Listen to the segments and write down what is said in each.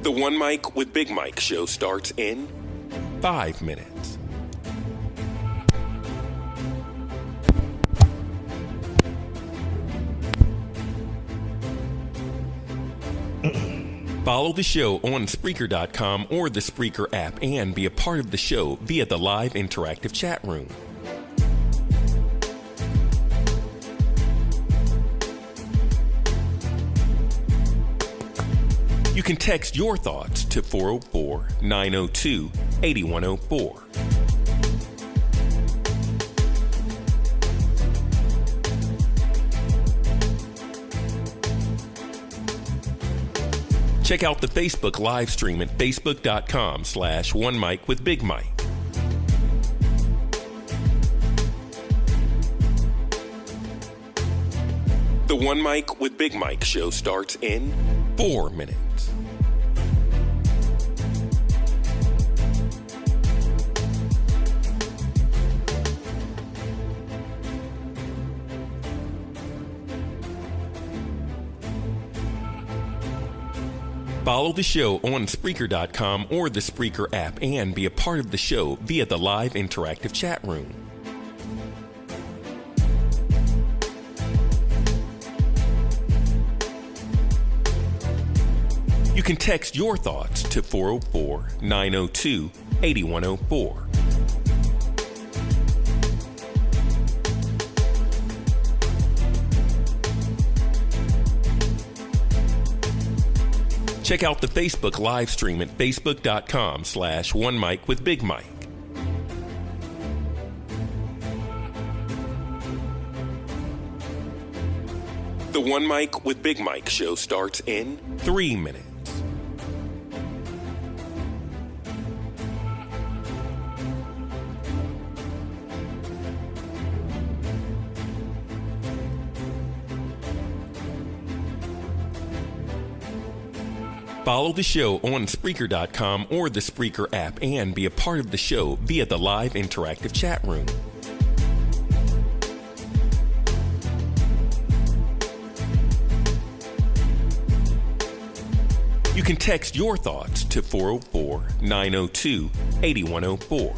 The One Mic with Big Mike show starts in 5 minutes. Follow the show on Spreaker.com or the Spreaker app and be a part of the show via the live interactive chat room. You can text your thoughts to 404-902-8104. Check out the Facebook live stream at facebook.com/OneMicWithBigMike. The One Mic with Big Mike show starts in 4 minutes. Follow the show on Spreaker.com or the Spreaker app and be a part of the show via the live interactive chat room. You can text your thoughts to 404-902-8104. Check out the Facebook live stream at facebook.com/OneMicWithBigMike. The One Mic with Big Mike show starts in 3 minutes. Follow the show on Spreaker.com or the Spreaker app and be a part of the show via the live interactive chat room. You can text your thoughts to 404-902-8104.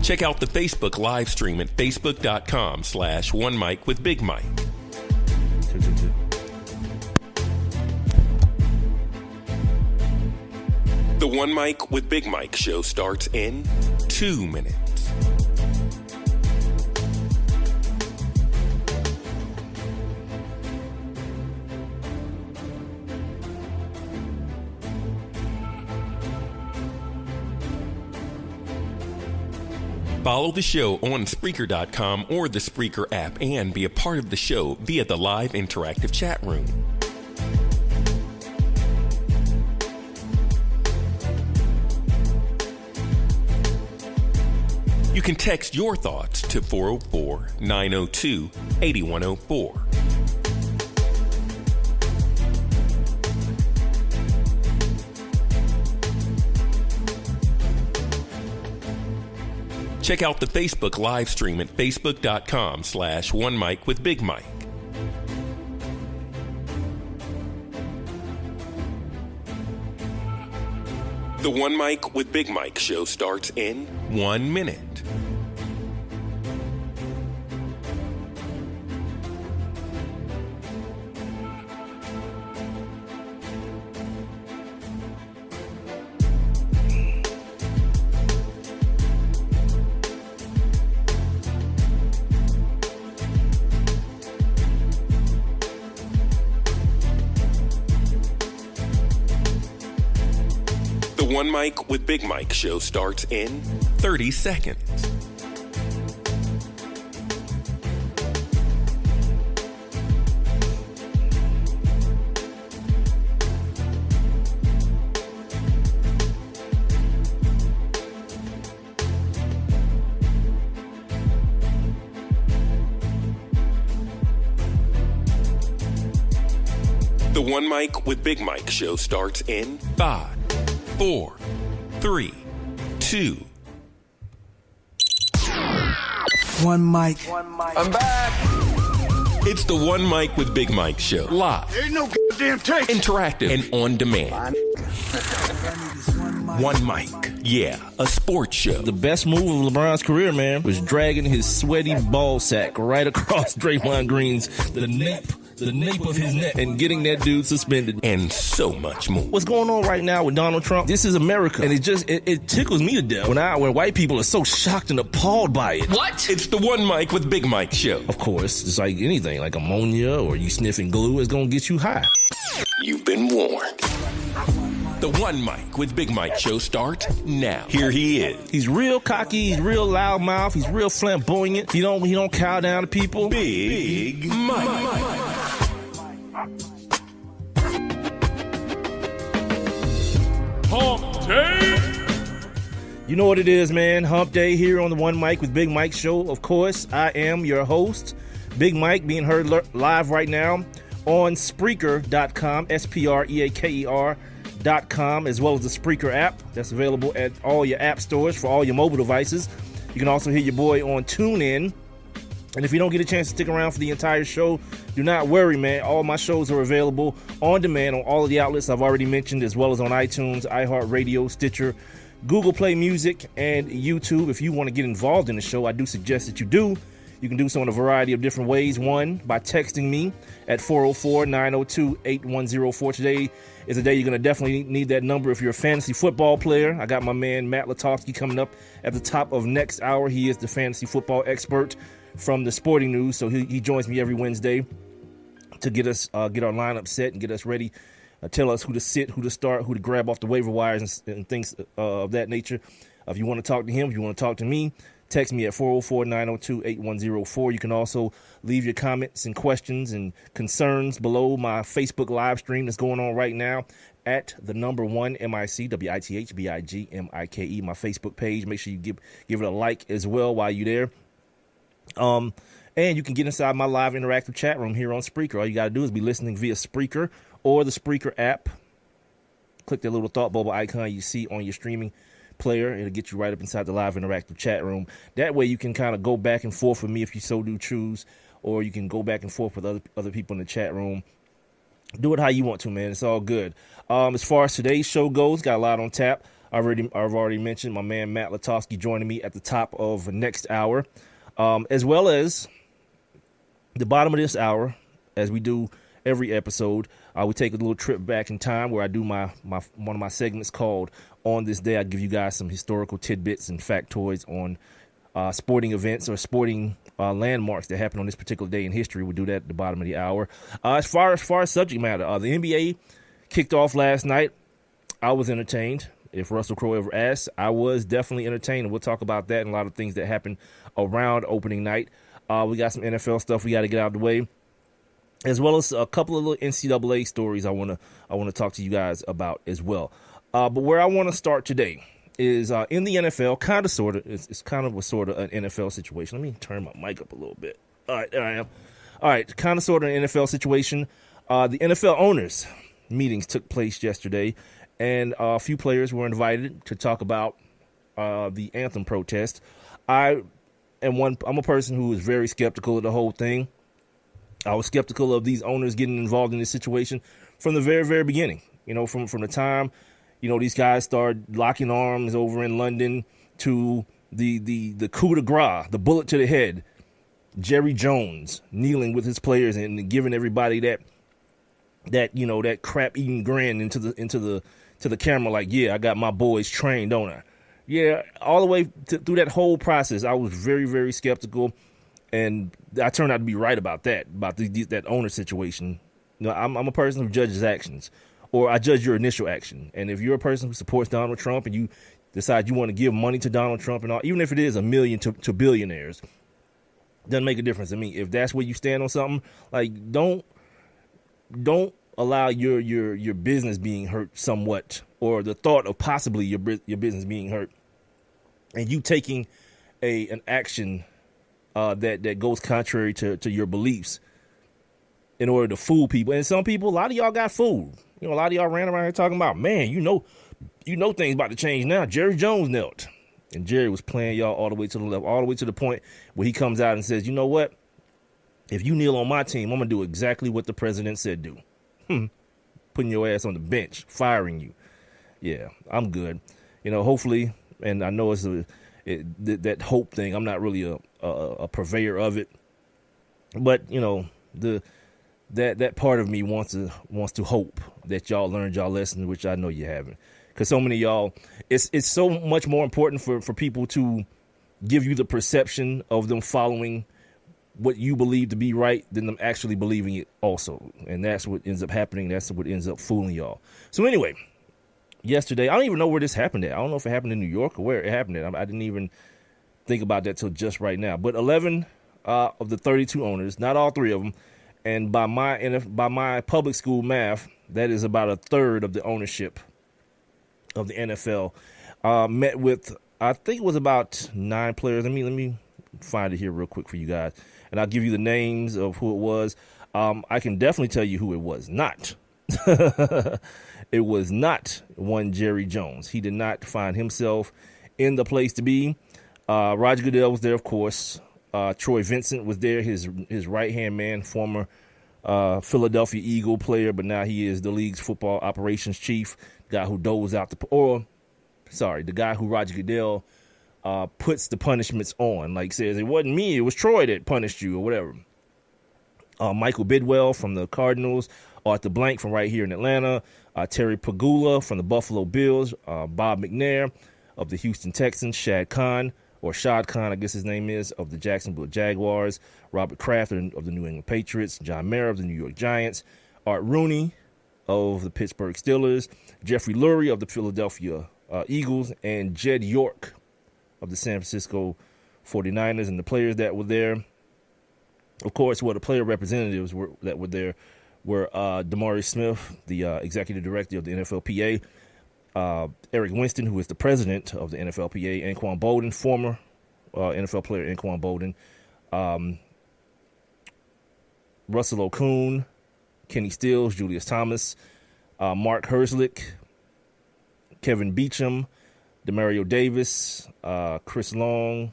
Check out the Facebook live stream at facebook.com/OneMicWithBigMike. The One Mic with Big Mike show starts in 2 minutes. Follow the show on Spreaker.com or the Spreaker app and be a part of the show via the live interactive chat room. You can text your thoughts to 404-902-8104. Check out the Facebook live stream at facebook.com/OneMicWithBigMike. The One Mic with Big Mike show starts in 1 minute. The One Mic with Big Mike show starts in 30 seconds. The One Mic with Big Mike show starts in 5, 4, 3, 2. One mic. I'm back. It's the One Mic with Big Mike show. Live. There ain't no goddamn tape. Interactive and on demand. One Mic. Yeah, a sports show. The best move of LeBron's career, man, was dragging his sweaty ball sack right across Draymond Green's the nape of his neck and getting that dude suspended. And so much more. What's going on right now with Donald Trump? This is America, and it tickles me to death when white people are so shocked and appalled by it. What? It's the One Mic with Big Mike show. Of course, it's like anything, like ammonia or you sniffing glue is gonna get you high. You've been warned. The One Mic with Big Mike show starts now. Here he is. He's real cocky, he's real loudmouth, he's real flamboyant. He don't cow down to people. Big Mike. Hump Day. You know what it is, man. Hump Day here on the One Mic with Big Mike show. Of course, I am your host, Big Mike, being heard live right now on Spreaker.com, Spreaker.com, as well as the Spreaker app that's available at all your app stores for all your mobile devices. You can also hear your boy on TuneIn. And if you don't get a chance to stick around for the entire show, do not worry, man. All my shows are available on demand on all of the outlets I've already mentioned, as well as on iTunes, iHeartRadio, Stitcher, Google Play Music, and YouTube. If you want to get involved in the show, I do suggest that you do. You can do so in a variety of different ways. One, by texting me at 404-902-8104. Today is a day you're going to definitely need that number if you're a fantasy football player. I got my man Matt Lutovsky coming up at the top of next hour. He is the fantasy football expert from the Sporting News, so he joins me every Wednesday to get us get our lineup set and get us ready, tell us who to sit, who to start, who to grab off the waiver wires and things of that nature. If you want to talk to him, if you want to talk to me, text me at 404-902-8104. You can also leave your comments and questions and concerns below my Facebook live stream that's going on right now at the number one MIC, WITHBIGMIKE, my Facebook page. Make sure you give it a like as well while you're there. And you can get inside my live interactive chat room here on Spreaker. All you got to do is be listening via Spreaker or the Spreaker app. Click that little thought bubble icon you see on your streaming player. It'll get you right up inside the live interactive chat room. That way you can kind of go back and forth with me if you so do choose, or you can go back and forth with other people in the chat room. Do it how you want to, man. It's all good. As far as today's show goes, got a lot on tap. I've already mentioned my man Matt Lutovsky joining me at the top of next hour. As well as the bottom of this hour, as we do every episode, we take a little trip back in time where I do my one of my segments called On This Day. I give you guys some historical tidbits and factoids on sporting events or sporting landmarks that happened on this particular day in history. We'll do that at the bottom of the hour. As far as subject matter, the NBA kicked off last night. I was entertained. If Russell Crowe ever asks, I was definitely entertained. And we'll talk about that and a lot of things that happened around opening night. We got some NFL stuff we got to get out of the way, as well as a couple of little NCAA stories I want to talk to you guys about as well. But where I want to start today is in the NFL, kind of sort of. It's kind of a sort of an NFL situation. Let me turn my mic up a little bit. All right, there I am. All right, kind of sort of an NFL situation. The NFL owners meetings took place yesterday, and a few players were invited to talk about the anthem protest. I'm a person who is very skeptical of the whole thing. I was skeptical of these owners getting involved in this situation from the very, very beginning. You know, from the time, these guys started locking arms over in London to the coup de grace, the bullet to the head, Jerry Jones kneeling with his players and giving everybody that crap eating grin into the camera, like, yeah, I got my boys trained, don't I? Yeah, all the way through that whole process, I was very, very skeptical, and I turned out to be right about that owner situation. I'm a person who judges actions, or I judge your initial action. And if you're a person who supports Donald Trump and you decide you want to give money to Donald Trump and all, even if it is $1 million to billionaires, doesn't make a difference to me. If that's where you stand on something, like, don't allow your business being hurt somewhat, or the thought of possibly your business being hurt, and you taking an action that goes contrary to your beliefs in order to fool people. And some people, a lot of y'all got fooled. A lot of y'all ran around here talking about, man, you know things about to change now. Jerry Jones knelt. And Jerry was playing y'all all the way to the left, all the way to the point where he comes out and says, you know what? If you kneel on my team, I'm going to do exactly what the president said do. Putting your ass on the bench, firing you. Yeah, I'm good. Hopefully, and I know it's that hope thing. I'm not really a purveyor of it. But, that part of me wants to hope that y'all learned y'all lesson, which I know you haven't. Because so many of y'all, it's so much more important for people to give you the perception of them following what you believe to be right than them actually believing it also. And that's what ends up happening. That's what ends up fooling y'all. So anyway, yesterday, I don't even know where this happened at. I don't know if it happened in New York or where it happened at. I didn't even think about that till just right now. But 11 of the 32 owners, not all three of them, and by my public school math, that is about a third of the ownership of the NFL, met with, I think it was about 9 players. Let me find it here real quick for you guys, and I'll give you the names of who it was. I can definitely tell you who it was not. It was not one Jerry Jones. He did not find himself in the place to be. Roger Goodell was there, of course. Troy Vincent was there, his right-hand man, former Philadelphia Eagle player, but now he is the league's football operations chief, guy who doles out the guy who Roger Goodell puts the punishments on, like says, it wasn't me, it was Troy that punished you or whatever. Michael Bidwell from the Cardinals, Arthur Blank from right here in Atlanta, Terry Pagula from the Buffalo Bills, Bob McNair of the Houston Texans, Shad Khan, I guess his name is, of the Jacksonville Jaguars, Robert Kraft of the New England Patriots, John Mara of the New York Giants, Art Rooney of the Pittsburgh Steelers, Jeffrey Lurie of the Philadelphia Eagles, and Jed York of the San Francisco 49ers. And the players that were there, of course, the player representatives that were there were Damari Smith, the executive director of the NFLPA, Eric Winston, who is the president of the NFLPA, Anquan Bolden, former NFL player Anquan Bolden, Russell Okun, Kenny Stills, Julius Thomas, Mark Herzlich, Kevin Beecham, Demario Davis, Chris Long,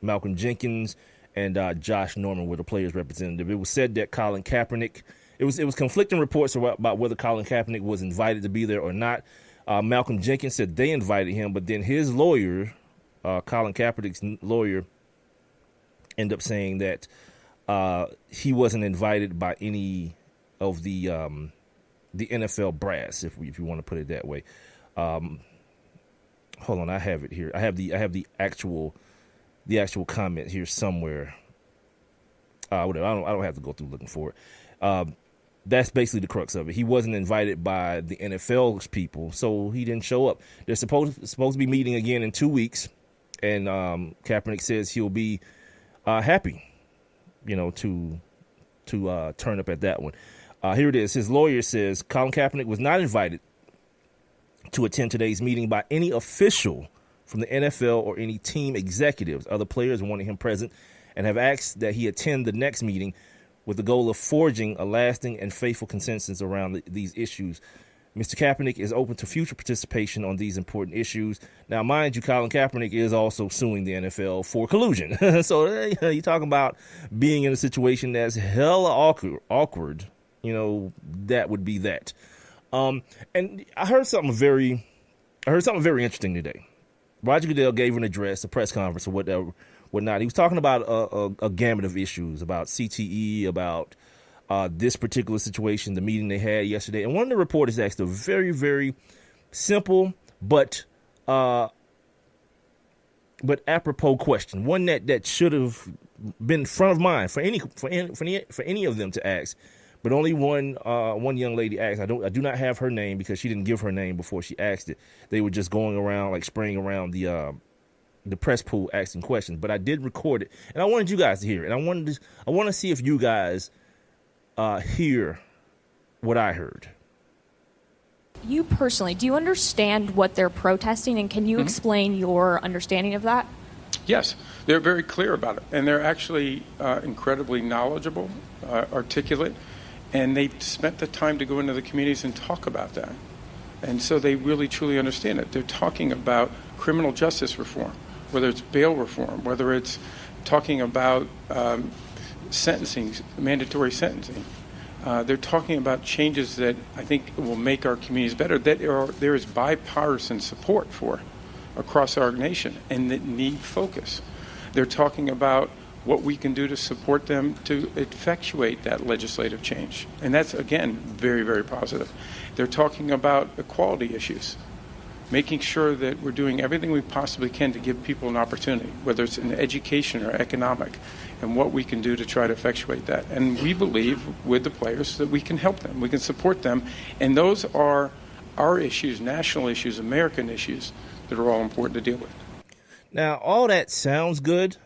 Malcolm Jenkins, and Josh Norman were the players' representative. It was said that Colin Kaepernick, it was conflicting reports about whether Colin Kaepernick was invited to be there or not. Malcolm Jenkins said they invited him, but then his lawyer, Colin Kaepernick's lawyer, ended up saying that he wasn't invited by any of the NFL brass, if you want to put it that way. Hold on, I have it here. I have the actual comment here somewhere. Whatever. I don't have to go through looking for it. That's basically the crux of it. He wasn't invited by the NFL's people, so he didn't show up. They're supposed to be meeting again in 2 weeks, and Kaepernick says he'll be happy, to turn up at that one. Here it is. His lawyer says Colin Kaepernick was not invited to attend today's meeting by any official from the NFL or any team executives. Other players wanted him present and have asked that he attend the next meeting with the goal of forging a lasting and faithful consensus around these issues. Mr. Kaepernick is open to future participation on these important issues. Now, mind you, Colin Kaepernick is also suing the NFL for collusion. So you're talking about being in a situation that's hella awkward. That would be that. And I heard something very interesting today. Roger Goodell gave an address, a press conference, or whatnot. He was talking about a gamut of issues, about CTE, about this particular situation, the meeting they had yesterday. And one of the reporters asked a very, very simple but apropos question, one that should have been front of mind for any of them to ask. But only one young lady asked. I do not have her name because she didn't give her name before she asked it. They were just going around, like spraying around the press pool asking questions. But I did record it, and I wanted you guys to hear it. And I want to see if you guys hear what I heard. You personally, do you understand what they're protesting, and can you explain your understanding of that? Yes, they're very clear about it, and they're actually incredibly knowledgeable, articulate, and they've spent the time to go into the communities and talk about that. And so they really, truly understand it. They're talking about criminal justice reform. whether it's bail reform, whether it's talking about sentencing, mandatory sentencing. They're talking about changes that I think will make our communities better, that there is bipartisan support for across our nation and that need focus. They're talking about what we can do to support them to effectuate that legislative change. And that's, again, very, very positive. They're talking about equality issues, making sure that we're doing everything we possibly can to give people an opportunity, whether it's in education or economic, and what we can do to try to effectuate that. And we believe with the players that we can help them, we can support them, and those are our issues, national issues, American issues, that are all important to deal with. Now, all that sounds good,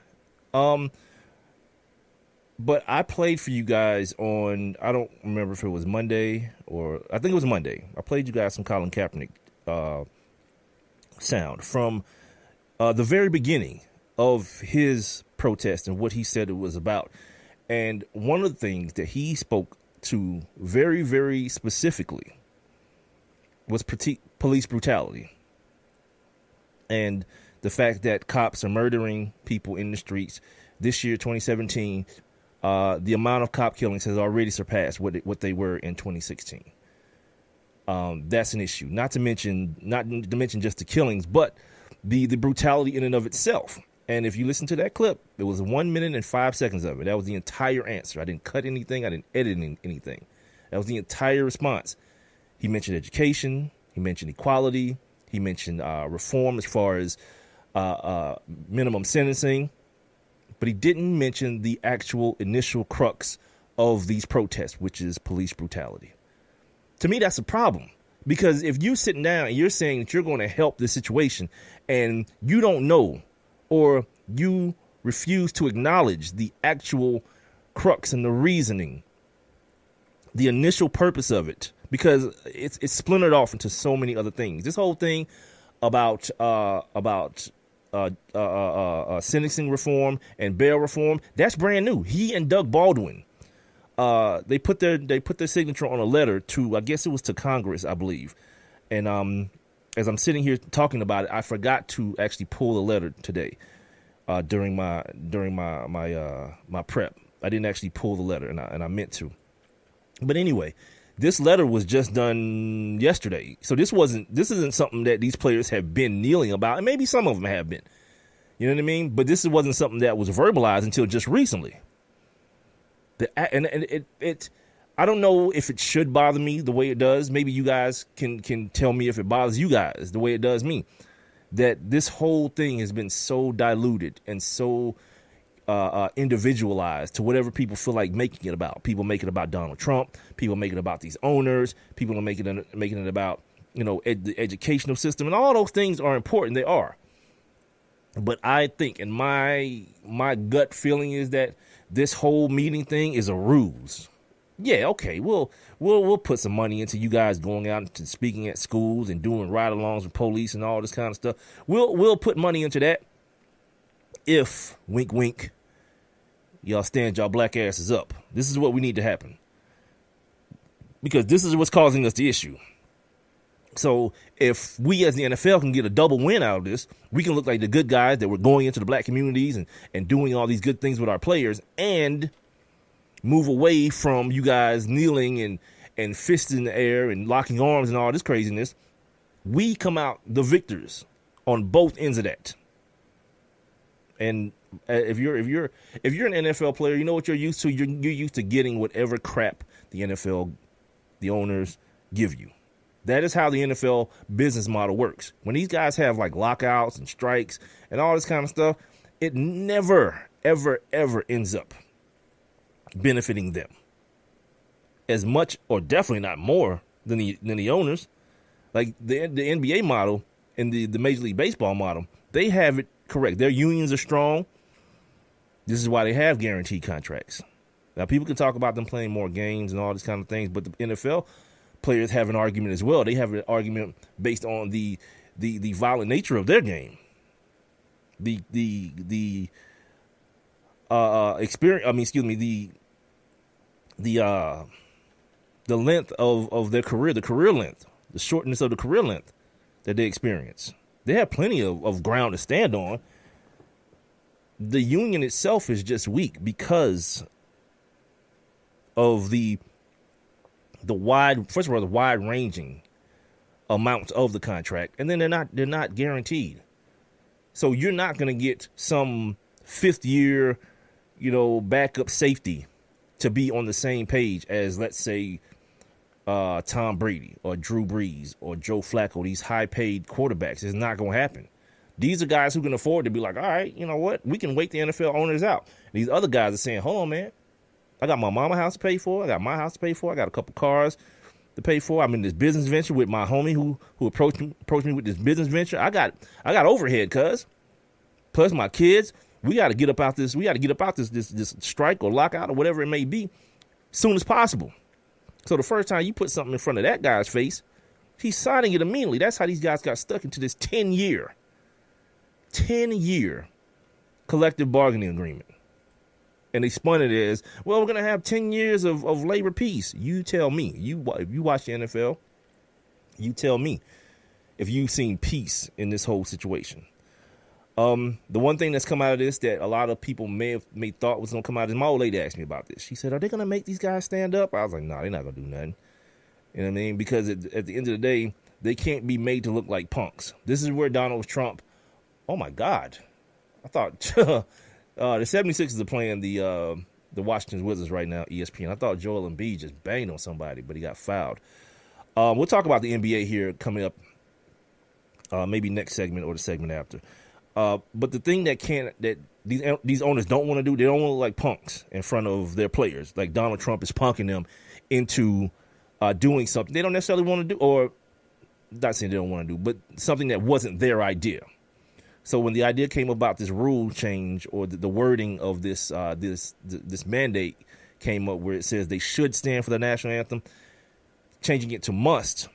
but I played for you guys on, I don't remember if it was Monday or, I think it was Monday. I played you guys some Colin Kaepernick sound from the very beginning of his protest and what he said it was about. And one of the things that he spoke to very, very specifically was police brutality and the fact that cops are murdering people in the streets. This year, 2017, the amount of cop killings has already surpassed what they were in 2016. That's an issue. Not to mention just the killings, but the brutality in and of itself. And if you listen to that clip, it was 1 minute and 5 seconds of it. That was the entire answer. I didn't cut anything. I didn't edit anything. That was the entire response. He mentioned education. He mentioned equality. He mentioned reform as far as minimum sentencing. But he didn't mention the actual initial crux of these protests, which is police brutality. To me, that's a problem. Because if you're sitting down and you're saying that you're going to help this situation and you don't know or you refuse to acknowledge the actual crux and the reasoning, the initial purpose of it, because it's splintered off into so many other things. This whole thing about sentencing reform and bail reform, that's brand new. He and Doug Baldwin, they put their signature on a letter to, I guess it was to Congress, I believe. And as I'm sitting here talking about it, I forgot to actually pull the letter today during my prep. I didn't actually pull the letter, and I meant to. But anyway, this letter was just done yesterday, so this isn't something that these players have been kneeling about, and maybe some of them have been. You know what I mean? But this wasn't something that was verbalized until just recently. I don't know if it should bother me the way it does. Maybe you guys can tell me if it bothers you guys the way it does me. That this whole thing has been so diluted and so individualized to whatever people feel like making it about. People make it about Donald Trump. People make it about these owners. People are making it about, the educational system, and all those things are important. They are. But I think, and my gut feeling is that this whole meeting thing is a ruse. Yeah, okay, we'll put some money into you guys going out and speaking at schools and doing ride-alongs with police and all this kind of stuff. We'll put money into that if, wink, wink, y'all stand y'all black asses up. This is what we need to happen. Because this is what's causing us the issue. So if we as the NFL can get a double win out of this, we can look like the good guys that were going into the black communities and doing all these good things with our players and move away from you guys kneeling and fists in the air and locking arms and all this craziness. We come out the victors on both ends of that. And if you're an NFL player, you know what you're used to. You're used to getting whatever crap the NFL, the owners give you. That is how the NFL business model works. When these guys have like lockouts and strikes and all this kind of stuff, it never, ever, ever ends up benefiting them as much, or definitely not more than the owners. Like the NBA model and the Major League Baseball model, they have it correct. Their unions are strong. This is why they have guaranteed contracts. Now, people can talk about them playing more games and all these kind of things, but the NFL players have an argument as well. They have an argument based on the violent nature of their game. The length of their career, the career length, the shortness of the career length that they experience. They have plenty of ground to stand on, the union itself is just weak because of the wide ranging amounts of the contract, and then they're not guaranteed. So you're not going to get some 5th year, backup safety to be on the same page as, let's say, Tom Brady or Drew Brees or Joe Flacco, these high-paid quarterbacks. It's not going to happen. These are guys who can afford to be like, all right, you know what? We can wait the NFL owners out. These other guys are saying, hold on, man. I got my mama house to pay for. I got my house to pay for. I got a couple cars to pay for. I'm in this business venture with my homie who approached me with this business venture. I got overhead, cuz. Plus my kids. We got to get up out this. We got to get up out this strike or lockout or whatever it may be soon as possible. So the first time you put something in front of that guy's face, he's signing it immediately. That's how these guys got stuck into this 10-year collective bargaining agreement. And they spun it as, well, we're going to have 10 years of labor peace. You tell me. If you watch the NFL, you tell me if you've seen peace in this whole situation. The one thing that's come out of this that a lot of people may thought was going to come out is my old lady asked me about this. She said, are they going to make these guys stand up? I was like, no, they're not going to do nothing. You know what I mean? Because at the end of the day, they can't be made to look like punks. This is where Donald Trump, oh, my God. I thought the 76ers are playing the Washington Wizards right now, ESPN. I thought Joel Embiid just banged on somebody, but he got fouled. We'll talk about the NBA here coming up, maybe next segment or the segment after. But the thing that these owners don't want to do, they don't want to look like punks in front of their players. Like Donald Trump is punking them into doing something they don't necessarily want to do, or not saying they don't want to do, but something that wasn't their idea. So when the idea came about, this rule change or the wording of this mandate came up where it says they should stand for the national anthem, changing it to must.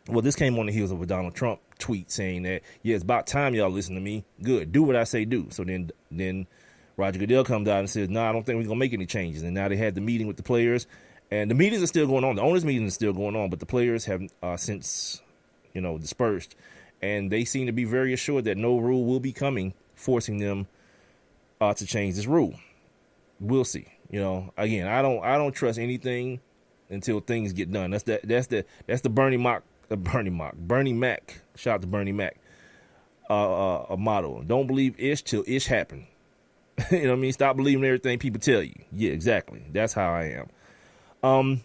Well, this came on the heels of a Donald Trump tweet saying that, yeah, it's about time y'all listen to me. Good. Do what I say do. So then Roger Goodell comes out and says, no, I don't think we're going to make any changes. And now they had the meeting with the players. And the meetings are still going on. The owners' meeting is still going on. But the players have since, dispersed. And they seem to be very assured that no rule will be coming forcing them to change this rule. We'll see. Again, I don't trust anything until things get done. That's the Bernie Mac. Shout out to Bernie Mac. A motto. Don't believe ish till ish happen. You know what I mean? Stop believing everything people tell you. Yeah, exactly. That's how I am.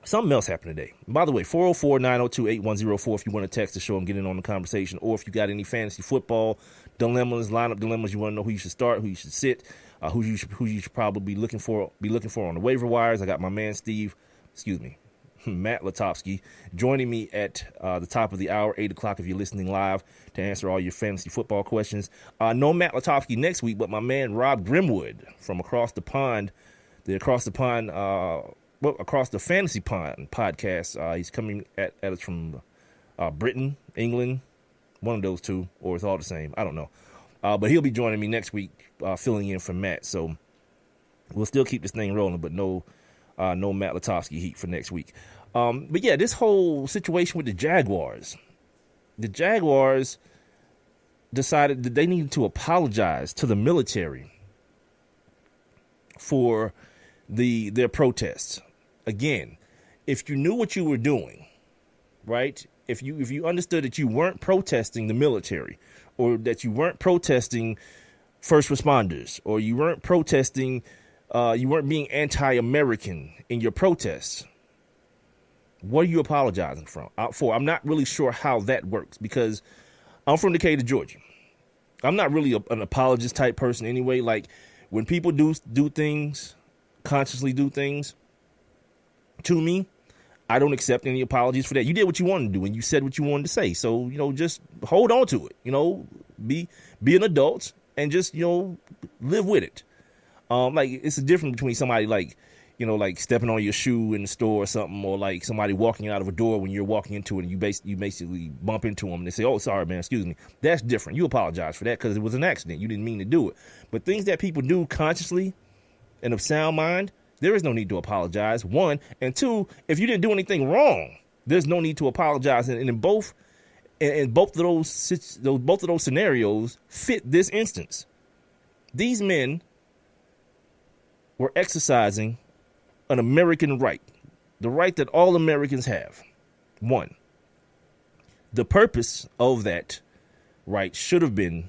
Something else happened today. By the way, 404-902-8104 if you want to text the show and get in on the conversation, or if you got any fantasy football dilemmas, lineup dilemmas, you want to know who you should start, who you should sit, who you should probably be looking for on the waiver wires. I got my man Matt Lutovsky joining me at the top of the hour, 8 o'clock if you're listening live, to answer all your fantasy football questions. No Matt Lutovsky next week, but my man Rob Grimwood from Across the Fantasy Pond podcast. He's coming at us from Britain, England, one of those two, or it's all the same. I don't know. But he'll be joining me next week, filling in for Matt. So we'll still keep this thing rolling, but no Matt Lutovsky heat for next week. But yeah, this whole situation with the Jaguars decided that they needed to apologize to the military for their protests. Again, if you knew what you were doing, right? If you understood that you weren't protesting the military, or that you weren't protesting first responders, or you weren't protesting, you weren't being anti-American in your protests, what are you apologizing for? I'm not really sure how that works, because I'm from Decatur, Georgia. I'm not really an apologist type person anyway. Like, when people do things, consciously do things to me, I don't accept any apologies for that. You did what you wanted to do and you said what you wanted to say. So, just hold on to it, be an adult and just, live with it. Like, it's a difference between somebody like stepping on your shoe in the store or something, or like somebody walking out of a door when you're walking into it and you basically bump into them and they say, oh, sorry, man, excuse me. That's different. You apologize for that because it was an accident. You didn't mean to do it. But things that people do consciously and of sound mind, there is no need to apologize, one. And two, if you didn't do anything wrong, there's no need to apologize. And in both of those scenarios fit this instance. These men were exercising an American right, the right that all Americans have. One, the purpose of that right should have been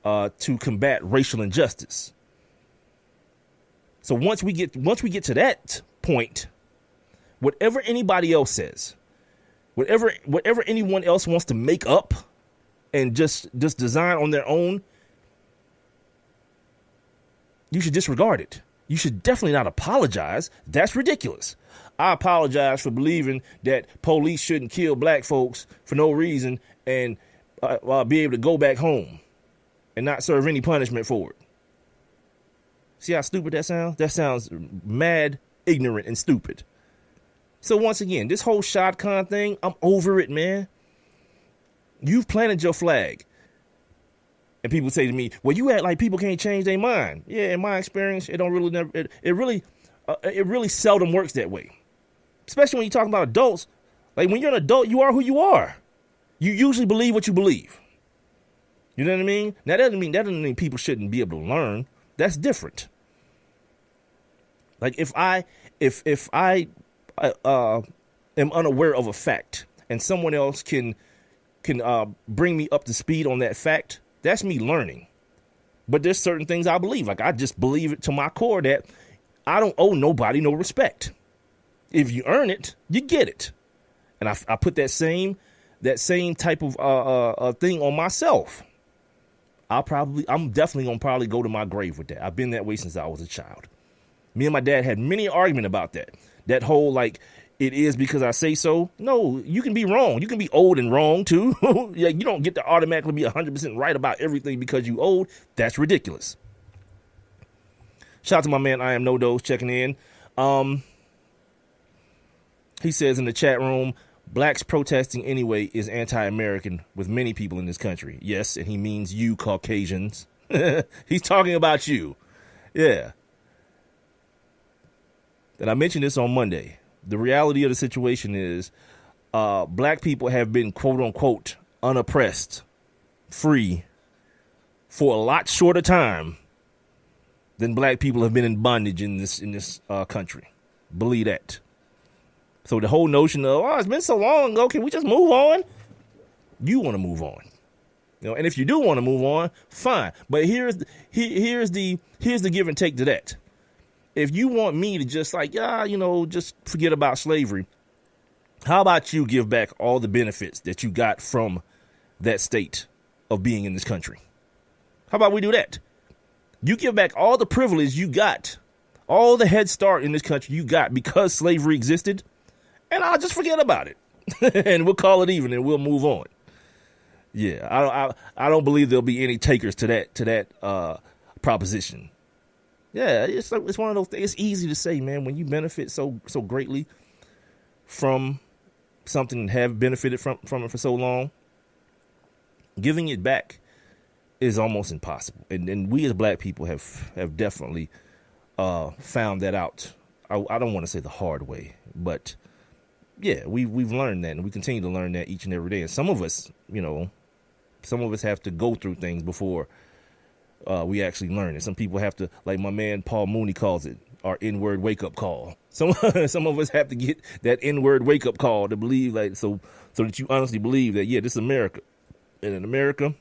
to combat racial injustice. So once we get to that point, whatever anybody else says, whatever anyone else wants to make up and just design on their own, you should disregard it. You should definitely not apologize. That's ridiculous. I apologize for believing that police shouldn't kill black folks for no reason and be able to go back home and not serve any punishment for it. See how stupid that sounds? That sounds mad, ignorant, and stupid. So once again, this whole Shad Khan thing, I'm over it, man. You've planted your flag. And people say to me, well, you act like people can't change their mind. Yeah, in my experience, it really seldom works that way. Especially when you're talking about adults. Like when you're an adult, you are who you are. You usually believe what you believe. You know what I mean? Now that doesn't mean people shouldn't be able to learn. That's different. Like if I am unaware of a fact and someone else can bring me up to speed on that fact, that's me learning. But there's certain things I believe. Like I just believe it to my core that I don't owe nobody no respect. If you earn it, you get it. And I put that same type of thing on myself. I'm definitely gonna probably go to my grave with that. I've been that way since I was a child. Me and my dad had many arguments about that. That whole like it is because I say so. No, you can be wrong. You can be old and wrong too. Yeah, you don't get to automatically be 100% right about everything because you old. That's ridiculous. Shout out to my man I Am No Dose checking in. He says in the chat room, blacks protesting anyway is anti-American with many people in this country. Yes, and he means you Caucasians. He's talking about you. Yeah. And I mentioned this on Monday. The reality of the situation is black people have been, quote unquote, unoppressed, free for a lot shorter time than black people have been in bondage in this country. Believe that. So the whole notion of, oh, it's been so long ago, can we just move on? You want to move on. You know, and if you do want to move on, fine. But here's the give and take to that. If you want me to just just forget about slavery, how about you give back all the benefits that you got from that state of being in this country? How about we do that? You give back all the privilege you got, all the head start in this country you got because slavery existed, and I'll just forget about it. And we'll call it even and we'll move on. Yeah, I don't believe there'll be any takers to that proposition. Yeah, it's one of those things. It's easy to say, man, when you benefit so greatly from something and have benefited from it for so long, giving it back is almost impossible. And we as black people have definitely found that out. I don't want to say the hard way, but yeah, we've learned that, and we continue to learn that each and every day. And some of us have to go through things before we actually learn it. Some people have to, like my man Paul Mooney calls it, our N-word wake-up call. Some of us have to get that N-word wake-up call to believe, like, so that you honestly believe that, yeah, this is America. And in America,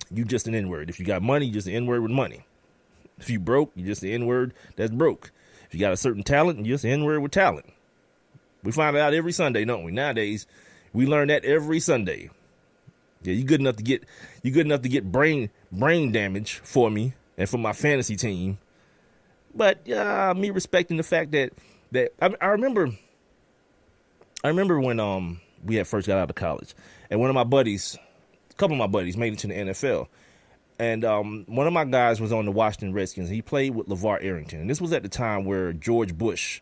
you just an N-word. If you got money, you just an N-word with money. If you broke, you just an N-word that's broke. If you got a certain talent, you just an N-word with talent. We find it out every Sunday, don't we? Nowadays, we learn that every Sunday. Yeah, you good enough to get brain damage for me and for my fantasy team. But me respecting the fact that I remember when we had first got out of college, and a couple of my buddies made it to the NFL. And one of my guys was on the Washington Redskins. He played with LeVar Arrington. And this was at the time where George Bush,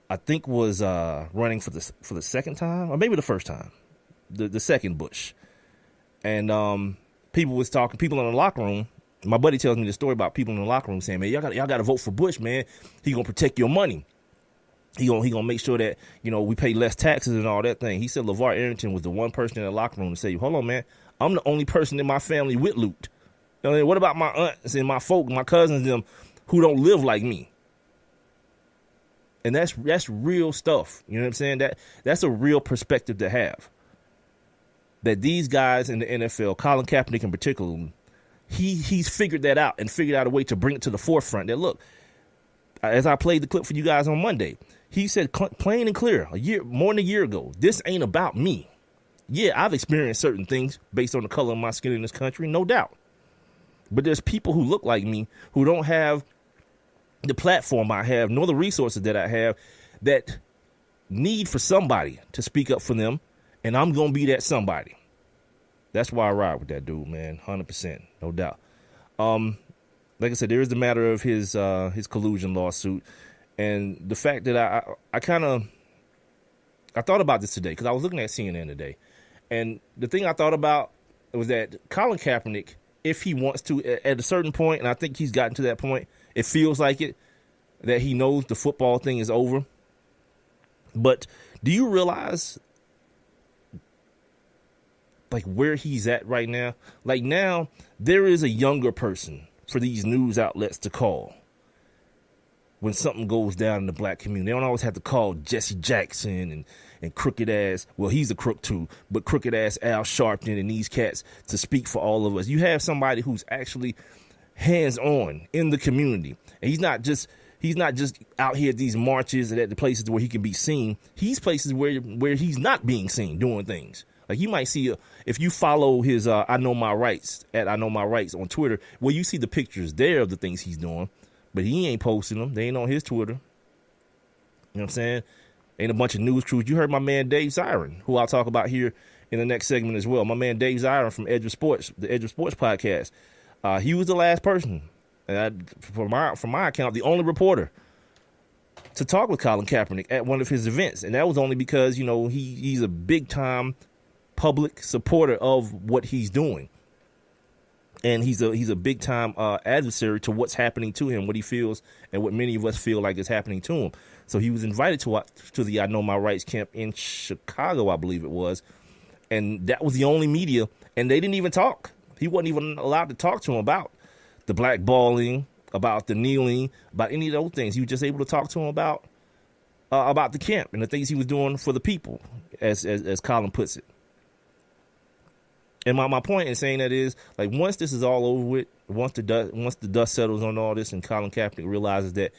I think, was running for the second time, or maybe the first time, the second Bush. And people in the locker room. My buddy tells me the story about people in the locker room saying, man, y'all got to vote for Bush, man. He going to protect your money. He gonna make sure that, we pay less taxes and all that thing. He said LeVar Arrington was the one person in the locker room to say, hold on, man, I'm the only person in my family with loot. What about my aunts and my folk, my cousins, them who don't live like me? And that's real stuff. You know what I'm saying? That's a real perspective to have. That these guys in the NFL, Colin Kaepernick in particular, he's figured that out and figured out a way to bring it to the forefront. That look, as I played the clip for you guys on Monday, he said plain and clear, more than a year ago, this ain't about me. Yeah, I've experienced certain things based on the color of my skin in this country, no doubt. But there's people who look like me who don't have the platform I have, nor the resources that I have, that need for somebody to speak up for them, and I'm going to be that somebody. That's why I ride with that dude, man, 100%, no doubt. Like I said, there is the matter of his collusion lawsuit, and the fact that I thought about this today because I was looking at CNN today, and the thing I thought about was that Colin Kaepernick, if he wants to, at a certain point, and I think he's gotten to that point, it feels like it, that he knows the football thing is over. But do you realize, like, where he's at right now? Like, now, there is a younger person for these news outlets to call when something goes down in the black community. They don't always have to call Jesse Jackson and crooked ass, well, he's a crook too, but crooked ass Al Sharpton and these cats to speak for all of us. You have somebody who's actually hands-on in the community. And he's not just out here at these marches and at the places where he can be seen. He's places where he's not being seen doing things. Like, you might see, if you follow his I Know My Rights, at I Know My Rights on Twitter, well, you see the pictures there of the things he's doing, but he ain't posting them. They ain't on his Twitter. You know what I'm saying? Ain't a bunch of news crews. You heard my man Dave Zirin, who I'll talk about here in the next segment as well. My man Dave Zirin from Edge of Sports, the Edge of Sports podcast. He was the last person, from my account, the only reporter to talk with Colin Kaepernick at one of his events. And that was only because, you know, he's a big-time public supporter of what he's doing. And he's a big-time adversary to what's happening to him, what he feels, and what many of us feel like is happening to him. So he was invited to the I Know My Rights camp in Chicago, I believe it was. And that was the only media, and they didn't even talk. He wasn't even allowed to talk to him about the blackballing, about the kneeling, about any of those things. He was just able to talk to him about the camp and the things he was doing for the people, as Colin puts it. And my point in saying that is, like, once this is all over with, once the dust settles on all this, and Colin Kaepernick realizes that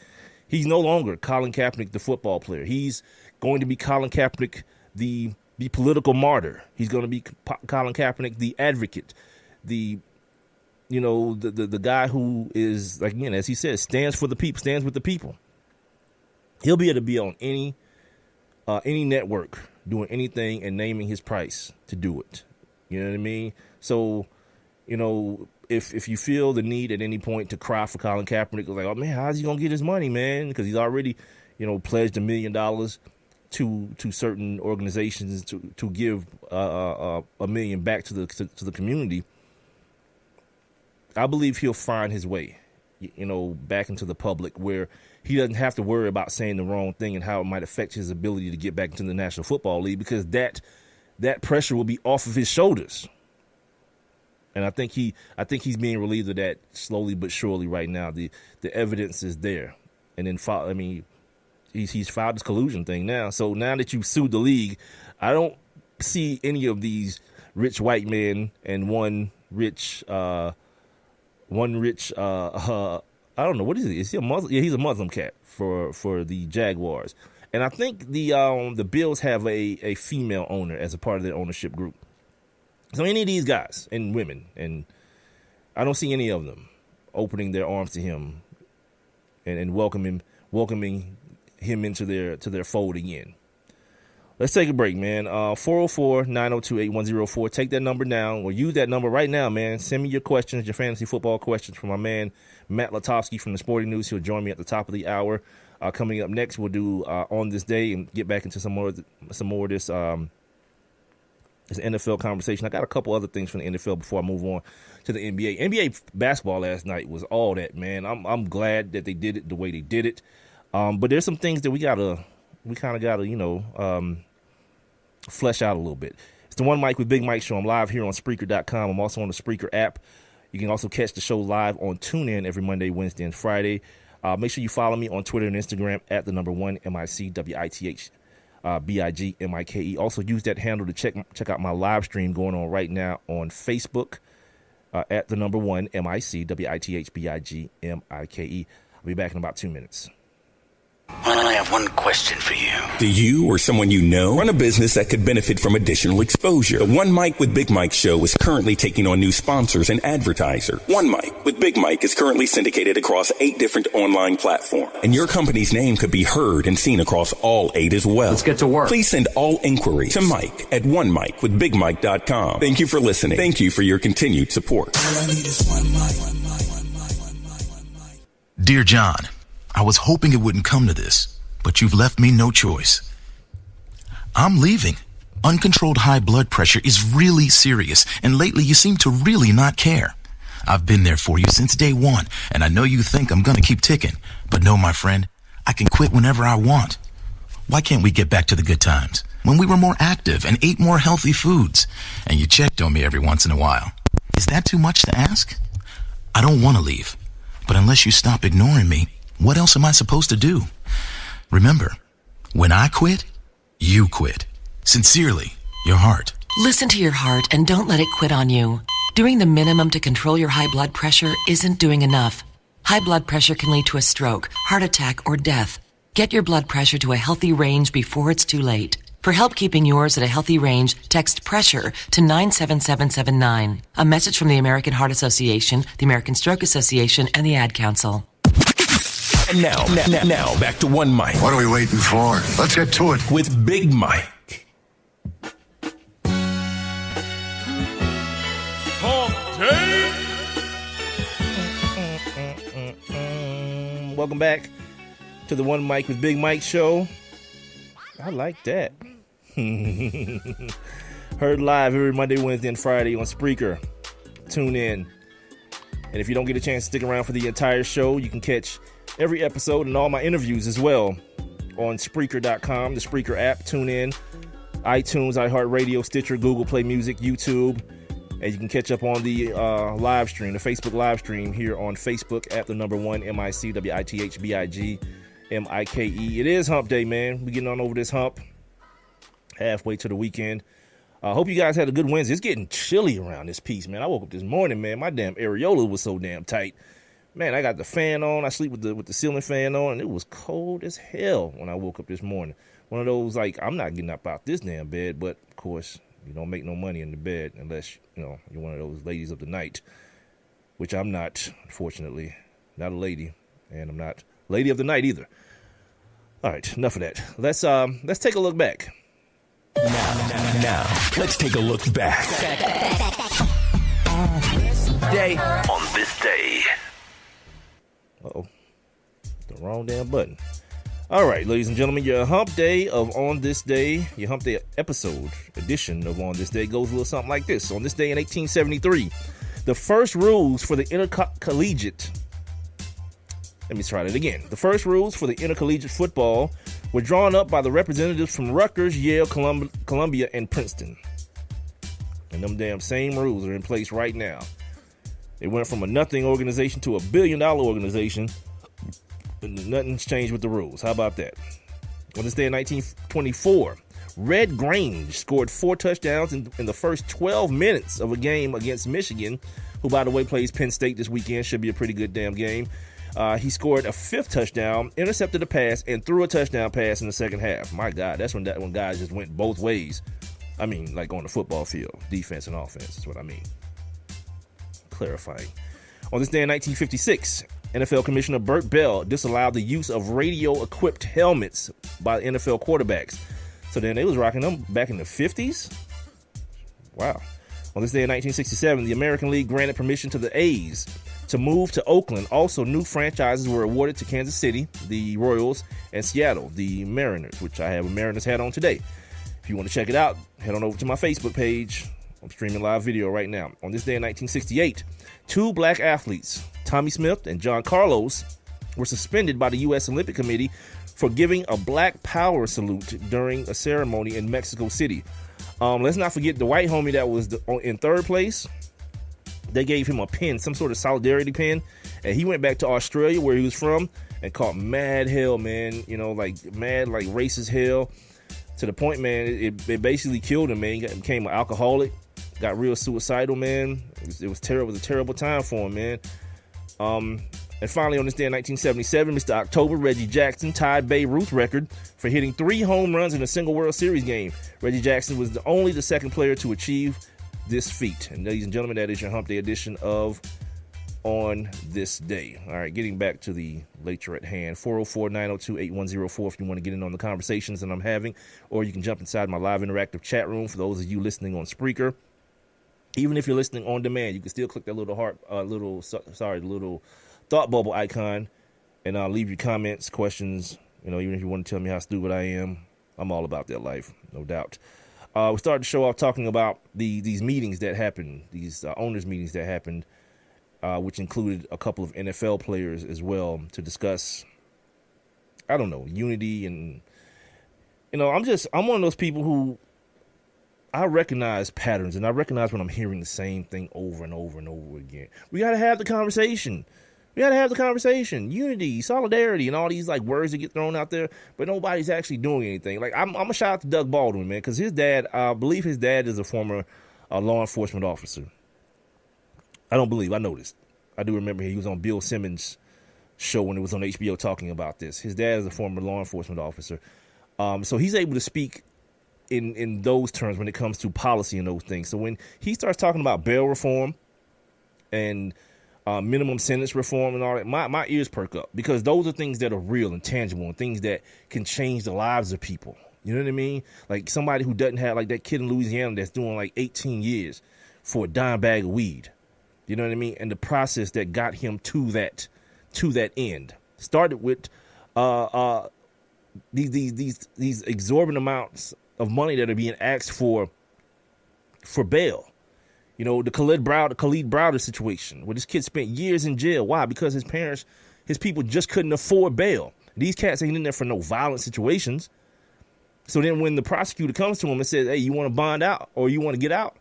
he's no longer Colin Kaepernick, the football player. He's going to be Colin Kaepernick, the political martyr. He's going to be Colin Kaepernick, the advocate, the guy who is, like, again, as he says, stands for the people, stands with the people. He'll be able to be on any network doing anything and naming his price to do it. You know what I mean? So, you know, if you feel the need at any point to cry for Colin Kaepernick, like, oh man, how's he gonna get his money, man? Because he's already, you know, pledged $1 million to certain organizations to give $1 million back to the community. I believe he'll find his way, you know, back into the public where he doesn't have to worry about saying the wrong thing and how it might affect his ability to get back into the National Football League, because that pressure will be off of his shoulders. And I think he's being relieved of that slowly but surely right now. The evidence is there. And then, he's filed this collusion thing now. So now that you've sued the league, I don't see any of these rich white men and one rich I don't know, what is he? Is he a Muslim? Yeah, he's a Muslim cat for the Jaguars. And I think the Bills have a female owner as a part of their ownership group. So any of these guys and women, and I don't see any of them opening their arms to him and welcoming him into their fold again. Let's take a break, man. 404-902-8104. Take that number down, or use that number right now, man. Send me your questions, your fantasy football questions, from my man Matt Lutovsky from the Sporting News. He'll join me at the top of the hour. Coming up next, we'll do On This Day and get back into some more of this NFL conversation. I got a couple other things from the NFL before I move on to the NBA. NBA basketball last night was all that, man. I'm glad that they did it the way they did it. But there's some things that we kind of gotta, flesh out a little bit. It's the One Mic with Big Mike show. I'm live here on Spreaker.com. I'm also on the Spreaker app. You can also catch the show live on TuneIn every Monday, Wednesday, and Friday. Make sure you follow me on Twitter and Instagram at the number 1 MICWITH BIGMIKE. Also use that handle to check out my live stream going on right now on Facebook at the number 1 MICWITH BIGMIKE. I'll be back in about 2 minutes. I have one question for you. Do you or someone you know run a business that could benefit from additional exposure? The One Mic with Big Mike show is currently taking on new sponsors and advertisers. One Mic with Big Mike is currently syndicated across 8 different online platforms, and your company's name could be heard and seen across all 8 as well. Let's get to work. Please send all inquiries to Mike at onemicwithbigmike.com. Thank you for listening. Thank you for your continued support. All I need is one mic. Dear John, I was hoping it wouldn't come to this, but you've left me no choice. I'm leaving. Uncontrolled high blood pressure is really serious, and lately you seem to really not care. I've been there for you since day one, and I know you think I'm gonna keep ticking, but no, my friend, I can quit whenever I want. Why can't we get back to the good times, when we were more active and ate more healthy foods, and you checked on me every once in a while? Is that too much to ask? I don't want to leave, but unless you stop ignoring me, what else am I supposed to do? Remember, when I quit, you quit. Sincerely, your heart. Listen to your heart and don't let it quit on you. Doing the minimum to control your high blood pressure isn't doing enough. High blood pressure can lead to a stroke, heart attack, or death. Get your blood pressure to a healthy range before it's too late. For help keeping yours at a healthy range, text PRESSURE to 97779. A message from the American Heart Association, the American Stroke Association, and the Ad Council. And now, back to One Mic. What are we waiting for? Let's get to it. With Big Mike. Welcome back to the One Mic with Big Mike show. I like that. Heard live every Monday, Wednesday, and Friday on Spreaker. Tune in. And if you don't get a chance to stick around for the entire show, you can catch every episode and all my interviews as well on Spreaker.com, the Spreaker app. Tune in, iTunes, iHeartRadio, Stitcher, Google Play Music, YouTube. And you can catch up on the live stream, the Facebook live stream here on Facebook at the number 1 MICWITH BIGMIKE. It is hump day, man. We're getting on over this hump. Halfway to the weekend. Hope you guys had a good Wednesday. It's getting chilly around this piece, man. I woke up this morning, man. My damn areola was so damn tight. Man, I got the fan on. I sleep with the ceiling fan on, and it was cold as hell when I woke up this morning. One of those, like, I'm not getting up out this damn bed, but, of course, you don't make no money in the bed unless, you're one of those ladies of the night, which I'm not, unfortunately. Not a lady, and I'm not lady of the night either. All right, enough of that. Let's take a look back. Now, let's take a look back. On this day. Uh-oh. The wrong damn button. All right, ladies and gentlemen, your hump day of On This Day, your hump day episode edition of On This Day goes a little something like this. On this day in 1873, the first rules for the intercollegiate... Let me try that again. The first rules for the intercollegiate football were drawn up by the representatives from Rutgers, Yale, Columbia, and Princeton. And them damn same rules are in place right now. It went from a nothing organization to a $1 billion organization, and nothing's changed with the rules. How about that? On this day in 1924, Red Grange scored 4 touchdowns in the first 12 minutes of a game against Michigan, who, by the way, plays Penn State this weekend. Should be a pretty good damn game. He scored a 5th touchdown, intercepted a pass, and threw a touchdown pass in the second half. My God, that's when guys just went both ways. I mean, like on the football field, defense and offense is what I mean. Clarifying. On this day in 1956, NFL Commissioner Burt Bell disallowed the use of radio-equipped helmets by NFL quarterbacks. So then they was rocking them back in the 50s? Wow. On this day in 1967, the American League granted permission to the A's to move to Oakland. Also, new franchises were awarded to Kansas City, the Royals, and Seattle, the Mariners, which I have a Mariners hat on today. If you want to check it out, head on over to my Facebook page. I'm streaming live video right now. On this day in 1968, 2 black athletes, Tommy Smith and John Carlos, were suspended by the U.S. Olympic Committee for giving a Black Power salute during a ceremony in Mexico City. Let's not forget the white homie that was in 3rd place. They gave him a pin, some sort of solidarity pin, and he went back to Australia where he was from and caught mad hell, man. You know, like mad, like racist hell, to the point, man, it basically killed him, man. He became an alcoholic, got real suicidal, man. It was terrible. It was a terrible time for him, man. And finally, on this day in 1977, Mr. October, Reggie Jackson tied Babe Ruth's record for hitting 3 home runs in a single World Series game. Reggie Jackson was only the second player to achieve this feat. And ladies and gentlemen, that is your Hump Day edition of On This Day. All right, getting back to the lecture at hand, 404-902-8104 if you want to get in on the conversations that I'm having, or you can jump inside my live interactive chat room for those of you listening on Spreaker. Even if you're listening on demand, you can still click that little little thought bubble icon and leave your comments, questions. You know, even if you want to tell me how stupid I am, I'm all about that life, no doubt. We started the show off talking about these meetings that happened, these owners' meetings that happened, which included a couple of NFL players as well, to discuss, I don't know, unity. And, you know, I'm one of those people who, I recognize patterns, and I recognize when I'm hearing the same thing over and over and over again. We got to have the conversation. Unity, solidarity, and all these like words that get thrown out there, but nobody's actually doing anything. Like I'm a shout out to Doug Baldwin, man, because his dad, I believe his dad is a former law enforcement officer. I noticed. I do remember he was on Bill Simmons' show when it was on HBO talking about this. His dad is a former law enforcement officer. So he's able to speak in those terms when it comes to policy and those things. So when he starts talking about bail reform and minimum sentence reform and all that, my ears perk up, because those are things that are real and tangible and things that can change the lives of people. You know what I mean? Like somebody who doesn't have, like that kid in Louisiana that's doing like 18 years for a dime bag of weed. You know what I mean? And the process that got him to that end started with these exorbitant amounts of money that are being asked for bail. You know, the Khalid Browder situation, where this kid spent years in jail. Why? Because his people just couldn't afford bail. These cats ain't in there for no violent situations. So then when the prosecutor comes to him and says, hey, you want to bond out or you want to get out?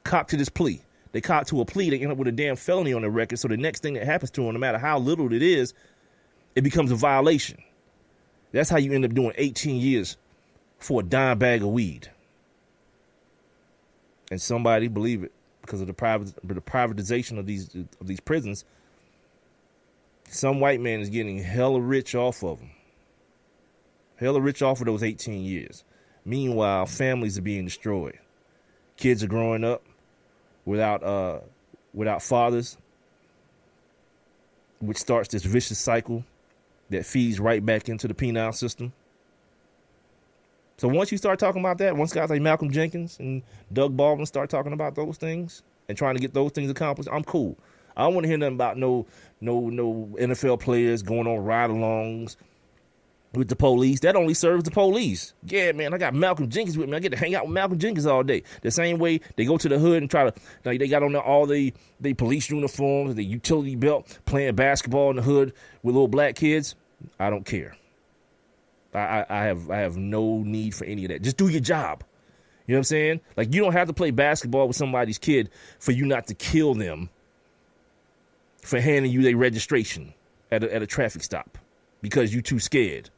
Cop to this plea. They cop to a plea. They end up with a damn felony on their record. So the next thing that happens to them, no matter how little it is, it becomes a violation. That's how you end up doing 18 years for a dime bag of weed. And somebody, believe it, because of the privatization of these prisons, some white man is getting hella rich off of them. Hella rich off of those 18 years. Meanwhile, families are being destroyed. Kids are growing up without fathers, which starts this vicious cycle that feeds right back into the penal system. So once you start talking about that, once guys like Malcolm Jenkins and Doug Baldwin start talking about those things and trying to get those things accomplished, I'm cool. I don't want to hear nothing about no NFL players going on ride-alongs with the police. That only serves the police. Yeah, man, I got Malcolm Jenkins with me. I get to hang out with Malcolm Jenkins all day. The same way they go to the hood and try to, like, they got on all the police uniforms, the utility belt, playing basketball in the hood with little black kids. I don't care. I have no need for any of that. Just do your job. You know what I'm saying? Like, you don't have to play basketball with somebody's kid for you not to kill them for handing you their registration at a traffic stop because you too scared.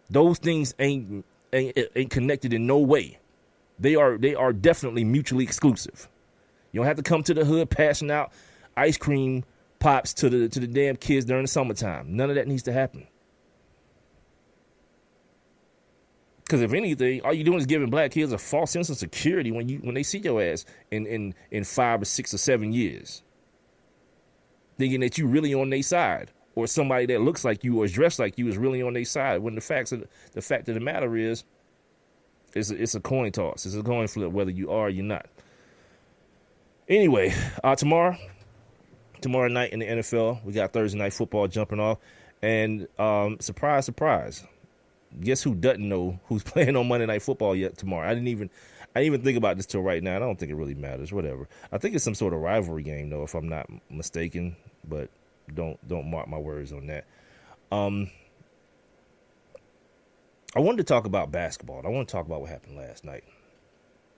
Those things ain't connected in no way. They are definitely mutually exclusive. You don't have to come to the hood passing out ice cream pops to the damn kids during the summertime. None of that needs to happen. Because if anything, all you're doing is giving black kids a false sense of security when they see your ass in 5 or 6 or 7 years, thinking that you really on their side, or somebody that looks like you or is dressed like you is really on their side. When the fact of the matter is, it's a coin toss. It's a coin flip whether you are or you're not. Anyway, tomorrow night in the NFL, we got Thursday Night Football jumping off, and surprise, surprise. Guess who doesn't know who's playing on Monday Night Football yet tomorrow? I didn't even think about this till right now. I don't think it really matters. Whatever. I think it's some sort of rivalry game though, if I'm not mistaken. But don't mark my words on that. I wanted to talk about basketball. I want to talk about what happened last night.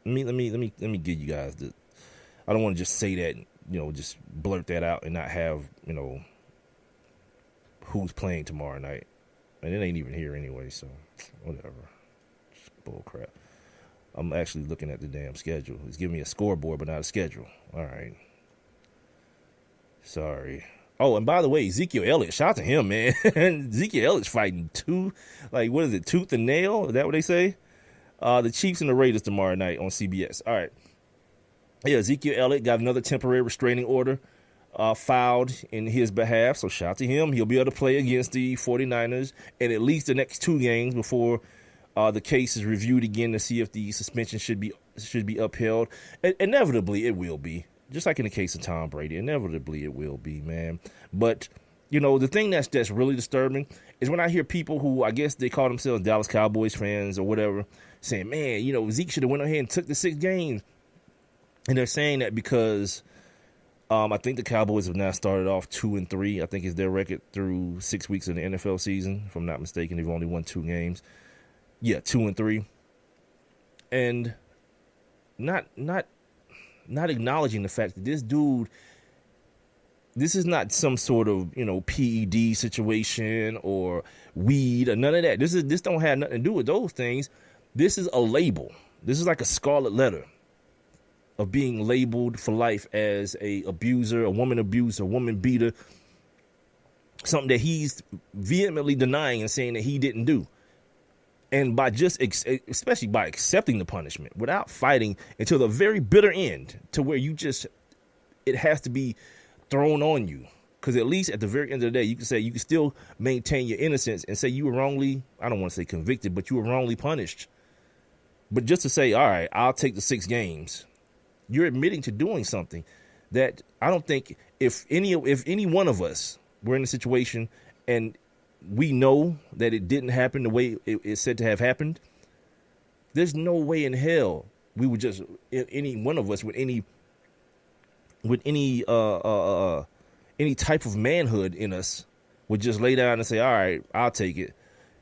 Let me give you guys I don't want to just say that, just blurt that out and not have, who's playing tomorrow night. And it ain't even here anyway, so whatever. Just bull crap. I'm actually looking at the damn schedule. It's giving me a scoreboard, but not a schedule. All right. Sorry. Oh, and by the way, Ezekiel Elliott, shout out to him, man. Ezekiel Elliott's fighting tooth and nail? Is that what they say? The Chiefs and the Raiders tomorrow night on CBS. All right. Yeah, Ezekiel Elliott got another temporary restraining order filed in his behalf, so shout out to him. He'll be able to play against the 49ers in at least the next 2 games before the case is reviewed again to see if the suspension should be upheld. Inevitably, it will be. Just like in the case of Tom Brady, inevitably it will be, man. But, the thing that's really disturbing is when I hear people who, I guess they call themselves Dallas Cowboys fans or whatever, saying, man, Zeke should have went ahead and took the 6 games. And they're saying that because I think the Cowboys have now started off 2-3. I think is their record through 6 weeks of the NFL season. If I'm not mistaken, they've only won 2 games. Yeah, 2-3. And not acknowledging the fact that this dude, this is not some sort of, PED situation or weed or none of that. This don't have nothing to do with those things. This is a label. This is like a scarlet letter of being labeled for life as a abuser, a woman abuser, a woman beater, something that he's vehemently denying and saying that he didn't do. And by especially by accepting the punishment without fighting until the very bitter end to where it has to be thrown on you. Because at least at the very end of the day, you can still maintain your innocence and say you were wrongly, I don't want to say convicted, but you were wrongly punished. But just to say, all right, I'll take the 6 games. You're admitting to doing something that I don't think if any one of us were in a situation and we know that it didn't happen the way it's said to have happened, there's no way in hell we would just, any one of us with any type of manhood in us would just lay down and say, all right, I'll take it.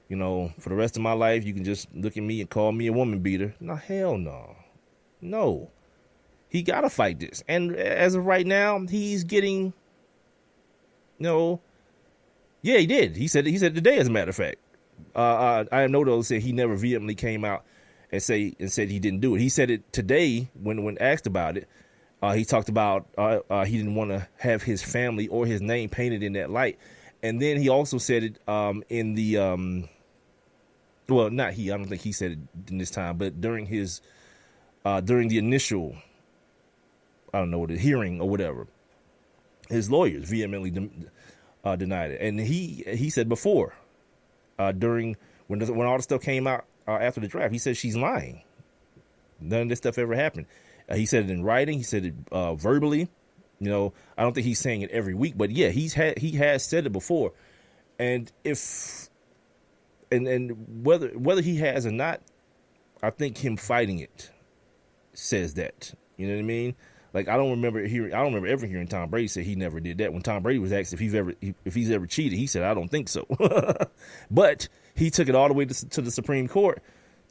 For the rest of my life, you can just look at me and call me a woman beater. No, hell no. No. He got to fight this. And as of right now, he's getting, yeah, he did. He said today, as a matter of fact. I have noticed said he never vehemently came out and said he didn't do it. He said it today when asked about it. He talked about he didn't want to have his family or his name painted in that light. And then he also said it in the well, not he. I don't think he said it in this time, but during the initial, I don't know, the hearing or whatever, his lawyers vehemently denied it. And he said before, during when all the stuff came out after the draft, he said she's lying. None of this stuff ever happened. He said it in writing. He said it verbally. I don't think he's saying it every week, but yeah, he has said it before. And whether he has or not, I think him fighting it says that. You know what I mean? Like I don't remember ever hearing Tom Brady say he never did that. When Tom Brady was asked if he's ever cheated, he said I don't think so. But he took it all the way to the Supreme Court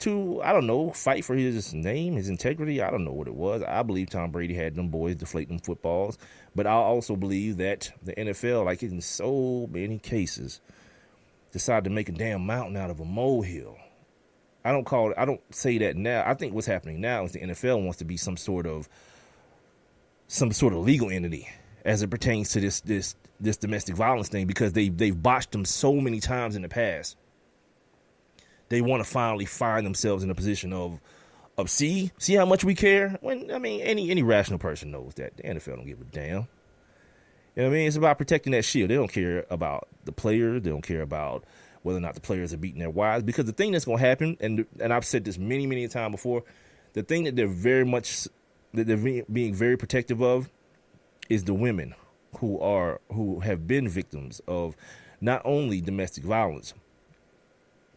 to, I don't know, fight for his name, his integrity. I don't know what it was. I believe Tom Brady had them boys deflate them footballs, but I also believe that the NFL, like in so many cases, decided to make a damn mountain out of a molehill. I don't say that now. I think what's happening now is the NFL wants to be some sort of legal entity as it pertains to this domestic violence thing, because they've botched them so many times in the past. They want to finally find themselves in a position of see how much we care. When any rational person knows that the NFL don't give a damn. You know what I mean? It's about protecting that shield. They don't care about the players. They don't care about whether or not the players are beating their wives. Because the thing that's going to happen, and I've said this many, many times before, the thing that they're being very protective of is the women who have been victims of not only domestic violence,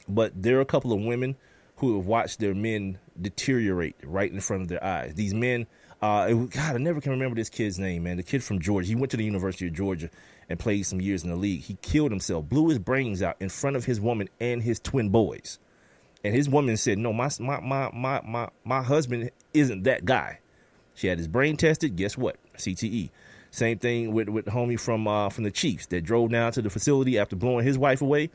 but there are a couple of women who have watched their men deteriorate right in front of their eyes. These men, I never can remember this kid's name, man. The kid from Georgia. He went to the University of Georgia and played some years in the league. He killed himself, blew his brains out in front of his woman and his twin boys. And his woman said, "No, my husband isn't that guy." She had his brain tested. Guess what? CTE. Same thing with homie from the Chiefs that drove down to the facility after blowing his wife away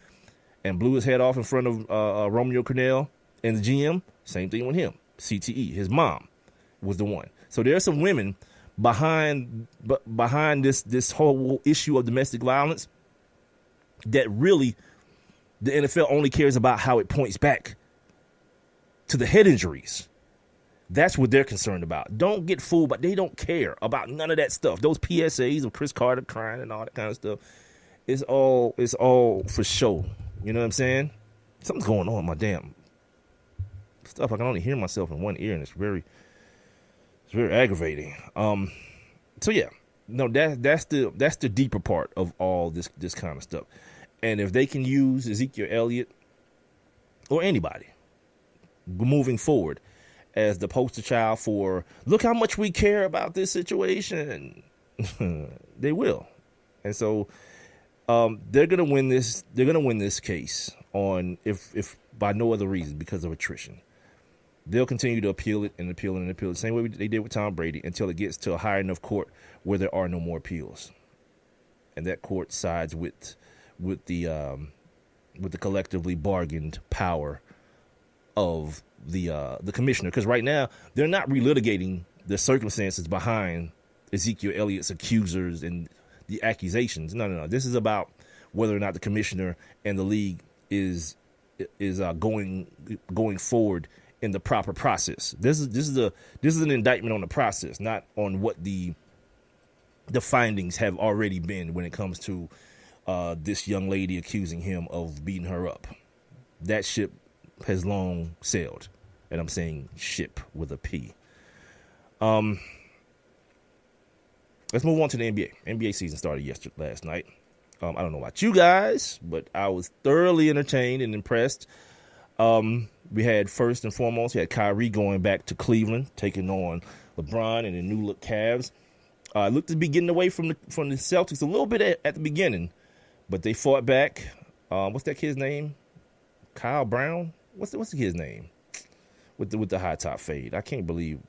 and blew his head off in front of Romeo Cornell and the GM. Same thing with him. CTE. His mom was the one. So there are some women behind this whole issue of domestic violence that really the NFL only cares about how it points back to the head injuries. That's what they're concerned about. Don't get fooled, but they don't care about none of that stuff. Those PSAs of Chris Carter crying and all that kind of stuff. It's all for show. You know what I'm saying? Something's going on with my damn stuff. I can only hear myself in one ear, and it's very aggravating. So yeah, no, that's the deeper part of all this kind of stuff. And if they can use Ezekiel Elliott or anybody moving forward as the poster child for look how much we care about this situation, they will. And so they're gonna win this. They're gonna win this case on if by no other reason because of attrition. They'll continue to appeal it and appeal it and appeal it the same way they did with Tom Brady until it gets to a high enough court where there are no more appeals, and that court sides with the collectively bargained power of the commissioner. Because right now they're not relitigating the circumstances behind Ezekiel Elliott's accusers and the accusations. No. This is about whether or not the commissioner and the league is going forward in the proper process. This is an indictment on the process, not on what the findings have already been when it comes to this young lady accusing him of beating her up. That ship has long sailed, and I'm saying ship with a P. Let's move on to the NBA. NBA season started last night. I don't know about you guys, but I was thoroughly entertained and impressed. We had, first and foremost, we had Kyrie going back to Cleveland, taking on LeBron and the new look Cavs. Looked to be getting away from the Celtics a little bit at the beginning, but they fought back. What's that kid's name? Kyle Brown? What's the kid's name? With the high top fade. I can't believe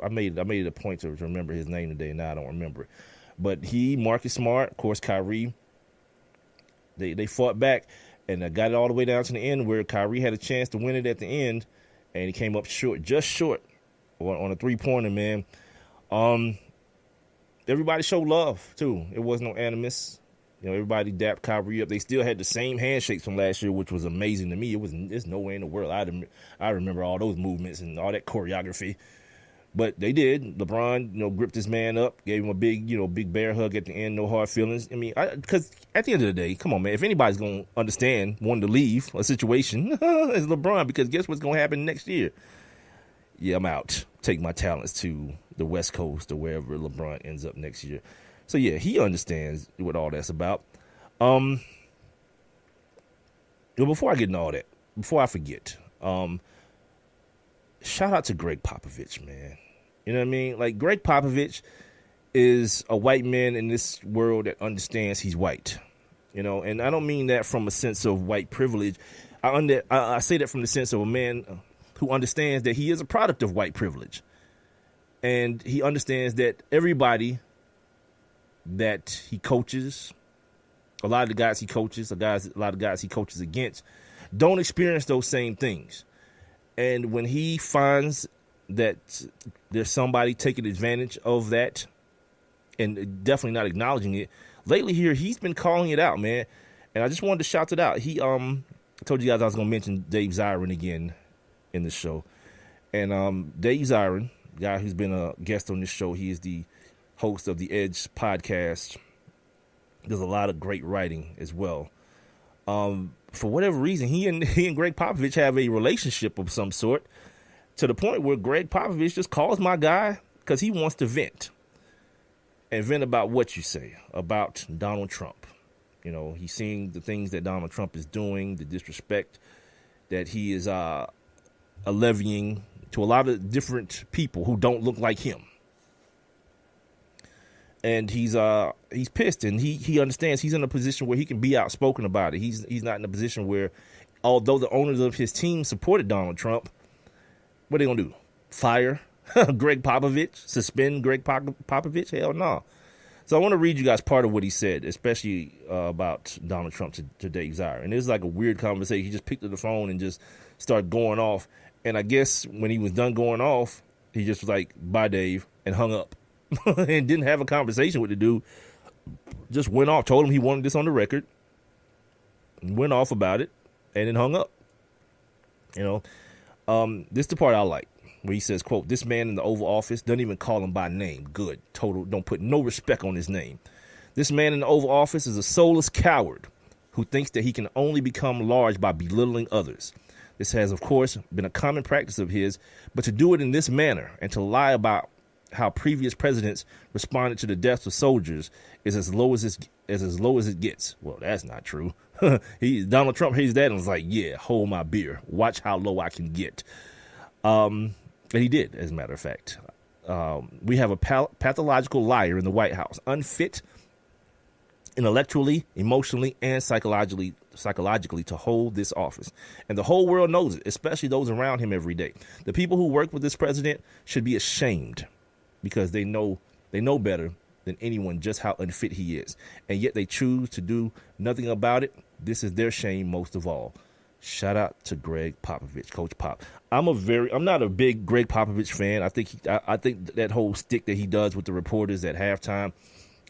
I made it a point to remember his name today, and now I don't remember it. But Marcus Smart, of course, Kyrie. They fought back and got it all the way down to the end where Kyrie had a chance to win it at the end, and he came up just short on a 3-pointer, man. Everybody showed love too. It wasn't no animus. You know, everybody dapped Kyrie up. They still had the same handshakes from last year, which was amazing to me. There's no way in the world I remember all those movements and all that choreography. But they did. LeBron, gripped his man up, gave him a big bear hug at the end, no hard feelings. I mean, because at the end of the day, come on, man, if anybody's going to understand wanting to leave a situation, it's LeBron, because guess what's going to happen next year? Yeah, I'm out. Take my talents to the West Coast or wherever LeBron ends up next year. So, yeah, he understands what all that's about. Before I get into all that, before I forget, shout out to Greg Popovich, man. You know what I mean? Like, Greg Popovich is a white man in this world that understands he's white. And I don't mean that from a sense of white privilege. I say that from the sense of a man who understands that he is a product of white privilege. And he understands that everybody that he coaches, a lot of the guys he coaches, a lot of guys he coaches against, don't experience those same things. And when he finds that there's somebody taking advantage of that and definitely not acknowledging it, lately here, he's been calling it out, man. And I just wanted to shout it out. I told you guys I was going to mention Dave Zirin again in the show. And Dave Zirin, guy who's been a guest on this show, he is the host of the Edge podcast. There's a lot of great writing as well. For whatever reason, he and Greg Popovich have a relationship of some sort, to the point where Greg Popovich just calls my guy because he wants to vent about what you say about Donald Trump. He's seeing the things that Donald Trump is doing, the disrespect that he is levying to a lot of different people who don't look like him. And he's pissed, and he understands he's in a position where he can be outspoken about it. He's not in a position where, although the owners of his team supported Donald Trump, what are they gonna do? Fire Greg Popovich, suspend Greg Popovich? Hell no. So I want to read you guys part of what he said, especially about Donald Trump to Dave Zier. And it was like a weird conversation. He just picked up the phone and just started going off. And I guess when he was done going off, he just was like, bye, Dave, and hung up. And didn't have a conversation with the dude. Just went off, told him he wanted this on the record, went off about it, and then hung up. You know, this is the part I like, where he says, quote, this man in the Oval Office doesn't even call him by name. Good. Total. Don't put no respect on his name. This man in the Oval Office is a soulless coward who thinks that he can only become large by belittling others. This has, of course, been a common practice of his, but to do it in this manner and to lie about how previous presidents responded to the deaths of soldiers is as low as it gets. Well, that's not true. Donald Trump hears that and was like, yeah, hold my beer. Watch how low I can get. And he did, as a matter of fact. We have a pathological liar in the White House, unfit intellectually, emotionally, and psychologically to hold this office. And the whole world knows it, especially those around him every day. The people who work with this president should be ashamed because they know better than anyone just how unfit he is. And yet they choose to do nothing about it. This is their shame most of all. Shout out to Greg Popovich, Coach Pop. I'm not a big Greg Popovich fan. I think that whole stick that he does with the reporters at halftime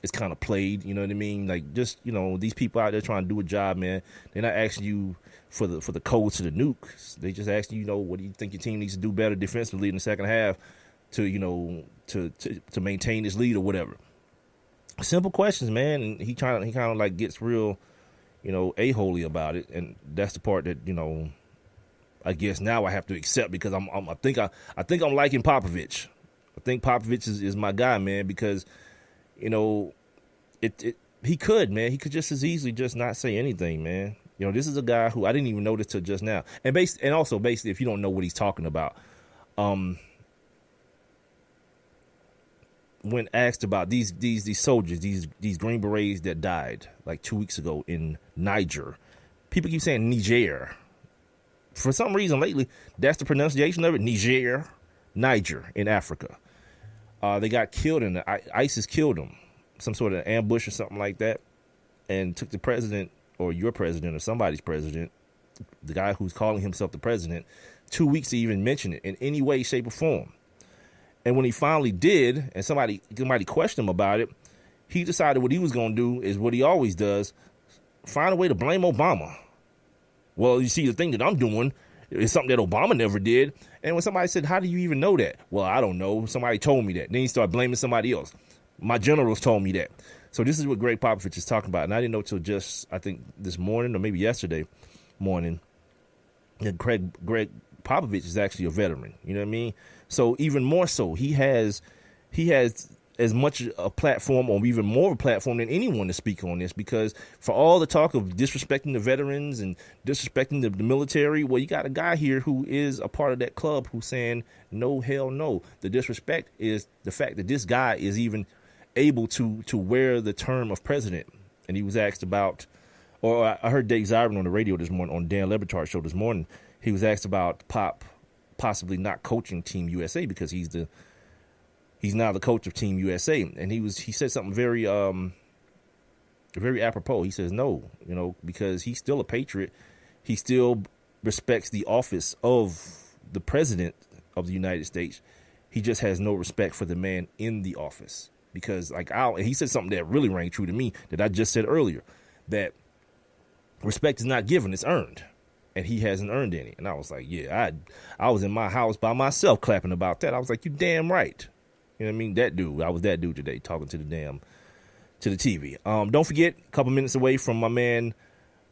is kind of played. You know what I mean? Like, just, you know, these people out there trying to do a job, man. They're not asking you for the codes to the nuke. They just asking you, what do you think your team needs to do better defensively in the second half to, to maintain this lead or whatever. Simple questions, man. And he kind of like gets real, a-holy about it, and that's the part that I guess now I have to accept because I think I'm liking Popovich. I think Popovich is my guy, man, because he could just as easily just not say anything, man. This is a guy who I didn't even notice till just now, and also basically if you don't know what he's talking about, when asked about these soldiers, these Green Berets that died like 2 weeks ago in Niger. People keep saying Niger. For some reason lately, that's the pronunciation of it. Niger in Africa. They got killed and ISIS killed them. Some sort of ambush or something like that. And took the president or your president or somebody's president, the guy who's calling himself the president, 2 weeks to even mention it in any way, shape, or form. And when he finally did, and somebody questioned him about it, he decided what he was going to do is what he always does, find a way to blame Obama. Well, you see, the thing that I'm doing is something that Obama never did. And when somebody said, how do you even know that? Well, I don't know. Somebody told me that. Then he started blaming somebody else. My generals told me that. So this is what Greg Popovich is talking about. And I didn't know till just, I think, this morning or maybe yesterday morning that Greg Popovich is actually a veteran. You know what I mean? So even more so, he has as much a platform or even more of a platform than anyone to speak on this, because for all the talk of disrespecting the veterans and disrespecting the military, well, you got a guy here who is a part of that club who's saying, no, hell no. The disrespect is the fact that this guy is even able to wear the term of president. And he was asked about, or I heard Dave Zier on the radio this morning, on Dan Le Batard's show this morning, he was asked about Pop possibly not coaching Team USA because he's now the coach of Team USA, and he said something very apropos. He says no, because he's still a patriot. He still respects the office of the president of the United States. He just has no respect for the man in the office, because and he said something that really rang true to me that I just said earlier, that respect is not given, it's earned. And he hasn't earned any. And I was like, yeah, I was in my house by myself clapping about that. I was like, you damn right. You know what I mean? That dude. I was that dude today talking to the TV. Don't forget, a couple minutes away from my man,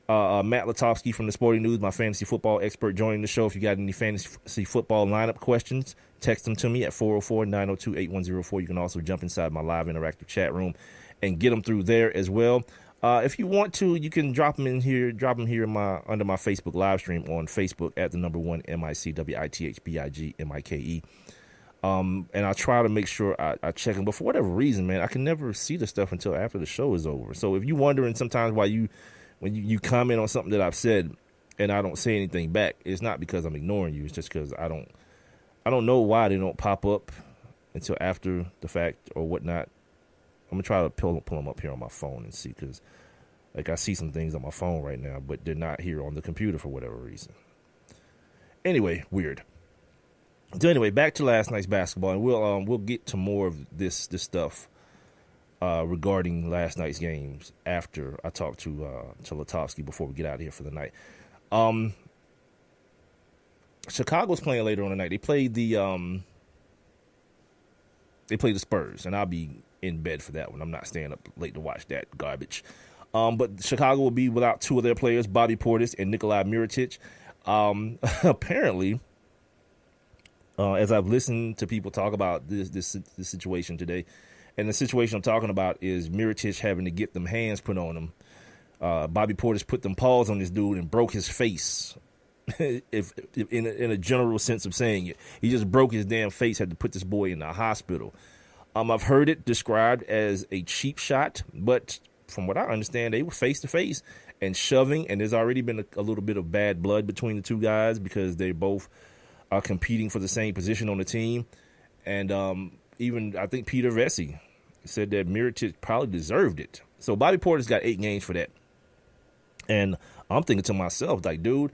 Matt Lutovsky from the Sporting News, my fantasy football expert, joining the show. If you got any fantasy football lineup questions, text them to me at 404-902-8104. You can also jump inside my live interactive chat room and get them through there as well. If you want to, you can drop them here under my Facebook live stream on Facebook at the number 1 MICWITHBIGMIKE. And I'll try to make sure I check them. But for whatever reason, man, I can never see the stuff until after the show is over. So if you're wondering sometimes why when you comment on something that I've said and I don't say anything back, it's not because I'm ignoring you. It's just because I I don't know why they don't pop up until after the fact or whatnot. I'm going to try to pull them up here on my phone and see, because like I see some things on my phone right now, but they're not here on the computer for whatever reason. Anyway, weird. So anyway, back to last night's basketball, and we'll get to more of this stuff regarding last night's games after I talk to Lutovsky before we get out of here for the night. Chicago's playing later on tonight. They played the Spurs, and I'll be in bed for that one. I'm not staying up late to watch that garbage. But Chicago will be without two of their players, Bobby Portis and Nikola Mirotic. Apparently, as I've listened to people talk about this situation today, and the situation I'm talking about is Mirotic having to get them hands put on him. Bobby Portis put them paws on this dude and broke his face. if in a general sense of saying it, he just broke his damn face. Had to put this boy in the hospital. I've heard it described as a cheap shot, but from what I understand, they were face to face and shoving, and there's already been a little bit of bad blood between the two guys because they both are competing for the same position on the team. And even I think Peter Vesey said that Mirotic probably deserved it. So Bobby Portis got 8 games for that. And I'm thinking to myself, like, dude,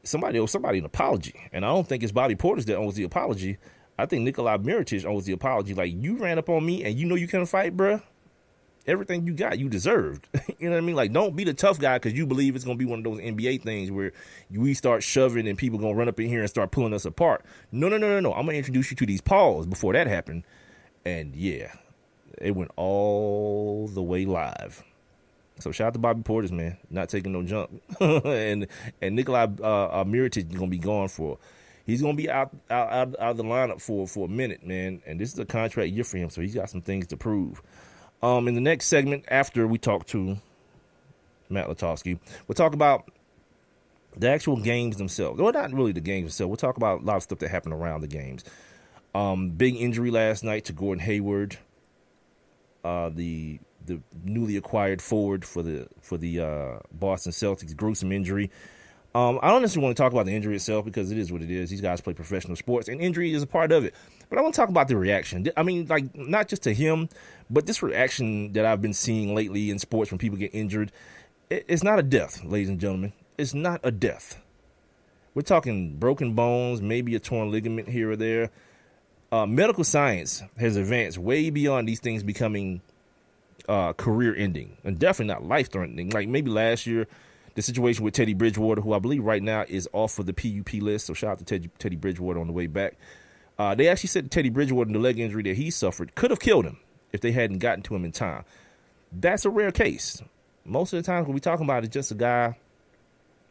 somebody owes somebody an apology. And I don't think it's Bobby Portis that owes the apology. I think Nikola Mirotic owes the apology. Like, you ran up on me and you know you couldn't fight, bruh. Everything you got, you deserved. You know what I mean? Like, don't be the tough guy because you believe it's going to be one of those NBA things where we start shoving and people going to run up in here and start pulling us apart. No. I'm going to introduce you to these paws before that happened. And, yeah, it went all the way live. So shout out to Bobby Portis, man, not taking no jump. and Nikola Mirotic is going to be gone for. He's going to be out of the lineup for a minute, man. And this is a contract year for him, so he's got some things to prove. In the next segment, after we talk to Matt Lutovsky, we'll talk about the actual games themselves. Well, not really the games themselves. We'll talk about a lot of stuff that happened around the games. Big injury last night to Gordon Hayward, the newly acquired forward for the Boston Celtics. Gruesome injury. I don't necessarily want to talk about the injury itself because it is what it is. These guys play professional sports, and injury is a part of it. But I want to talk about the reaction. I mean, like, not just to him, but this reaction that I've been seeing lately in sports when people get injured. It's not a death, ladies and gentlemen. It's not a death. We're talking broken bones, maybe a torn ligament here or there. Medical science has advanced way beyond these things becoming career-ending, and definitely not life-threatening. Like maybe last year, the situation with Teddy Bridgewater, who I believe right now is off of the PUP list, so shout out to Teddy Bridgewater on the way back. They actually said Teddy Bridgewater, the leg injury that he suffered, could have killed him if they hadn't gotten to him in time. That's a rare case. Most of the time when we talking about it, it's just a guy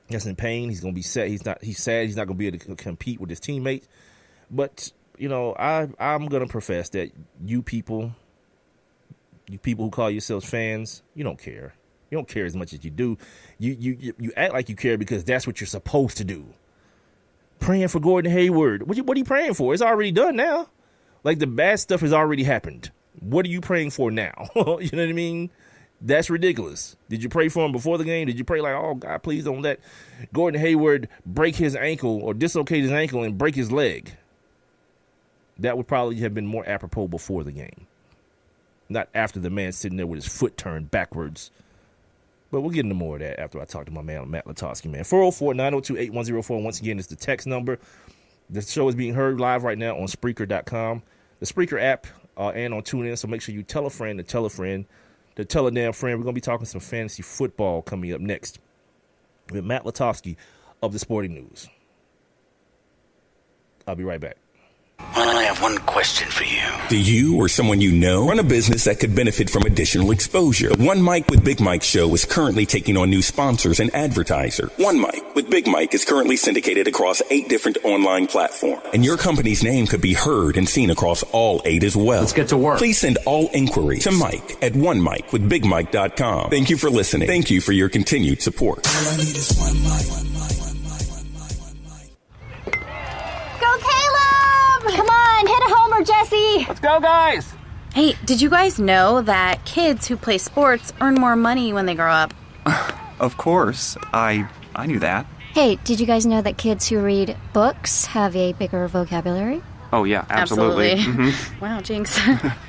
that's in pain. He's going to be sad. He's sad. He's not going to be able to compete with his teammates. But, you know, I'm going to profess that you people who call yourselves fans, you don't care. You don't care as much as you do. You act like you care because that's what you're supposed to do. Praying for Gordon Hayward. What are you praying for? It's already done now. Like, the bad stuff has already happened. What are you praying for now? You know what I mean? That's ridiculous. Did you pray for him before the game? Did you pray like, oh, God, please don't let Gordon Hayward break his ankle or dislocate his ankle and break his leg? That would probably have been more apropos before the game. Not after the man sitting there with his foot turned backwards. But we'll get into more of that after I talk to my man, Matt Lutovsky, man. 404-902-8104. Once again, is the text number. The show is being heard live right now on Spreaker.com, the Spreaker app, and on TuneIn. So make sure you tell a friend to tell a friend to tell a damn friend. We're going to be talking some fantasy football coming up next with Matt Lutovsky of the Sporting News. I'll be right back. I have one question for you. Do you or someone you know run a business that could benefit from additional exposure? The One Mic with Big Mike show is currently taking on new sponsors and advertisers. One Mic with Big Mike is currently syndicated across 8 different online platforms, and your company's name could be heard and seen across all 8 as well. Let's get to work. Please send all inquiries to Mike at onemicwithbigmike.com. Thank you for listening. Thank you for your continued support. All I need is one mic. Go Caleb! Come on, hit a homer, Jesse! Let's go, guys! Hey, did you guys know that kids who play sports earn more money when they grow up? Of course. I knew that. Hey, did you guys know that kids who read books have a bigger vocabulary? Oh, yeah, absolutely. Mm-hmm. Wow, jinx.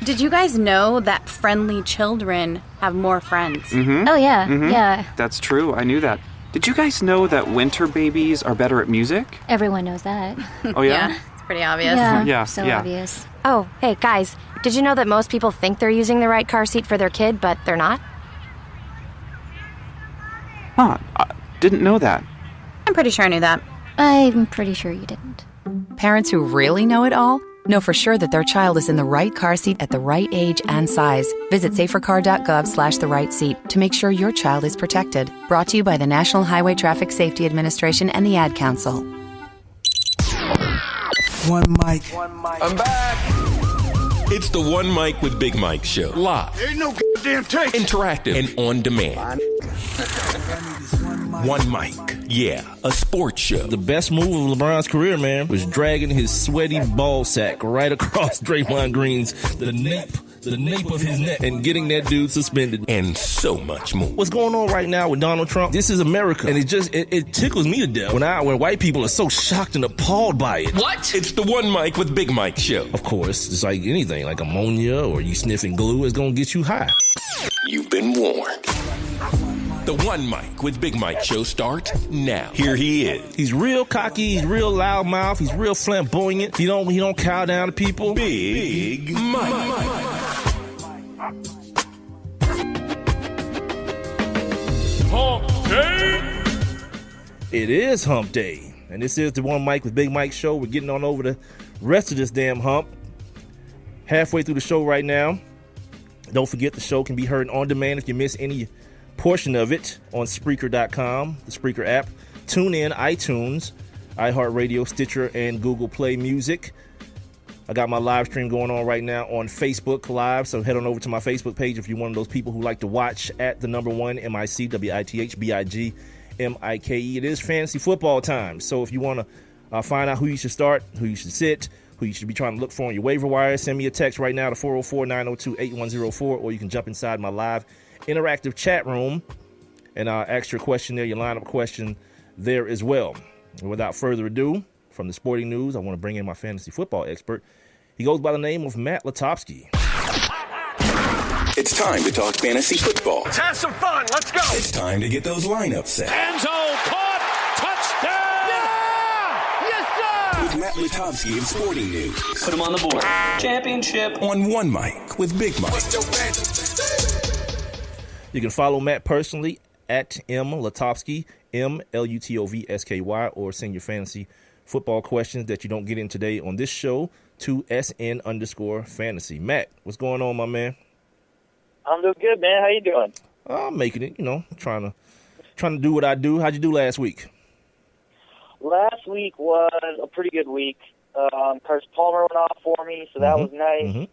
Did you guys know that friendly children have more friends? Mm-hmm. Oh, yeah, mm-hmm. yeah. That's true. I knew that. Did you guys know that winter babies are better at music? Everyone knows that. Oh, yeah? Yeah, it's pretty obvious. Yeah, so yeah. obvious. Oh, hey, guys, did you know that most people think they're using the right car seat for their kid, but they're not? Huh, I didn't know that. I'm pretty sure I knew that. I'm pretty sure you didn't. Parents who really know it all know for sure that their child is in the right car seat at the right age and size. Visit safercar.gov/the right seat to make sure your child is protected. Brought to you by the National Highway Traffic Safety Administration and the Ad Council. One mic. I'm back. It's the One Mic with Big Mike show. Live. Ain't no goddamn tape. Interactive and on demand. One Mic. Yeah, a sports show. The best move of LeBron's career, man, was dragging his sweaty ball sack right across Draymond Green's the nape of his neck and getting that dude suspended. And so much more. What's going on right now with Donald Trump? This is America, and it tickles me to death when white people are so shocked and appalled by it. What? It's the One Mic with Big Mike show. Of course, it's like anything, like ammonia or you sniffing glue is gonna get you high. You've been warned. The One Mic with Big Mike show starts now. Here he is. He's real cocky. He's real loudmouth. He's real flamboyant. He don't cow down to people. Big Mike. Hump Day. It is Hump Day, and this is the One Mic with Big Mike show. We're getting on over the rest of this damn hump. Halfway through the show right now. Don't forget the show can be heard on demand if you miss any portion of it on Spreaker.com, the Spreaker app, TuneIn, iTunes, iHeartRadio, Stitcher, and Google Play Music. I got my live stream going on right now on Facebook Live, so head on over to my Facebook page if you're one of those people who like to watch at the number one, MICWITHBIGMIKE. It is fantasy football time, so if you want to find out who you should start, who you should sit, who you should be trying to look for on your waiver wire, send me a text right now to 404-902-8104, or you can jump inside my live interactive chat room and ask your question there, your lineup question there as well. And without further ado, from the sporting news, I want to bring in my fantasy football expert. He goes by the name of Matt Lutovsky. It's time to talk fantasy football. Let's have some fun. Let's go. It's time to get those lineups set. End zone caught. Touchdown. Yeah! Yes, sir. With Matt Lutovsky of Sporting News. Put him on the board. Championship. On One Mic with Big Mike. You can follow Matt personally at Lutovsky, MLutovsky, or send your fantasy football questions that you don't get in today on this show to SN_fantasy. Matt, what's going on, my man? I'm doing good, man. How you doing? I'm making it, trying to do what I do. How'd you do last week? Last week was a pretty good week. Carson Palmer went off for me, so that was nice. Mm-hmm.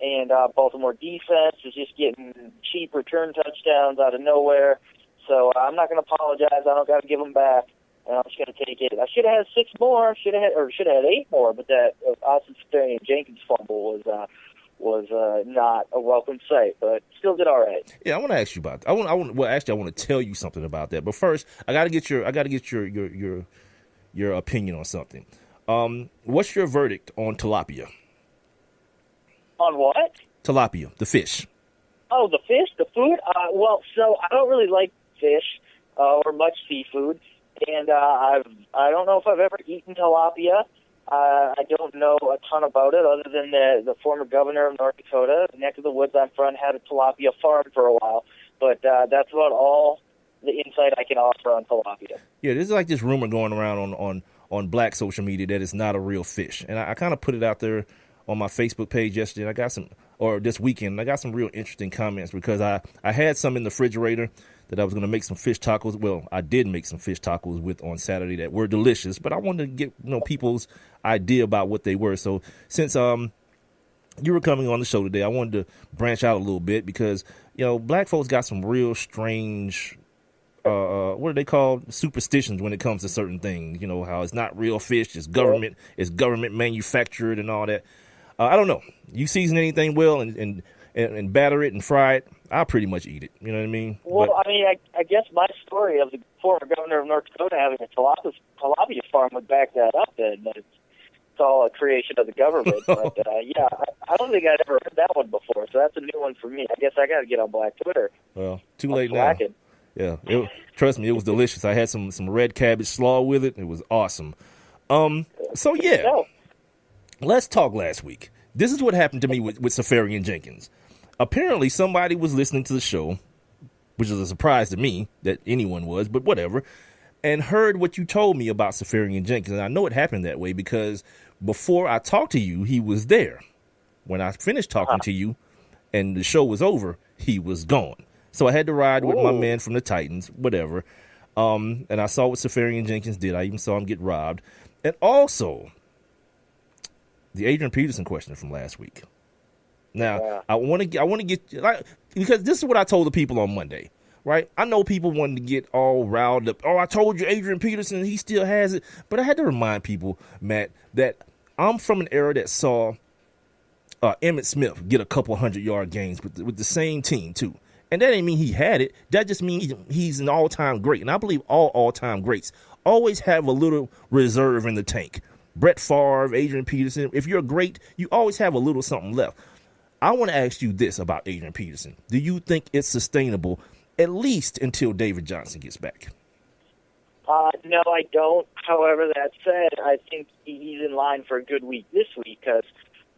And Baltimore defense is just getting cheap return touchdowns out of nowhere. So I'm not going to apologize. I don't got to give them back. And I'm just going to take it. I should have had 6 more. Should have had 8 more. But that Austin Jenkins fumble was not a welcome sight. But still did all right. Yeah, I want to ask you about that. I want to tell you something about that. But first, I got to get your opinion on something. What's your verdict on tilapia? On what? Tilapia, the fish. Oh, the fish, the food? So I don't really like fish or much seafood, and I don't know if I've ever eaten tilapia. I don't know a ton about it other than the former governor of North Dakota, the neck of the woods I'm from, had a tilapia farm for a while, but that's about all the insight I can offer on tilapia. Yeah, there's like this rumor going around on black social media that it's not a real fish, and I kind of put it out there on my Facebook page yesterday, and this weekend, I got some real interesting comments because I had some in the refrigerator that I was going to make some fish tacos. Well, I did make some fish tacos with on Saturday that were delicious, but I wanted to get people's idea about what they were. So since you were coming on the show today, I wanted to branch out a little bit because black folks got some real strange what are they called, superstitions when it comes to certain things. How it's not real fish, it's government manufactured and all that. I don't know. You season anything well and batter it and fry it. I'll pretty much eat it. You know what I mean? Well, But, I mean, I guess my story of the former governor of North Dakota having a tilapia farm would back that up. Then that it's all a creation of the government. But yeah, I don't think I'd ever heard that one before. So that's a new one for me. I guess I got to get on Black Twitter. well, too late now. Yeah, trust me, it was delicious. I had some red cabbage slaw with it. It was awesome. So yeah, let's talk last week. This is what happened to me with Safarian Jenkins. Apparently, somebody was listening to the show, which is a surprise to me that anyone was, but whatever, and heard what you told me about Safarian Jenkins. And I know it happened that way because before I talked to you, he was there. When I finished talking to you and the show was over, he was gone. So I had to ride with my man from the Titans, whatever. And I saw what Safarian Jenkins did. I even saw him get robbed. And also, the Adrian Peterson question from last week. Now, I want to get, because this is what I told the people on Monday, right? I know people wanted to get all riled up. Oh, I told you Adrian Peterson, he still has it. But I had to remind people, Matt, that I'm from an era that saw Emmitt Smith get a couple 100-yard games with the same team, too. And that ain't mean he had it. That just means he's an all-time great. And I believe all-time greats always have a little reserve in the tank. Brett Favre, Adrian Peterson, if you're great, you always have a little something left. I want to ask you this about Adrian Peterson. Do you think it's sustainable at least until David Johnson gets back? No, I don't. However, that said, I think he's in line for a good week this week because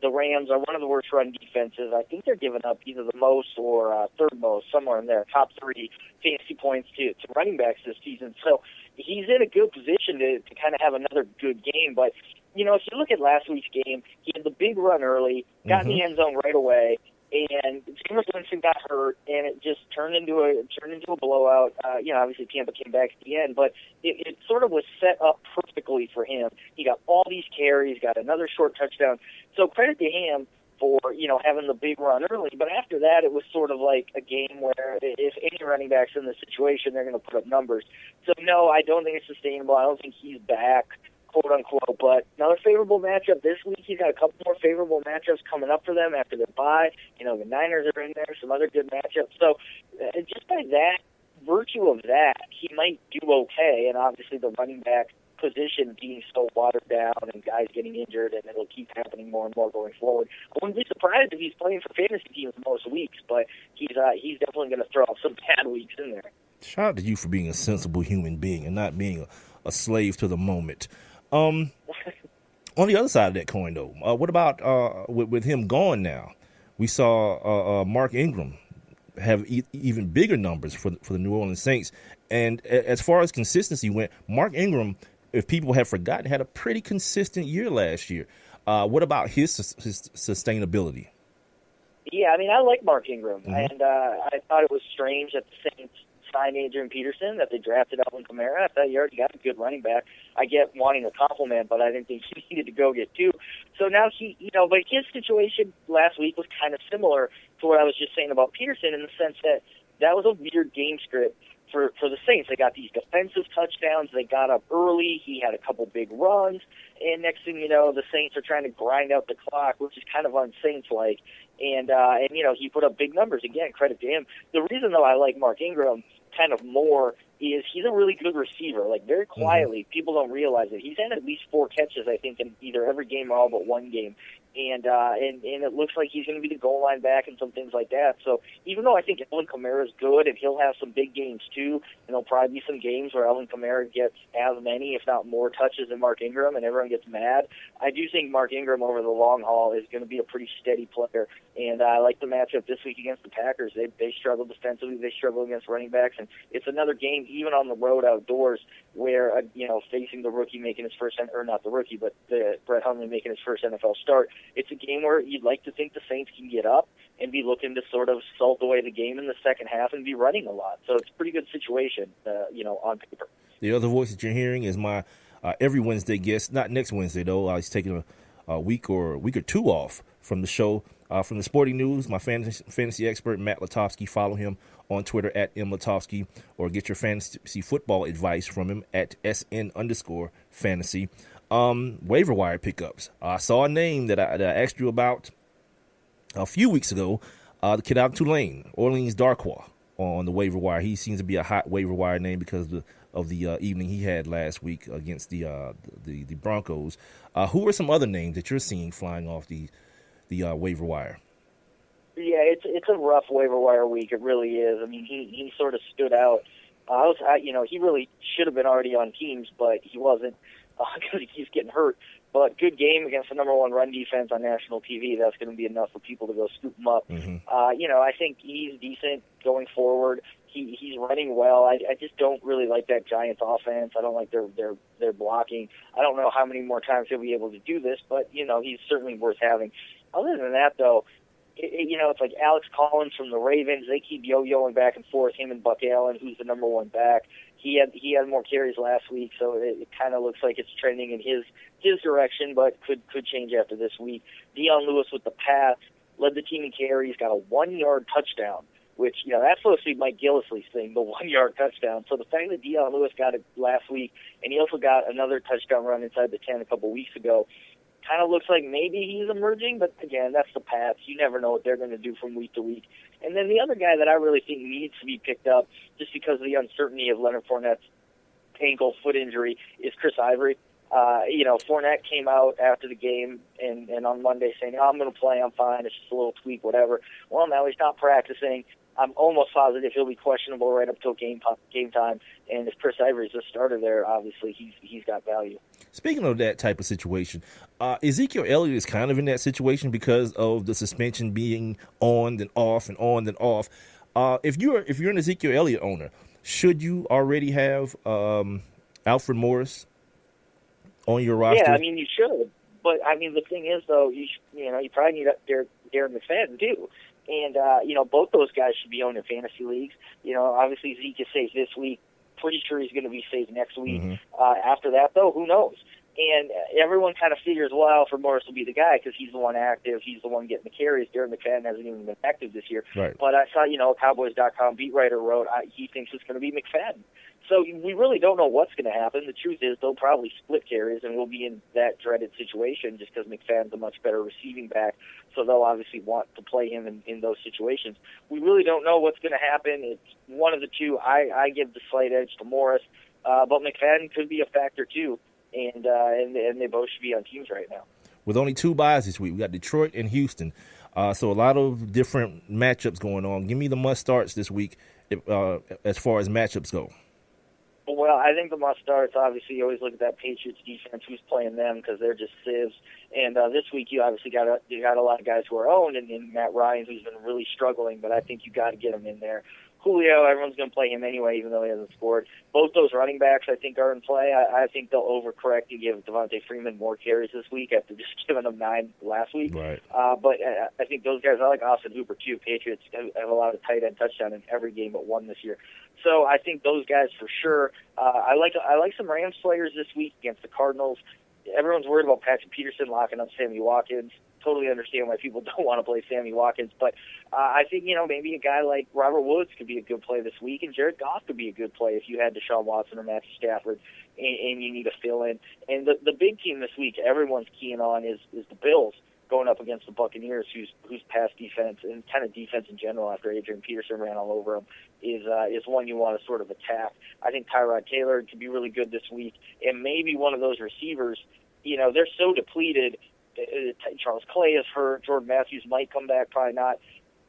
the Rams are one of the worst run defenses. I think they're giving up either the most or third most, somewhere in there, top 3 fantasy points to running backs this season. So he's in a good position to kind of have another good game. But, you know, if you look at last week's game, he had the big run early, got in the end zone right away, and Jameis Winston got hurt, and it just turned into a blowout. You know, obviously Tampa came back at the end, but it sort of was set up perfectly for him. He got all these carries, got another short touchdown. So credit to him for, you know, having the big run early. But after that, it was sort of like a game where if any running back's in the situation, they're going to put up numbers. So, no, I don't think it's sustainable. I don't think he's back, quote unquote. But another favorable matchup this week. He's got a couple more favorable matchups coming up for them after their bye. You know, the Niners are in there, some other good matchups. So just by that, virtue of that, he might do okay. And obviously the running back position being so watered down and guys getting injured, and it'll keep happening more and more going forward. I wouldn't be surprised if he's playing for fantasy teams most weeks, but he's definitely going to throw out some bad weeks in there. Shout out to you for being a sensible human being and not being a slave to the moment. On the other side of that coin, though, what about with him gone now? We saw Mark Ingram have even bigger numbers for the New Orleans Saints. And as far as consistency went, Mark Ingram, if people have forgotten, had a pretty consistent year last year. What about his sustainability? Yeah, I mean, I like Mark Ingram, and I thought it was strange that the Saints signed Adrian Peterson, that they drafted Alvin Kamara. I thought you already got a good running back. I get wanting a compliment, but I didn't think he needed to go get 2. So now but his situation last week was kind of similar to what I was just saying about Peterson in the sense that was a weird game script for the Saints. They got these defensive touchdowns. They got up early. He had a couple big runs. And next thing you know, the Saints are trying to grind out the clock, which is kind of un-Saints-like. And he put up big numbers. Again, credit to him. The reason, though, I like Mark Ingram kind of more is he's a really good receiver. Like, very quietly, people don't realize it. He's had at least 4 catches, I think, in either every game or all but one game. And it looks like he's going to be the goal line back and some things like that. So even though I think Alvin Kamara is good and he'll have some big games too, and there'll probably be some games where Alvin Kamara gets as many, if not more, touches than Mark Ingram, and everyone gets mad, I do think Mark Ingram over the long haul is going to be a pretty steady player. And I like the matchup this week against the Packers. They struggle defensively. They struggle against running backs. And it's another game, even on the road outdoors, where, facing the rookie making his first, or not the rookie, but Brett Hundley making his first NFL start, it's a game where you'd like to think the Saints can get up and be looking to sort of salt away the game in the second half and be running a lot. So it's a pretty good situation, on paper. The other voice that you're hearing is my every Wednesday guest, not next Wednesday, though. He's taking a week or 2 off from the show. From the Sporting News, my fantasy expert, Matt Lutovsky. Follow him on Twitter at @MLutovsky, or get your fantasy football advice from him at @SN_fantasy. Waiver wire pickups. I saw a name that I asked you about a few weeks ago. The kid out of Tulane, Orleans Darkwa, on the waiver wire. He seems to be a hot waiver wire name because of the evening he had last week against the Broncos. Who are some other names that you're seeing flying off the waiver wire? Yeah, it's a rough waiver wire week. It really is. I mean, he sort of stood out. He really should have been already on teams, but he wasn't because he keeps getting hurt. But good game against the number one run defense on national TV. That's going to be enough for people to go scoop him up. Mm-hmm. I think he's decent going forward. He's running well. I just don't really like that Giants offense. I don't like their blocking. I don't know how many more times he'll be able to do this, but he's certainly worth having. Other than that, though, it's like Alex Collins from the Ravens. They keep yo-yoing back and forth. Him and Buck Allen, who's the number one back. He had more carries last week, so it kind of looks like it's trending in his direction, but could change after this week. Dion Lewis with the Pats led the team in carries, got a 1-yard touchdown, which that's supposed to be Mike Gillislee's thing, the 1-yard touchdown. So the fact that Dion Lewis got it last week, and he also got another touchdown run inside the 10 a couple weeks ago, kind of looks like maybe he's emerging, but again, that's the Pats. You never know what they're going to do from week to week. And then the other guy that I really think needs to be picked up, just because of the uncertainty of Leonard Fournette's ankle foot injury, is Chris Ivory. Fournette came out after the game and on Monday saying, I'm going to play, I'm fine, it's just a little tweak, whatever. Well, now he's not practicing. I'm almost positive he'll be questionable right up till game time. And if Chris Ivory's the starter there, obviously he's got value. Speaking of that type of situation, Ezekiel Elliott is kind of in that situation because of the suspension being on then off and on then off. If you're an Ezekiel Elliott owner, should you already have Alfred Morris on your roster? Yeah, I mean you should. But I mean the thing is though, you probably need Darren McFadden too. And, both those guys should be owned in fantasy leagues. Obviously Zeke is safe this week. Pretty sure he's going to be safe next week. Mm-hmm. After that, though, who knows? And everyone kind of figures, well, Alfred Morris will be the guy because he's the one active. He's the one getting the carries. Darren McFadden hasn't even been active this year. Right. But I saw, a Cowboys.com beat writer wrote he thinks it's going to be McFadden. So we really don't know what's going to happen. The truth is they'll probably split carries, and we'll be in that dreaded situation just because McFadden's a much better receiving back. So they'll obviously want to play him in those situations. We really don't know what's going to happen. It's one of the two. I give the slight edge to Morris, but McFadden could be a factor too, and they both should be on teams right now. With only 2 buys this week, we got Detroit and Houston. So a lot of different matchups going on. Give me the must-starts this week as far as matchups go. Well, I think the must-starts, obviously, you always look at that Patriots defense, who's playing them, because they're just sieves. And this week, you obviously got a lot of guys who are owned, and Matt Ryan, who's been really struggling, but I think you got to get him in there. Julio, everyone's going to play him anyway, even though he hasn't scored. Both those running backs, I think, are in play. I think they'll overcorrect and give Devontae Freeman more carries this week after just giving him 9 last week. Right. But I think those guys, I like Austin Hooper, too. Patriots have allowed a tight end touchdown in every game but one this year. So I think those guys for sure. I like some Rams players this week against the Cardinals. Everyone's worried about Patrick Peterson locking up Sammy Watkins. Totally understand why people don't want to play Sammy Watkins, but I think maybe a guy like Robert Woods could be a good play this week, and Jared Goff could be a good play if you had Deshaun Watson or Matthew Stafford, and you need to fill in. And the big team this week, everyone's keying on is the Bills going up against the Buccaneers, whose pass defense and kind of defense in general after Adrian Peterson ran all over them is one you want to sort of attack. I think Tyrod Taylor could be really good this week, and maybe one of those receivers. They're so depleted. Charles Clay is hurt. Jordan Matthews might come back, probably not.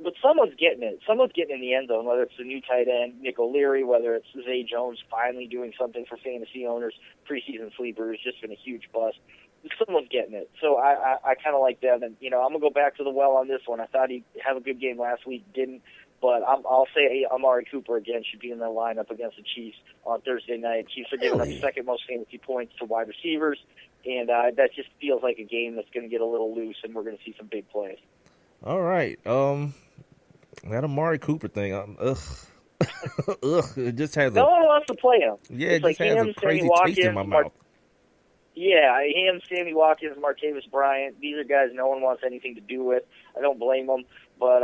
But someone's getting it. Someone's getting in the end zone, whether it's the new tight end, Nick O'Leary, whether it's Zay Jones finally doing something for fantasy owners, preseason sleeper, who's just been a huge bust. Someone's getting it. So I kind of like that. And, I'm going to go back to the well on this one. I thought he'd have a good game last week, didn't. But I'll say Amari Cooper again should be in the lineup against the Chiefs on Thursday night. Chiefs are giving up second most fantasy points to wide receivers, and that just feels like a game that's going to get a little loose, and we're going to see some big plays. All right. That Amari Cooper thing, ugh. It just has no one wants to play him. Yeah, it's it like just has him, a crazy Sammy Watkins, taste in my mouth. Him, Sammy Watkins, Martavis Bryant. These are guys no one wants anything to do with. I don't blame them. But,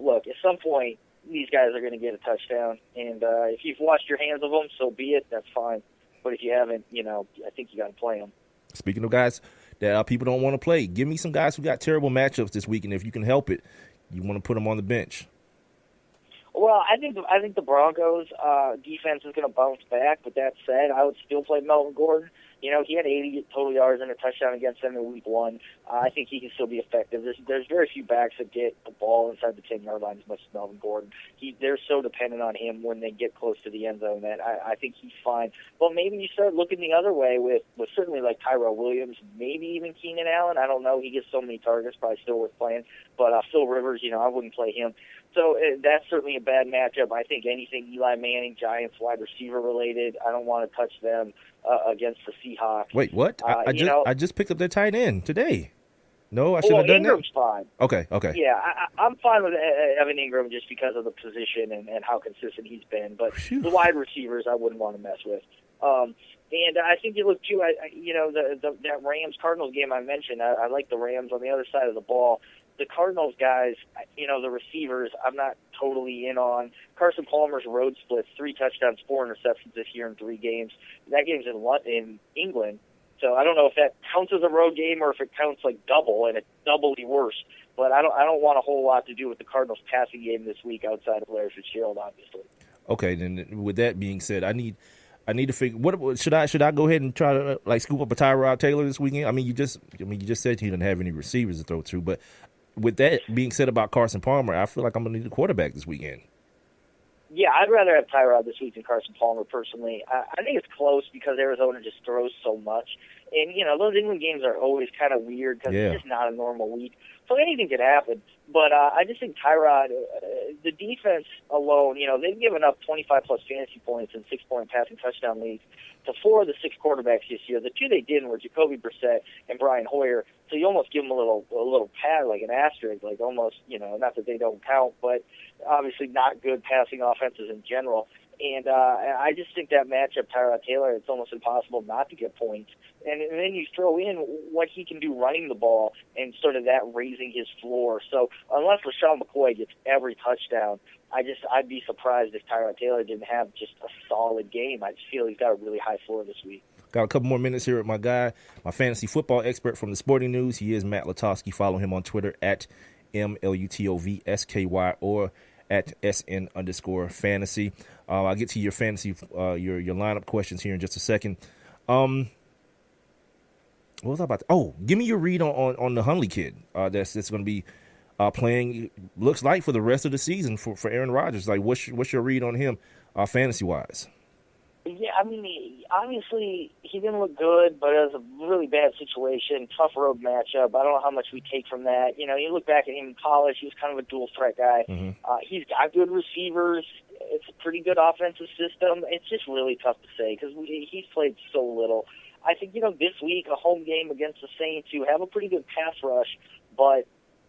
look, at some point, these guys are going to get a touchdown. And if you've washed your hands of them, so be it. That's fine. But if you haven't, I think you got to play them. Speaking of guys that people don't want to play, give me some guys who got terrible matchups this week. And if you can help it, you want to put him on the bench? Well, I think the Broncos defense is going to bounce back. But that said, I would still play Melvin Gordon. You know, he had 80 total yards and a touchdown against them in Week 1. I think he can still be effective. There's very few backs that get the ball inside the 10-yard line as much as Melvin Gordon. They're so dependent on him when they get close to the end zone that I think he's fine. Well, maybe you start looking the other way with certainly like Tyrell Williams, maybe even Keenan Allen. I don't know. He gets so many targets, probably still worth playing. But Phil Rivers, you know, I wouldn't play him. So that's certainly a bad matchup. I think anything Eli Manning, Giants wide receiver related, I don't want to touch them against the Seahawks. Wait, what? I just picked up their tight end today. No, I should have done Ingram's that. Fine. Okay. Yeah, I'm fine with Evan Ingram just because of the position and how consistent he's been. But the wide receivers, I wouldn't want to mess with. And I think you look too. That Rams-Cardinals game I mentioned. I like the Rams on the other side of the ball. The Cardinals guys, you know, the receivers, I'm not totally in on. Carson Palmer's road splits, 3 touchdowns, 4 interceptions this year in 3 games. That game's in England, so I don't know if that counts as a road game or if it counts like double, and it's doubly worse. But I don't want a whole lot to do with the Cardinals passing game this week outside of Larry Fitzgerald, obviously. Okay, then with that being said, I need to figure what should I go ahead and try to like scoop up a Tyrod Taylor this weekend? I mean, you just said he didn't have any receivers to throw to, but with that being said about Carson Palmer, I feel like I'm gonna need a quarterback this weekend. Yeah, I'd rather have Tyrod this week than Carson Palmer personally. I think it's close because Arizona just throws so much, and you know those England games are always kind of weird because it's just not a normal week. So anything could happen. But I just think Tyrod, the defense alone, you know, they've given up 25-plus fantasy points and 6-point passing touchdown leads to 4 of the 6 quarterbacks this year. The 2 they didn't were Jacoby Brissett and Brian Hoyer. So you almost give them a little pad, like an asterisk, like almost, you know, not that they don't count, but obviously not good passing offenses in general. And I just think that matchup, Tyrod Taylor, it's almost impossible not to get points. And then you throw in what he can do running the ball and sort of that raising his floor. So unless LaShawn McCoy gets every touchdown, I'd be surprised if Tyrod Taylor didn't have just a solid game. I just feel he's got a really high floor this week. Got a couple more minutes here with my guy, my fantasy football expert from the Sporting News. He is Matt Lutovsky. Follow him on Twitter at MLUTOVSKY or at SN_fantasy. I'll get to your fantasy, your lineup questions here in just a second. What was I about to, give me your read on the Hundley kid that's going to be playing, looks like, for the rest of the season for Aaron Rodgers. Like, what's your read on him fantasy-wise? Yeah, I mean, obviously he didn't look good, but it was a really bad situation, tough road matchup. I don't know how much we take from that. You know, you look back at him in college, he was kind of a dual-threat guy. Mm-hmm. He's got good receivers. It's a pretty good offensive system. It's just really tough to say because he's played so little. I think, you know, this week, a home game against the Saints, who have a pretty good pass rush, but,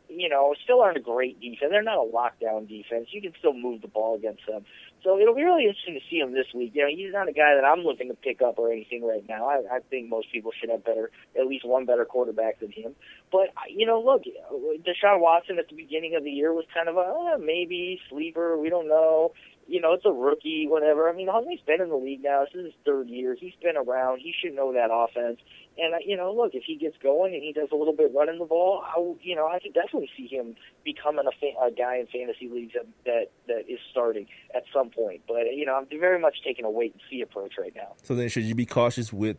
you know, still aren't a great defense. They're not a lockdown defense. You can still move the ball against them. So it'll be really interesting to see him this week. You know, he's not a guy that I'm looking to pick up or anything right now. I think most people should have at least one better quarterback than him. But, you know, look, Deshaun Watson at the beginning of the year was kind of a maybe sleeper. We don't know. You know, it's a rookie, whatever. I mean, Huntley's been in the league now. This is his 3rd year. He's been around. He should know that offense. And, you know, look, if he gets going and he does a little bit running the ball, I could definitely see him becoming a guy in fantasy leagues that is starting at some point. But, you know, I'm very much taking a wait-and-see approach right now. So then should you be cautious with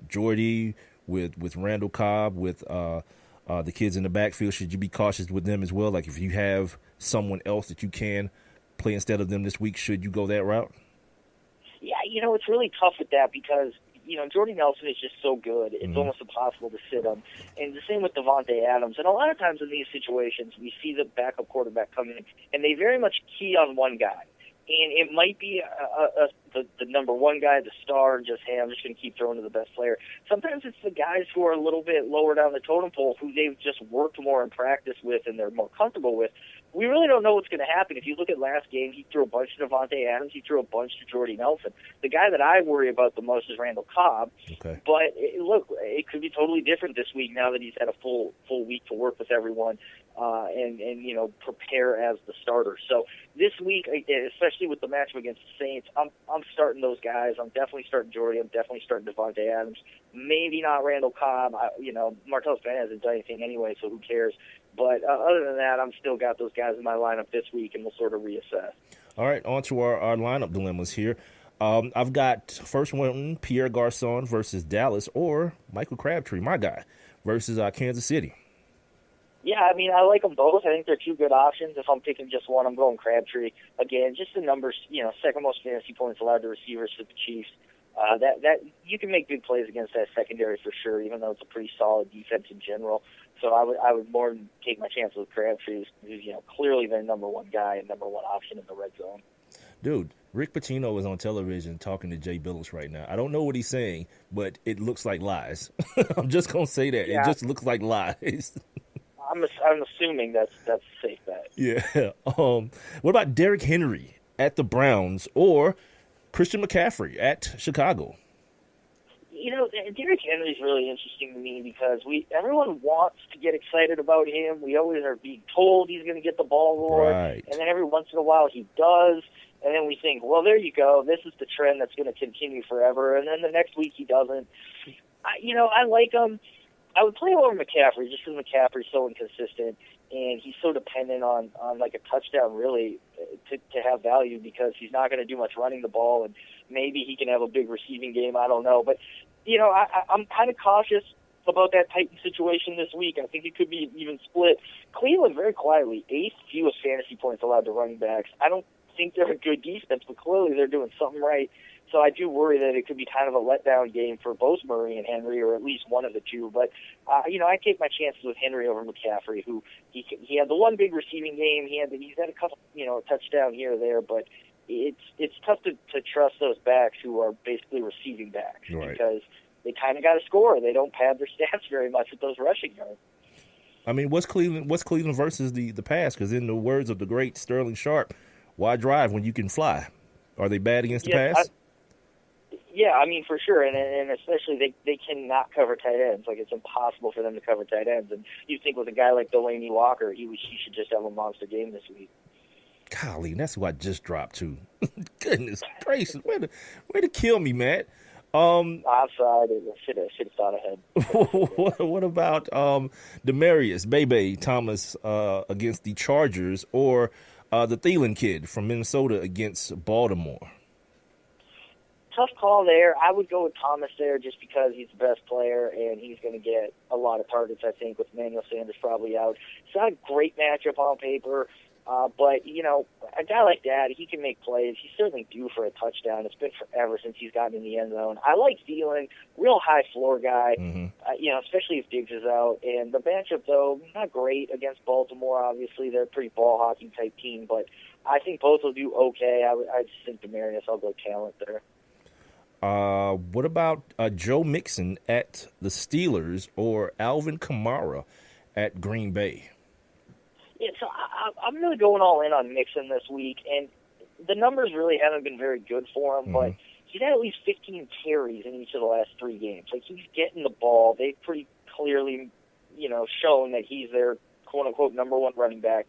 Jordy, with Randall Cobb, with the kids in the backfield? Should you be cautious with them as well? Like if you have someone else that you can play instead of them this week, should you go that route? Yeah, you know, it's really tough with that because, you know, Jordy Nelson is just so good. It's almost impossible to sit him. And the same with Devontae Adams. And a lot of times in these situations, we see the backup quarterback come in, and they very much key on one guy. And it might be the number one guy, the star, just, hey, I'm just going to keep throwing to the best player. Sometimes it's the guys who are a little bit lower down the totem pole who they've just worked more in practice with and they're more comfortable with. We really don't know what's going to happen. If you look at last game, he threw a bunch to Devontae Adams. He threw a bunch to Jordy Nelson. The guy that I worry about the most is Randall Cobb. Okay. But, look, it could be totally different this week now that he's had a full week to work with everyone and you know, prepare as the starter. So this week, especially with the matchup against the Saints, I'm starting those guys. I'm definitely starting Jordy. I'm definitely starting Devontae Adams. Maybe not Randall Cobb. You know, Martellus Bennett hasn't done anything anyway, so who cares? But other than that, I'm still got those guys in my lineup this week, and we'll sort of reassess. All right, on to our lineup dilemmas here. I've got first one, Pierre Garçon versus Dallas, or Michael Crabtree, my guy, versus Kansas City. Yeah, I mean, I like them both. I think they're two good options. If I'm picking just one, I'm going Crabtree. Again, just the numbers, second most fantasy points allowed to receivers for the Chiefs. That you can make big plays against that secondary for sure, even though it's a pretty solid defense in general. So I would more than take my chances with Crabtree, who's clearly their number one guy and number one option in the red zone. Dude, Rick Pitino is on television talking to Jay Billis right now. I don't know what he's saying, but it looks like lies. I'm just gonna say that. Yeah. It just looks like lies. I'm assuming that's a safe bet. Yeah. What about Derrick Henry at the Browns or Christian McCaffrey at Chicago? Derrick Henry's really interesting to me because everyone wants to get excited about him. We always are being told he's going to get the ball more, right. And then every once in a while he does, and then we think, well, there you go. This is the trend that's going to continue forever. And then the next week he doesn't. I like him. I would play him over McCaffrey just because McCaffrey's so inconsistent and he's so dependent on like a touchdown really to have value because he's not going to do much running the ball, and maybe he can have a big receiving game. I don't know. But, I'm kind of cautious about that Titan situation this week. I think it could be even split. Cleveland, very quietly, 8th fewest fantasy points allowed to running backs. I don't think they're a good defense, but clearly they're doing something right. So I do worry that it could be kind of a letdown game for both Murray and Henry, or at least one of the two. But, I take my chances with Henry over McCaffrey, who he had the one big receiving game. He's had a couple, a touchdown here or there, but it's tough to trust those backs who are basically receiving backs, right, because they kind of got to score. They don't pad their stats very much with those rushing yards. I mean, what's Cleveland versus the pass? Because in the words of the great Sterling Sharp, why drive when you can fly? Are they bad against the pass? Yeah, I mean, for sure, and especially they cannot cover tight ends. Like, it's impossible for them to cover tight ends. And you think with a guy like Delaney Walker, he should just have a monster game this week. Golly, that's who I just dropped to. Goodness gracious, way to kill me, Matt. I'm sorry, I should have thought ahead. What about Demaryius Bebe Thomas against the Chargers, or the Thielen kid from Minnesota against Baltimore? Tough call there. I would go with Thomas there just because he's the best player and he's going to get a lot of targets, I think, with Emmanuel Sanders probably out. It's not a great matchup on paper, but, a guy like that, he can make plays. He's certainly due for a touchdown. It's been forever since he's gotten in the end zone. I like Thielen, real high floor guy, especially if Diggs is out. And the matchup, though, not great against Baltimore, obviously. They're a pretty ball-hawking type team, but I think both will do okay. I just think Demaryius, I'll go talent there. What about Joe Mixon at the Steelers or Alvin Kamara at Green Bay? Yeah, so I'm really going all in on Mixon this week, and the numbers really haven't been very good for him, but he's had at least 15 carries in each of the last 3 games. Like, he's getting the ball. They've pretty clearly, shown that he's their quote-unquote number one running back.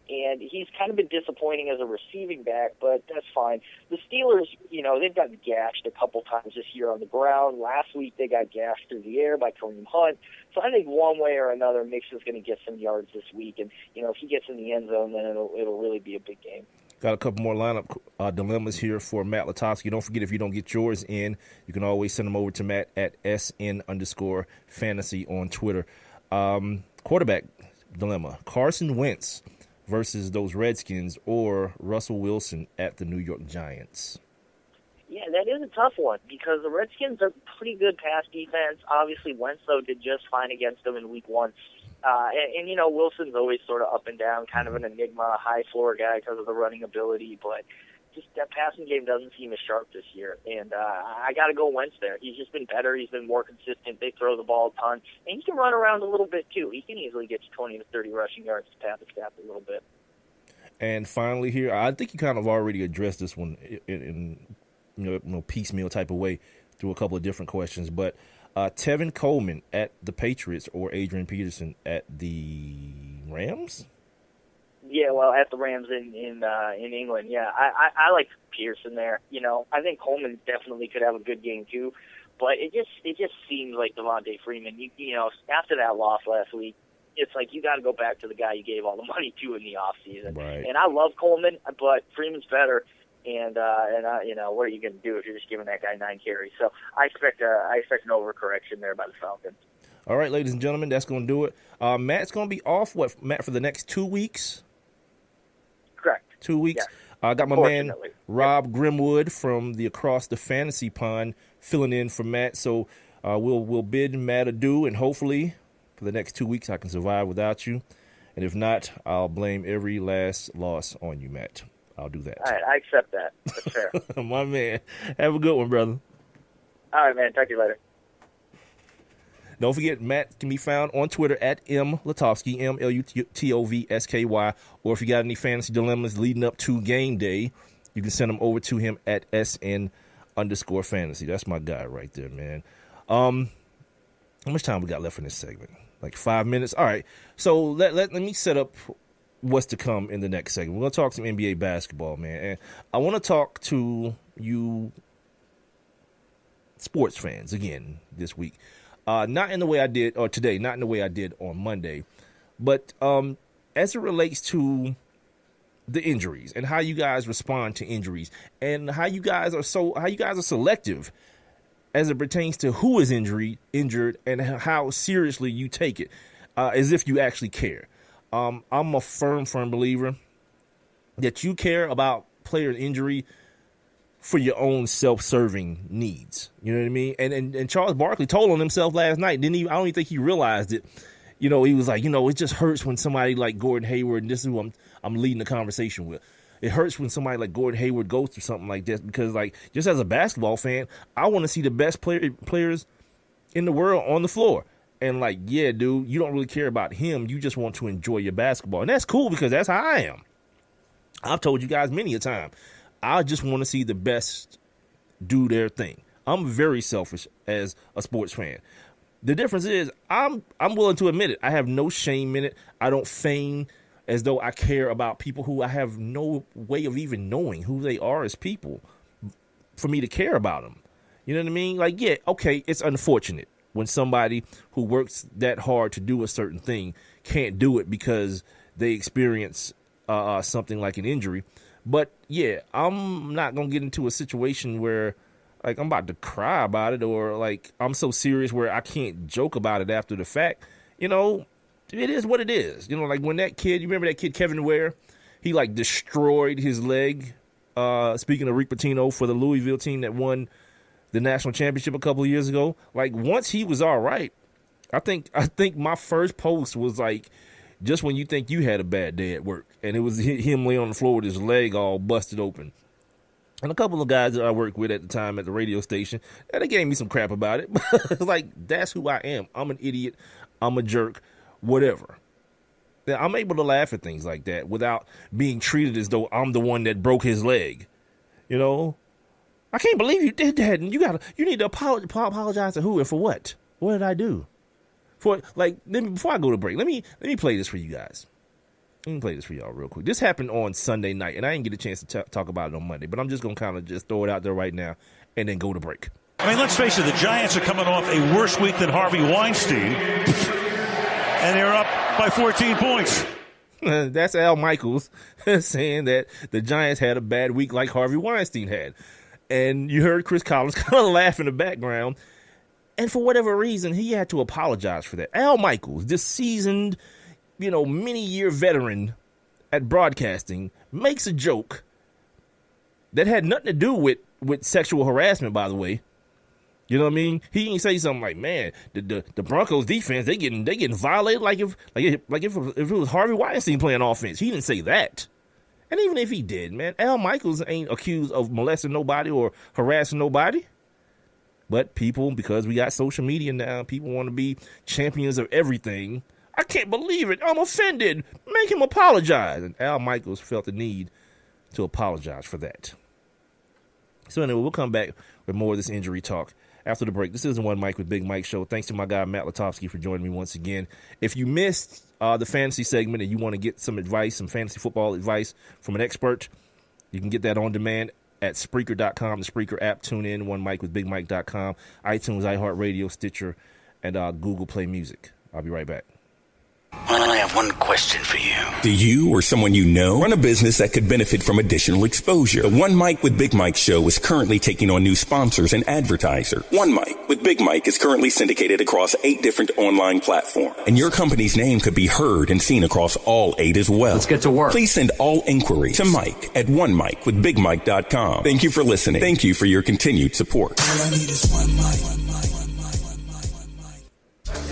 And he's kind of been disappointing as a receiving back, but that's fine. The Steelers, they've gotten gashed a couple times this year on the ground. Last week they got gashed through the air by Kareem Hunt. So I think one way or another, Mixon's going to get some yards this week. And, if he gets in the end zone, then it'll really be a big game. Got a couple more lineup dilemmas here for Matt Lutovsky. Don't forget, if you don't get yours in, you can always send them over to Matt at SN_fantasy on Twitter. Quarterback dilemma, Carson Wentz versus those Redskins, or Russell Wilson at the New York Giants? Yeah, that is a tough one because the Redskins are pretty good pass defense. Obviously, Wentz, though, did just fine against them in Week 1. And Wilson's always sort of up and down, kind of an enigma, high floor guy because of the running ability, but just that passing game doesn't seem as sharp this year. And I got to go Wentz there. He's just been better. He's been more consistent. They throw the ball a ton. And he can run around a little bit, too. He can easily get you 20 to 30 rushing yards to pad the stats a little bit. And finally here, I think you kind of already addressed this one in piecemeal type of way through a couple of different questions. But Tevin Coleman at the Patriots or Adrian Peterson at the Rams? Yeah, well, at the Rams in England, yeah. I like Pearson there. I think Coleman definitely could have a good game too, but it just seems like Devontae Freeman. After that loss last week, it's like you got to go back to the guy you gave all the money to in the off season. Right. And I love Coleman, but Freeman's better. And what are you going to do if you're just giving that guy 9 carries? So I expect an overcorrection there by the Falcons. All right, ladies and gentlemen, that's going to do it. Matt's going to be off, Matt, for the next 2 weeks? Correct. 2 weeks? Yeah. I got my man Rob Grimwood from the Across the Fantasy Pond filling in for Matt. So we'll bid Matt adieu, and hopefully for the next 2 weeks I can survive without you. And if not, I'll blame every last loss on you, Matt. I'll do that. All right, I accept that. That's fair. My man. Have a good one, brother. All right, man. Talk to you later. Don't forget, Matt can be found on Twitter at M Lutovsky, MLutovsky. Or if you got any fantasy dilemmas leading up to game day, you can send them over to him at SN_fantasy. That's my guy right there, man. How much time we got left in this segment? Like 5 minutes? All right. So let me set up what's to come in the next segment. We're going to talk some NBA basketball, man. And I want to talk to you sports fans again this week. Not in the way I did, or today, not in the way I did on Monday, but as it relates to the injuries and how you guys respond to injuries and how you guys are selective as it pertains to who is injured and how seriously you take it, as if you actually care. I'm a firm believer that you care about player injury for your own self-serving needs. You know what I mean? And Charles Barkley told on himself last night. I don't even think he realized it. He was like, it just hurts when somebody like Gordon Hayward, and this is who I'm leading the conversation with. It hurts when somebody like Gordon Hayward goes through something like this because, like, just as a basketball fan, I want to see the best players in the world on the floor. And, like, yeah, dude, you don't really care about him. You just want to enjoy your basketball. And that's cool because that's how I am. I've told you guys many a time. I just want to see the best do their thing. I'm very selfish as a sports fan. The difference is I'm willing to admit it. I have no shame in it. I don't feign as though I care about people who I have no way of even knowing who they are as people for me to care about them. You know what I mean? Like, yeah, okay, it's unfortunate when somebody who works that hard to do a certain thing can't do it because they experience something like an injury. But, yeah, I'm not going to get into a situation where, like, I'm about to cry about it or, like, I'm so serious where I can't joke about it after the fact. It is what it is. Like when that kid, you remember that kid, Kevin Ware? He, like, destroyed his leg, speaking of Rick Pitino, for the Louisville team that won the national championship a couple of years ago. Like, once he was all right, I think my first post was, like, just when you think you had a bad day at work. And it was him laying on the floor with his leg all busted open. And a couple of guys that I worked with at the time at the radio station, they gave me some crap about it. It's like, that's who I am. I'm an idiot. I'm a jerk. Whatever. Now, I'm able to laugh at things like that without being treated as though I'm the one that broke his leg. I can't believe you did that. And you need to apologize to who and for what? What did I do? Before I go to break, let me play this for you guys. Let me play this for y'all real quick. This happened on Sunday night, and I didn't get a chance to talk about it on Monday, but I'm just going to kind of just throw it out there right now and then go to break. I mean, let's face it, the Giants are coming off a worse week than Harvey Weinstein, and they're up by 14 points. That's Al Michaels saying that the Giants had a bad week like Harvey Weinstein had. And you heard Chris Collins kind of laugh in the background. And for whatever reason, he had to apologize for that. Al Michaels, this seasoned, many-year veteran at broadcasting, makes a joke that had nothing to do with sexual harassment, by the way. You know what I mean? He didn't say something like, "Man, the Broncos defense, they getting violated like if it was Harvey Weinstein playing offense." He didn't say that. And even if he did, man, Al Michaels ain't accused of molesting nobody or harassing nobody. But people, because we got social media now, people want to be champions of everything. I can't believe it. I'm offended. Make him apologize. And Al Michaels felt the need to apologize for that. So anyway, we'll come back with more of this injury talk after the break. This is the One Mike with Big Mike show. Thanks to my guy, Matt Lutovsky, for joining me once again. If you missed the fantasy segment and you want to get some advice, some fantasy football advice from an expert, you can get that on demand at Spreaker.com, the Spreaker app. Tune in, One Mike with BigMike.com, iTunes, iHeartRadio, Stitcher, and Google Play Music. I'll be right back. I have one question for you. Do you or someone you know run a business that could benefit from additional exposure? The One Mic with Big Mike show is currently taking on new sponsors and advertisers. One Mic with Big Mike is currently syndicated across 8 different online platforms, and your company's name could be heard and seen across all 8 as well. Let's get to work. Please send all inquiries to Mike at onemicwithbigmike.com. Thank you for listening. Thank you for your continued support. All I need is one mic.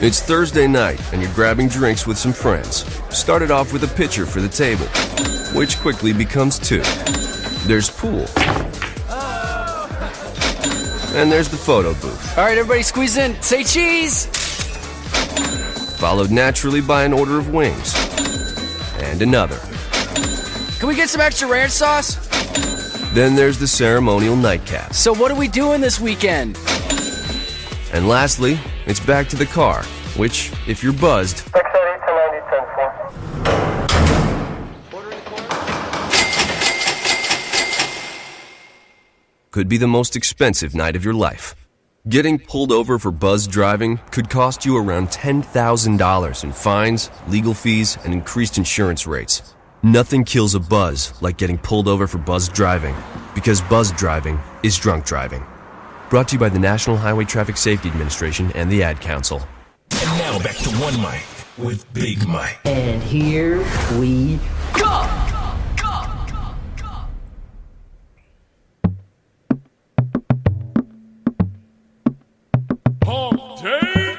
It's Thursday night, and you're grabbing drinks with some friends. Started off with a pitcher for the table, which quickly becomes 2. There's pool. And there's the photo booth. All right, everybody squeeze in. Say cheese! Followed naturally by an order of wings. And another. Can we get some extra ranch sauce? Then there's the ceremonial nightcap. So what are we doing this weekend? And lastly, it's back to the car, which, if you're buzzed, could be the most expensive night of your life. Getting pulled over for buzz driving could cost you around $10,000 in fines, legal fees, and increased insurance rates. Nothing kills a buzz like getting pulled over for buzz driving, because buzz driving is drunk driving. Brought to you by the National Highway Traffic Safety Administration and the Ad Council. And now back to One Mic with Big Mike. And here we go! Hump day!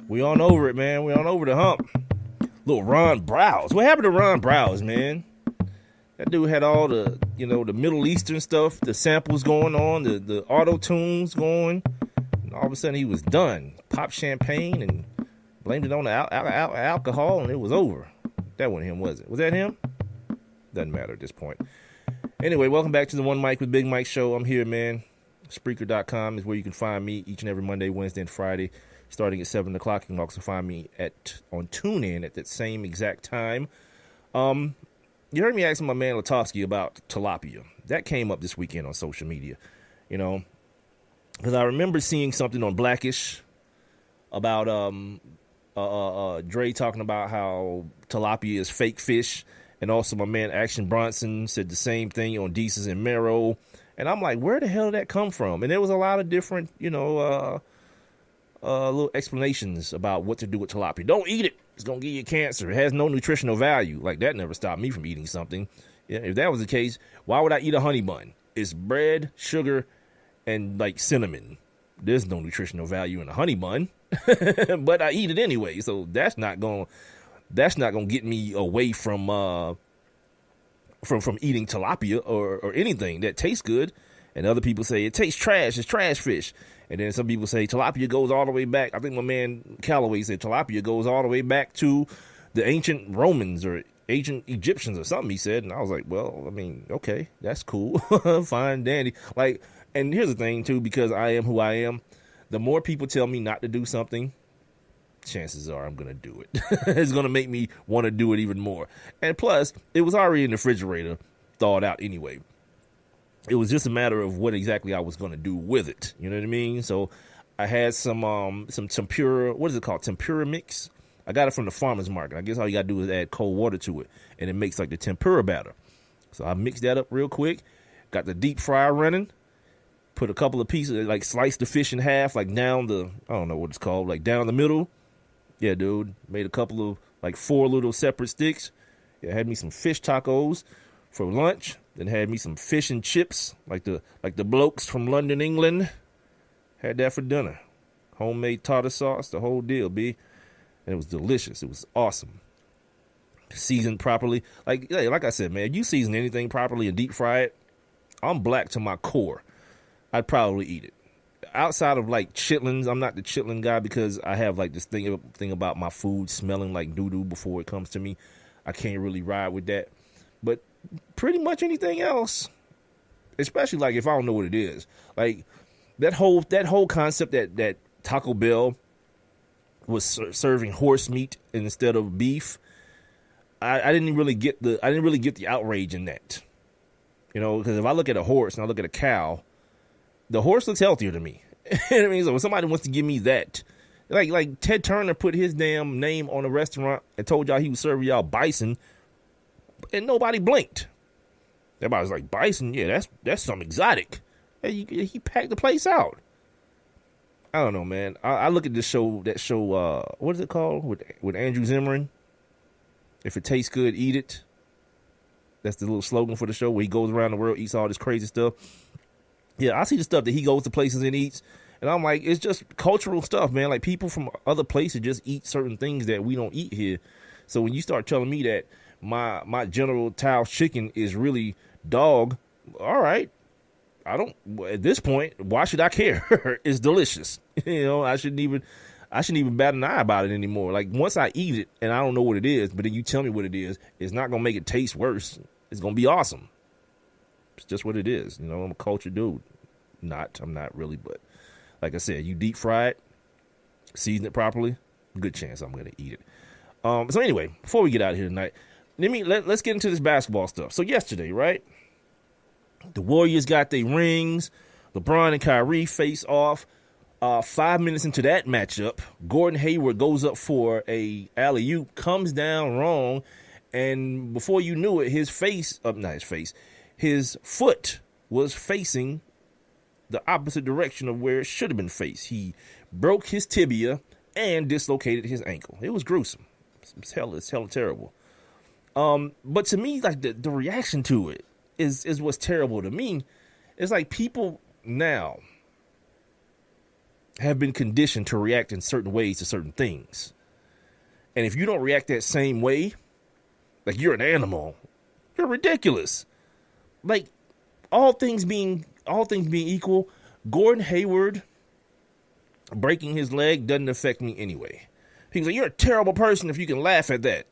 We on over it, man. We on over the hump. Little Ron Browse. What happened to Ron Browse, man? That dude had all the, the Middle Eastern stuff, the samples going on, the auto-tunes going. And all of a sudden, he was done. Popped champagne and blamed it on the alcohol, and it was over. That wasn't him, was it? Was that him? Doesn't matter at this point. Anyway, welcome back to the One Mic with Big Mike show. I'm here, man. Spreaker.com is where you can find me each and every Monday, Wednesday, and Friday, starting at 7 o'clock. You can also find me on TuneIn at that same exact time. You heard me asking my man Lutovsky about tilapia. That came up this weekend on social media, because I remember seeing something on Blackish about Dre talking about how tilapia is fake fish, and also my man Action Bronson said the same thing on Deezus and Mero, and I'm like, where the hell did that come from? And there was a lot of different, little explanations about what to do with tilapia. Don't eat it. It's going to give you cancer. It has no nutritional value. Like, that never stopped me from eating something. Yeah, if that was the case, why would I eat a honey bun? It's bread, sugar, and, cinnamon. There's no nutritional value in a honey bun. But I eat it anyway, so that's not going to get me away from eating tilapia or anything that tastes good. And other people say it tastes trash. It's trash fish. And then some people say tilapia goes all the way back. I think my man Calloway said tilapia goes all the way back to the ancient Romans or ancient Egyptians or something, he said. And I was like, well, okay, that's cool. Fine, dandy. And here's the thing, too, because I am who I am, the more people tell me not to do something, chances are I'm going to do it. It's going to make me want to do it even more. And plus, it was already in the refrigerator, thawed out anyway. It was just a matter of what exactly I was going to do with it. You know what I mean? So I had some tempura, what is it called? Tempura mix. I got it from the farmer's market. I guess all you got to do is add cold water to it, and it makes the tempura batter. So I mixed that up real quick. Got the deep fryer running. Put a couple of pieces, slice the fish in half, down the, I don't know what it's called, down the middle. Yeah, dude. Made a couple of, 4 little separate sticks. Yeah, had me some fish tacos for lunch. Then had me some fish and chips, like the blokes from London, England. Had that for dinner. Homemade tartar sauce, the whole deal, B. And it was delicious. It was awesome. Seasoned properly. Like I said, man, you season anything properly and deep fry it, I'm black to my core. I'd probably eat it. Outside of chitlins, I'm not the chitlin guy because I have this thing about my food smelling like doo-doo before it comes to me. I can't really ride with that. But pretty much anything else, especially if I don't know what it is, that whole concept that Taco Bell was serving horse meat instead of beef. I didn't really get the outrage in that, because if I look at a horse and I look at a cow, the horse looks healthier to me. You know what I mean? So if somebody wants to give me that, Like Ted Turner put his damn name on a restaurant and told y'all he was serving y'all bison, and nobody blinked. Everybody was like, bison? Yeah, that's something exotic. And he packed the place out. I don't know, man. I look at this show, what is it called? With Andrew Zimmern? If it tastes good, eat it. That's the little slogan for the show where he goes around the world, eats all this crazy stuff. Yeah, I see the stuff that he goes to places and eats, and I'm like, it's just cultural stuff, man. Like, people from other places just eat certain things that we don't eat here. So when you start telling me that my General Tao's chicken is really dog, all right. At this point, why should I care? It's delicious. I shouldn't even bat an eye about it anymore. Like, once I eat it and I don't know what it is, but then you tell me what it is, it's not going to make it taste worse. It's going to be awesome. It's just what it is. I'm a cultured dude. I'm not really, but like I said, you deep fry it, season it properly, good chance I'm going to eat it. So anyway, before we get out of here tonight, let's get into this basketball stuff. So yesterday, right? The Warriors got their rings. LeBron and Kyrie face off. 5 minutes into that matchup, Gordon Hayward goes up for a alley-oop, comes down wrong, and before you knew it, his foot was facing the opposite direction of where it should have been faced. He broke his tibia and dislocated his ankle. It was gruesome. It's hella terrible. But to me, like, the reaction to it is what's terrible to me. It's like people now have been conditioned to react in certain ways to certain things. And if you don't react that same way, like, you're an animal, you're ridiculous. Like, all things being equal, Gordon Hayward breaking his leg doesn't affect me anyway. He's like, you're a terrible person if you can laugh at that.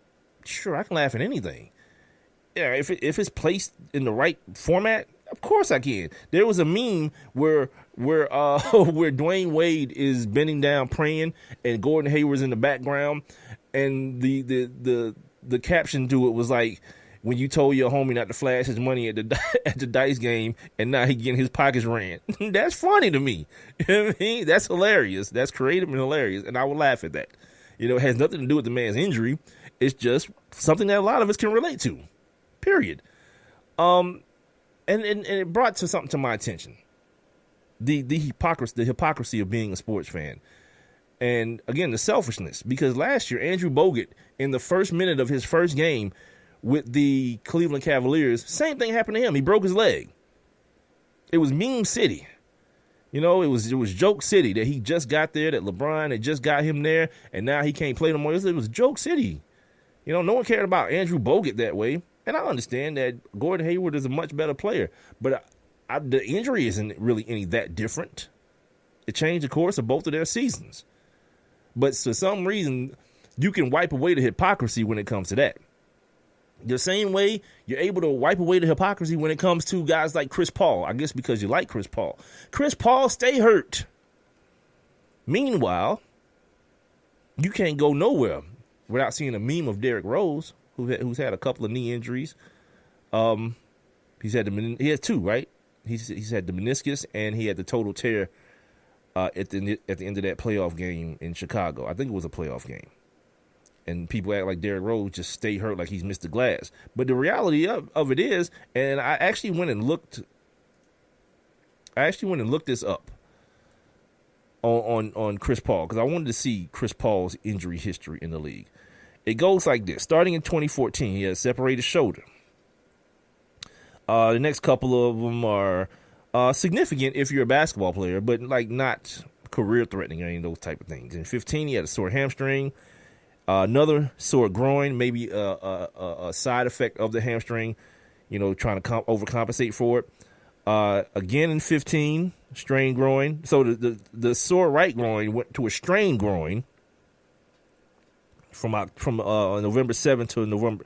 Sure, I can laugh at anything. Yeah, if it's placed in the right format, of course I can. There was a meme where Dwayne Wade is bending down praying and Gordon Hayward's in the background, and the caption to it was like, when you told your homie not to flash his money at the dice game, and now he getting his pockets ran. That's funny to me. You know what I mean? That's hilarious. That's creative and hilarious, and I would laugh at that. It has nothing to do with the man's injury. It's just something that a lot of us can relate to. Period. And it brought something to my attention. The hypocrisy of being a sports fan. And again, the selfishness. Because last year, Andrew Bogut, in the first minute of his first game with the Cleveland Cavaliers, same thing happened to him. He broke his leg. It was meme city. It was joke city that he just got there, that LeBron had just got him there, and now he can't play no more. It was joke city. No one cared about Andrew Bogut that way. And I understand that Gordon Hayward is a much better player, but the injury isn't really any that different. It changed the course of both of their seasons. But for some reason, you can wipe away the hypocrisy when it comes to that. The same way you're able to wipe away the hypocrisy when it comes to guys like Chris Paul. I guess because you like Chris Paul. Chris Paul stay hurt. Meanwhile, you can't go nowhere without seeing a meme of Derrick Rose, who's had a couple of knee injuries. He has two, right? He's had the meniscus and he had the total tear at the end of that playoff game in Chicago. I think it was a playoff game. And people act like Derrick Rose just stay hurt like he's Mr. Glass. But the reality of it is, and I actually went and looked this up on Chris Paul, because I wanted to see Chris Paul's injury history in the league. It goes like this. Starting in 2014, he had a separated shoulder. The next couple of them are significant if you're a basketball player, but like not career-threatening or any of those type of things. In 15, he had a sore hamstring. Another sore groin, maybe a side effect of the hamstring, trying to overcompensate for it. Again in 15, strained groin. So the sore right groin went to a strained groin from November 7th to November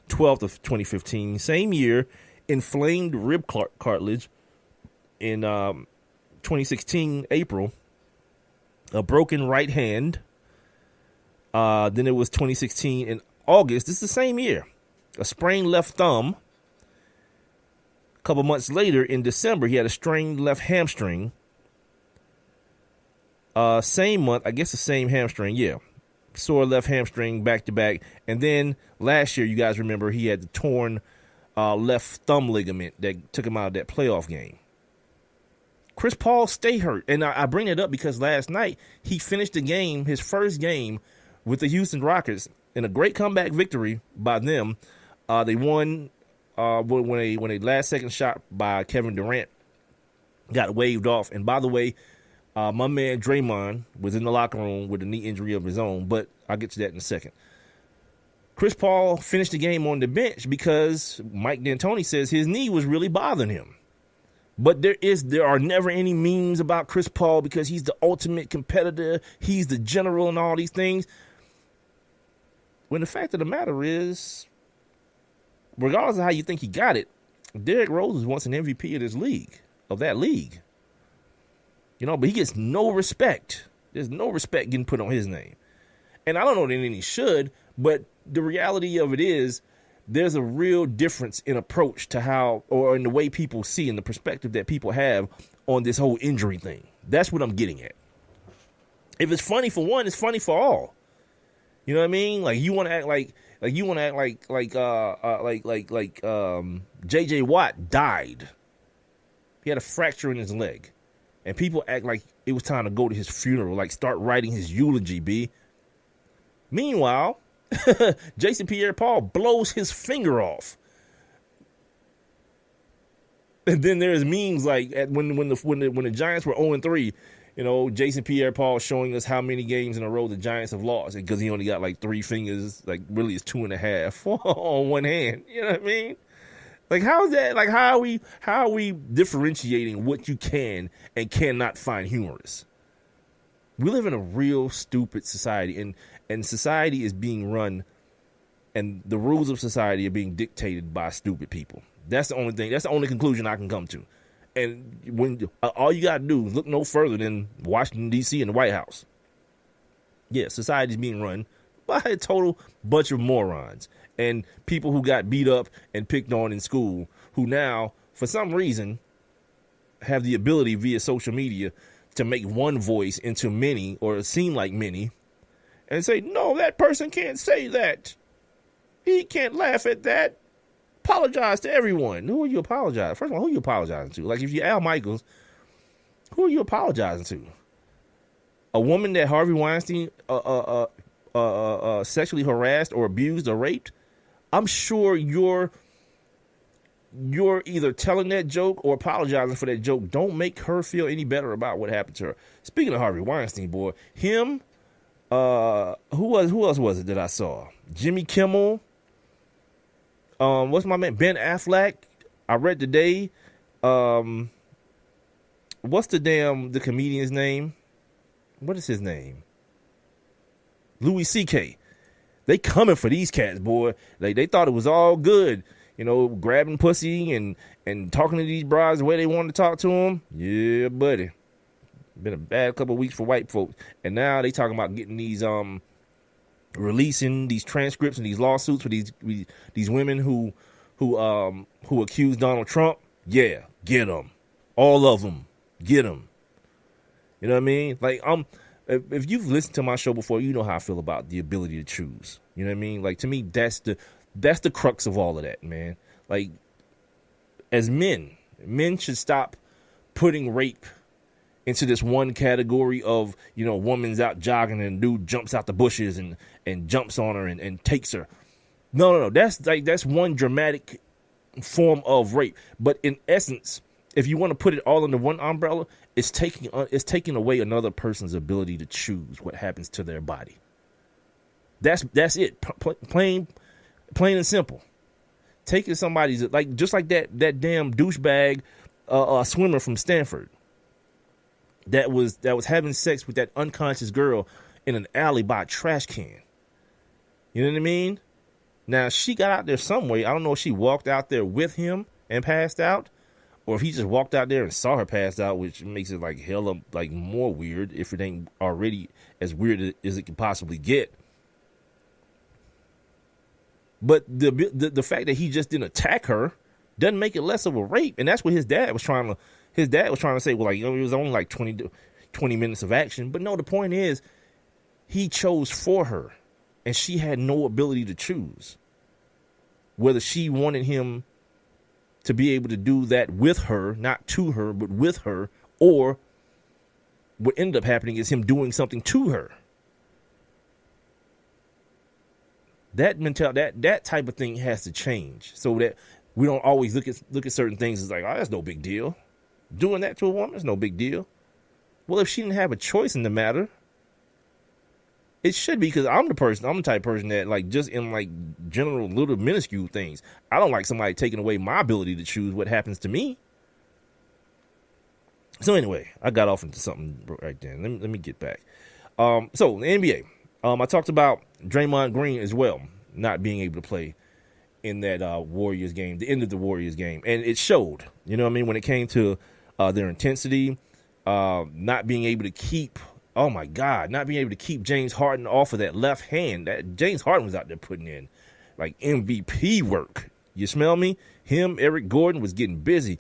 12th of 2015. Same year, inflamed rib cartilage in 2016 April. A broken right hand. Then it was 2016 in August. This is the same year. A sprained left thumb. A couple months later in December, he had a strained left hamstring. Same month, I guess the same hamstring, yeah. Sore left hamstring back to back. And then last year, you guys remember, he had the torn left thumb ligament that took him out of that playoff game. Chris Paul stay hurt. And I bring it up because last night he finished the game, his first game with the Houston Rockets, in a great comeback victory by them. They won when a last-second shot by Kevin Durant got waved off. And by the way, my man Draymond was in the locker room with a knee injury of his own, but I'll get to that in a second. Chris Paul finished the game on the bench because Mike D'Antoni says his knee was really bothering him. But there are never any memes about Chris Paul because he's the ultimate competitor. He's the general and all these things. When the fact of the matter is, regardless of how you think he got it, Derrick Rose was once an MVP of that league. You know, but he gets no respect. There's no respect getting put on his name. And I don't know that any should, but the reality of it is, there's a real difference in approach to how, or in the way people see and the perspective that people have on this whole injury thing. That's what I'm getting at. If it's funny for one, it's funny for all. You know what I mean? Like you want to act like JJ Watt died. He had a fracture in his leg, and people act like it was time to go to his funeral, like start writing his eulogy. B. Meanwhile, Jason Pierre-Paul blows his finger off. And then there's memes like when the Giants were 0-3, you know, Jason Pierre-Paul showing us how many games in a row the Giants have lost because he only got like 3 fingers, like really it's 2.5 on one hand. You know what I mean? Like how is that? Like how are we differentiating what you can and cannot find humorous? We live in a real stupid society, and society is being run, and the rules of society are being dictated by stupid people. That's the only thing. That's the only conclusion I can come to. And when all you got to do is look no further than Washington, D.C. and the White House. Yeah, society is being run by a total bunch of morons and people who got beat up and picked on in school, who now, for some reason, have the ability via social media to make one voice into many, or seem like many, and say, no, that person can't say that. He can't laugh at that. Apologize to everyone. Who are you apologizing? First of all, who are you apologizing to? Like, if you're Al Michaels, who are you apologizing to? A woman that Harvey Weinstein sexually harassed or abused or raped? I'm sure you're either telling that joke or apologizing for that joke. Don't make her feel any better about what happened to her. Speaking of Harvey Weinstein, boy, him, who else was it that I saw? Jimmy Kimmel. What's my man? Ben Affleck. I read today. What's the comedian's name? What is his name? Louis C.K. They coming for these cats, boy. They thought it was all good. You know, grabbing pussy and talking to these brides the way they wanted to talk to them. Yeah, buddy. Been a bad couple of weeks for white folks. And now they talking about getting these, releasing these transcripts and these lawsuits for these women who accuse Donald Trump. Yeah, get them. All of them. Get them. You know what I mean? Like, if you've listened to my show before, you know how I feel about the ability to choose. You know what I mean? Like, to me, that's the crux of all of that, man. Like, as men should stop putting rape into this one category of, you know, woman's out jogging and dude jumps out the bushes and jumps on her and takes her. No. That's one dramatic form of rape. But in essence, if you want to put it all under one umbrella, it's taking away another person's ability to choose what happens to their body. That's it. Plain and simple. Taking somebody's, like, just like that damn douchebag swimmer from Stanford that was having sex with that unconscious girl in an alley by a trash can. You know what I mean? Now, she got out there some way. I don't know if she walked out there with him and passed out, or if he just walked out there and saw her passed out, which makes it like hella like more weird if it ain't already as weird as it can possibly get. But the fact that he just didn't attack her doesn't make it less of a rape, and that's what his dad was trying to say. Well, like, you know, it was only like 20. 20 minutes of action. But no, the point is he chose for her, and she had no ability to choose whether she wanted him to be able to do that with her, not to her, but with her, or what ended up happening is him doing something to her. That mentality, that type of thing has to change, so that we don't always look at certain things as like, oh, that's no big deal. Doing that to a woman is no big deal. Well, if she didn't have a choice in the matter, it should be, because I'm the type of person that, like, just in like general little minuscule things, I don't like somebody taking away my ability to choose what happens to me. So anyway, I got off into something right then. Let me get back. So the NBA. I talked about Draymond Green as well, not being able to play in that Warriors game, the end of the Warriors game. And it showed, you know what I mean, when it came to their intensity, not being able to keep, not being able to keep James Harden off of that left hand. That James Harden was out there putting in like MVP work. You smell me? Him, Eric Gordon was getting busy.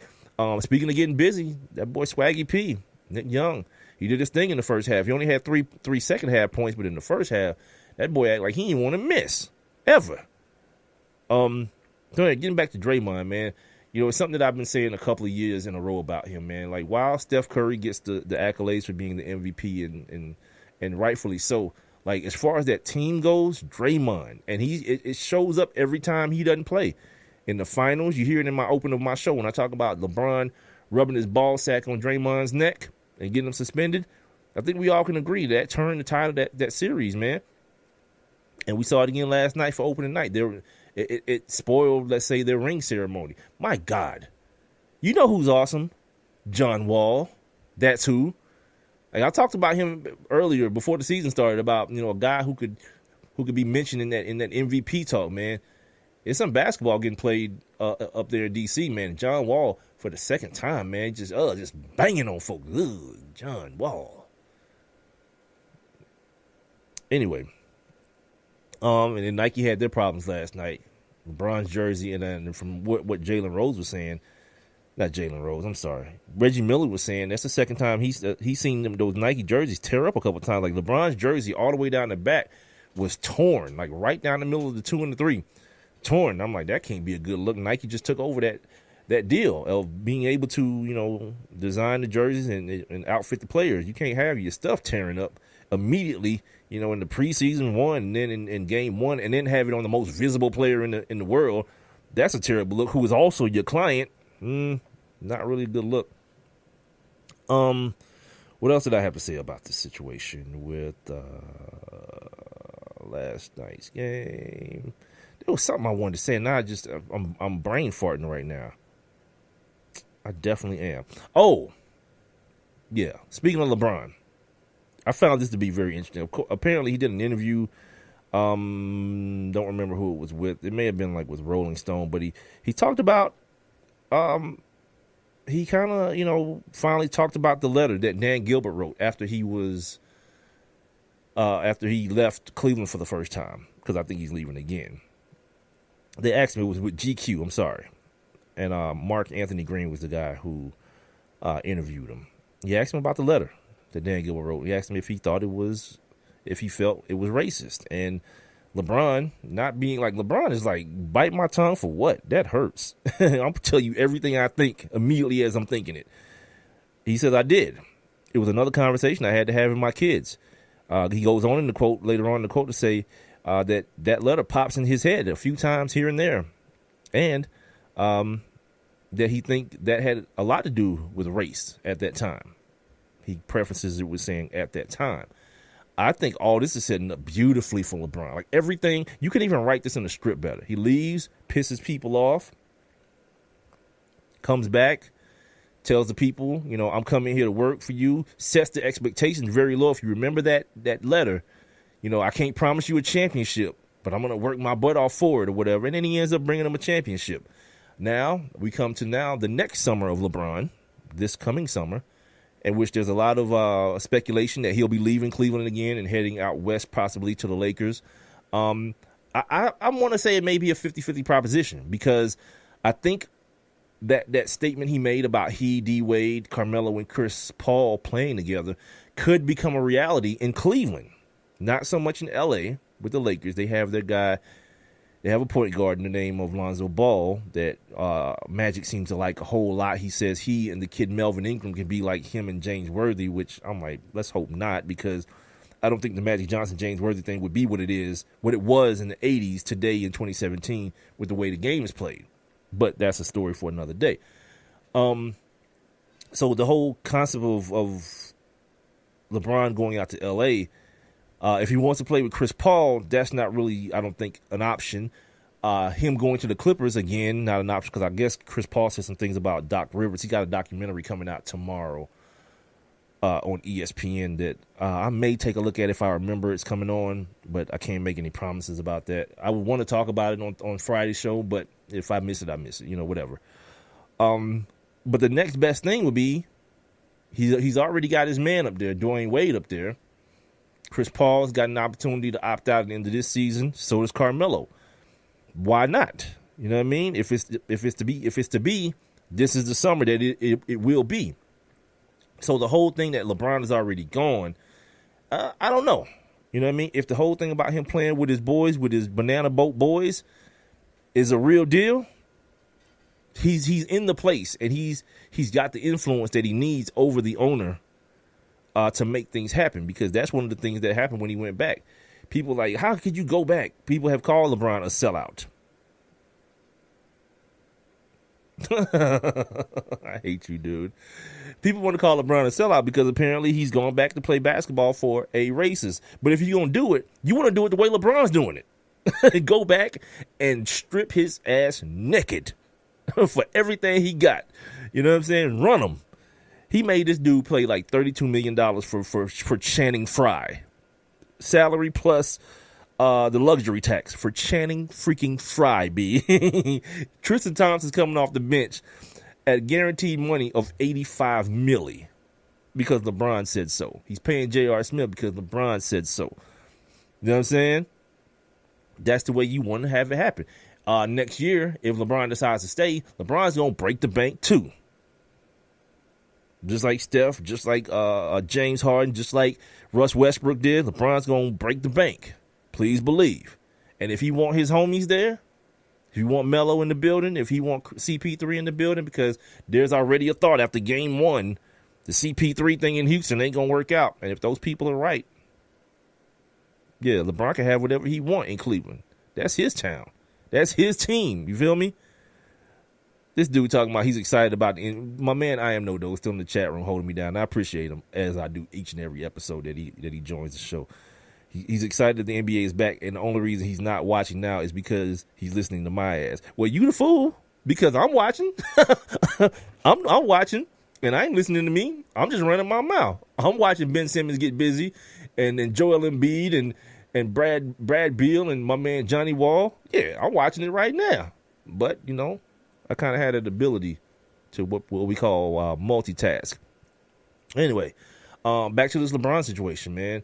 Speaking of getting busy, that boy Swaggy P, Nick Young, he did his thing in the first half. He only had three second half points, but in the first half, that boy acted like he didn't want to miss ever. So getting back to Draymond, man, you know, it's something that I've been saying a couple of years in a row about him, man. Like, while Steph Curry gets the accolades for being the MVP and rightfully so, like, as far as that team goes, Draymond, and it shows up every time he doesn't play. In the finals, you hear it in my open of my show when I talk about LeBron rubbing his ball sack on Draymond's neck and getting him suspended. I think we all can agree that turned the tide of that series, man. And we saw it again last night for opening night. It spoiled, let's say, their ring ceremony. My God. You know who's awesome? John Wall. That's who. Like, I talked about him earlier before the season started about, you know, a guy who could be mentioned in that MVP talk, man. It's some basketball getting played up there in D.C., man. John Wall, for the second time, man, just banging on folks. Ugh, John Wall. Anyway, and then Nike had their problems last night. LeBron's jersey, and then from what Jalen Rose was saying, not Jalen Rose, I'm sorry, Reggie Miller was saying that's the second time he's seen those Nike jerseys tear up a couple of times. Like, LeBron's jersey all the way down the back was torn, like right down the middle of the 2 and the 3. Torn. I'm like, that can't be a good look. Nike just took over that deal of being able to, you know, design the jerseys and outfit the players. You can't have your stuff tearing up immediately, you know, in the preseason one, and then in game one, and then have it on the most visible player in the world. That's a terrible look. Who is also your client? Not really a good look. What else did I have to say about this situation with last night's game? There was something I wanted to say, and now I'm brain farting right now. I definitely am. Oh, yeah. Speaking of LeBron, I found this to be very interesting. Apparently, he did an interview. Don't remember who it was with. It may have been like with Rolling Stone, but he talked about. He kind of, you know, finally talked about the letter that Dan Gilbert wrote after he left Cleveland for the first time, because I think he's leaving again. They asked me, it was with GQ, I'm sorry. And Mark Anthony Green was the guy who interviewed him. He asked him about the letter that Dan Gilbert wrote. He asked him if he felt it was racist. And LeBron, LeBron is like, bite my tongue for what? That hurts. I'm going to tell you everything I think immediately as I'm thinking it. He says, I did. It was another conversation I had to have with my kids. He goes on in the quote, later on in the quote, to say, that letter pops in his head a few times here and there, and that he think that had a lot to do with race at that time. He prefaces it with saying at that time. I think all this is setting up beautifully for LeBron. Like, everything, you can even write this in the script better. He leaves, pisses people off, comes back, tells the people, you know, I'm coming here to work for you, sets the expectations very low. If you remember that letter, you know, I can't promise you a championship, but I'm going to work my butt off for it or whatever. And then he ends up bringing them a championship. Now, we come to the next summer of LeBron, this coming summer, in which there's a lot of speculation that he'll be leaving Cleveland again and heading out west, possibly to the Lakers. I want to say it may be a 50-50 proposition, because I think that statement he made about he, D Wade, Carmelo, and Chris Paul playing together could become a reality in Cleveland. Not so much in LA with the Lakers. They have their guy. They have a point guard in the name of Lonzo Ball that Magic seems to like a whole lot. He says he and the kid Melvin Ingram can be like him and James Worthy, which I'm like, let's hope not, because I don't think the Magic Johnson-James Worthy thing would be what it was in the 80s today in 2017 with the way the game is played. But that's a story for another day. So the whole concept of LeBron going out to L.A., if he wants to play with Chris Paul, that's not really, I don't think, an option. Him going to the Clippers, again, not an option, because I guess Chris Paul said some things about Doc Rivers. He got a documentary coming out tomorrow on ESPN that I may take a look at if I remember it's coming on, but I can't make any promises about that. I would want to talk about it on Friday's show, but if I miss it, I miss it, whatever. But the next best thing would be he's already got his man up there, Dwayne Wade up there. Chris Paul's got an opportunity to opt out at the end of this season. So does Carmelo. Why not? You know what I mean? If it's to be, this is the summer that it will be. So the whole thing that LeBron is already gone, I don't know. You know what I mean? If the whole thing about him playing with his boys, with his banana boat boys, is a real deal, he's in the place and he's got the influence that he needs over the owner. To make things happen, because that's one of the things that happened when he went back. People like, how could you go back? People have called LeBron a sellout. I hate you, dude. People want to call LeBron a sellout because apparently he's going back to play basketball for a racist. But if you're going to do it, you want to do it the way LeBron's doing it. Go back and strip his ass naked for everything he got. You know what I'm saying? Run him. He made this dude play like $32 million for Channing Frye. Salary plus the luxury tax for Channing freaking Frye, B. Tristan Thompson's coming off the bench at guaranteed money of $85 million because LeBron said so. He's paying J.R. Smith because LeBron said so. You know what I'm saying? That's the way you want to have it happen. Next year, if LeBron decides to stay, LeBron's going to break the bank too. Just like Steph, just like James Harden, just like Russ Westbrook did, LeBron's going to break the bank. Please believe. And if he want his homies there, if you want Melo in the building, if he want CP3 in the building, because there's already a thought after game one, the CP3 thing in Houston ain't going to work out. And if those people are right, yeah, LeBron can have whatever he want in Cleveland. That's his town. That's his team. You feel me? This dude talking about he's excited about my man. I am no though still in the chat room holding me down. I appreciate him as I do each and every episode that he joins the show. He's excited that the NBA is back, and the only reason he's not watching now is because he's listening to my ass. Well, you the fool, because I'm watching. I'm watching, and I ain't listening to me. I'm just running my mouth. I'm watching Ben Simmons get busy, and Joel Embiid and Brad Beal and my man Johnny Wall. Yeah, I'm watching it right now. But I kind of had an ability to what we call multitask. Anyway, back to this LeBron situation, man.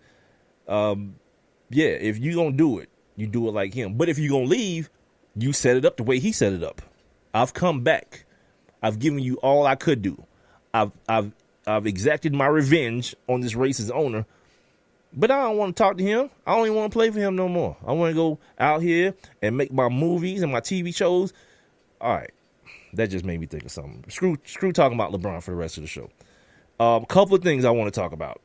Yeah, if you're going to do it, you do it like him. But if you're going to leave, you set it up the way he set it up. I've come back. I've given you all I could do. I've exacted my revenge on this racist owner. But I don't want to talk to him. I don't even want to play for him no more. I want to go out here and make my movies and my TV shows. All right. That just made me think of something. Screw talking about LeBron for the rest of the show. A couple of things I want to talk about.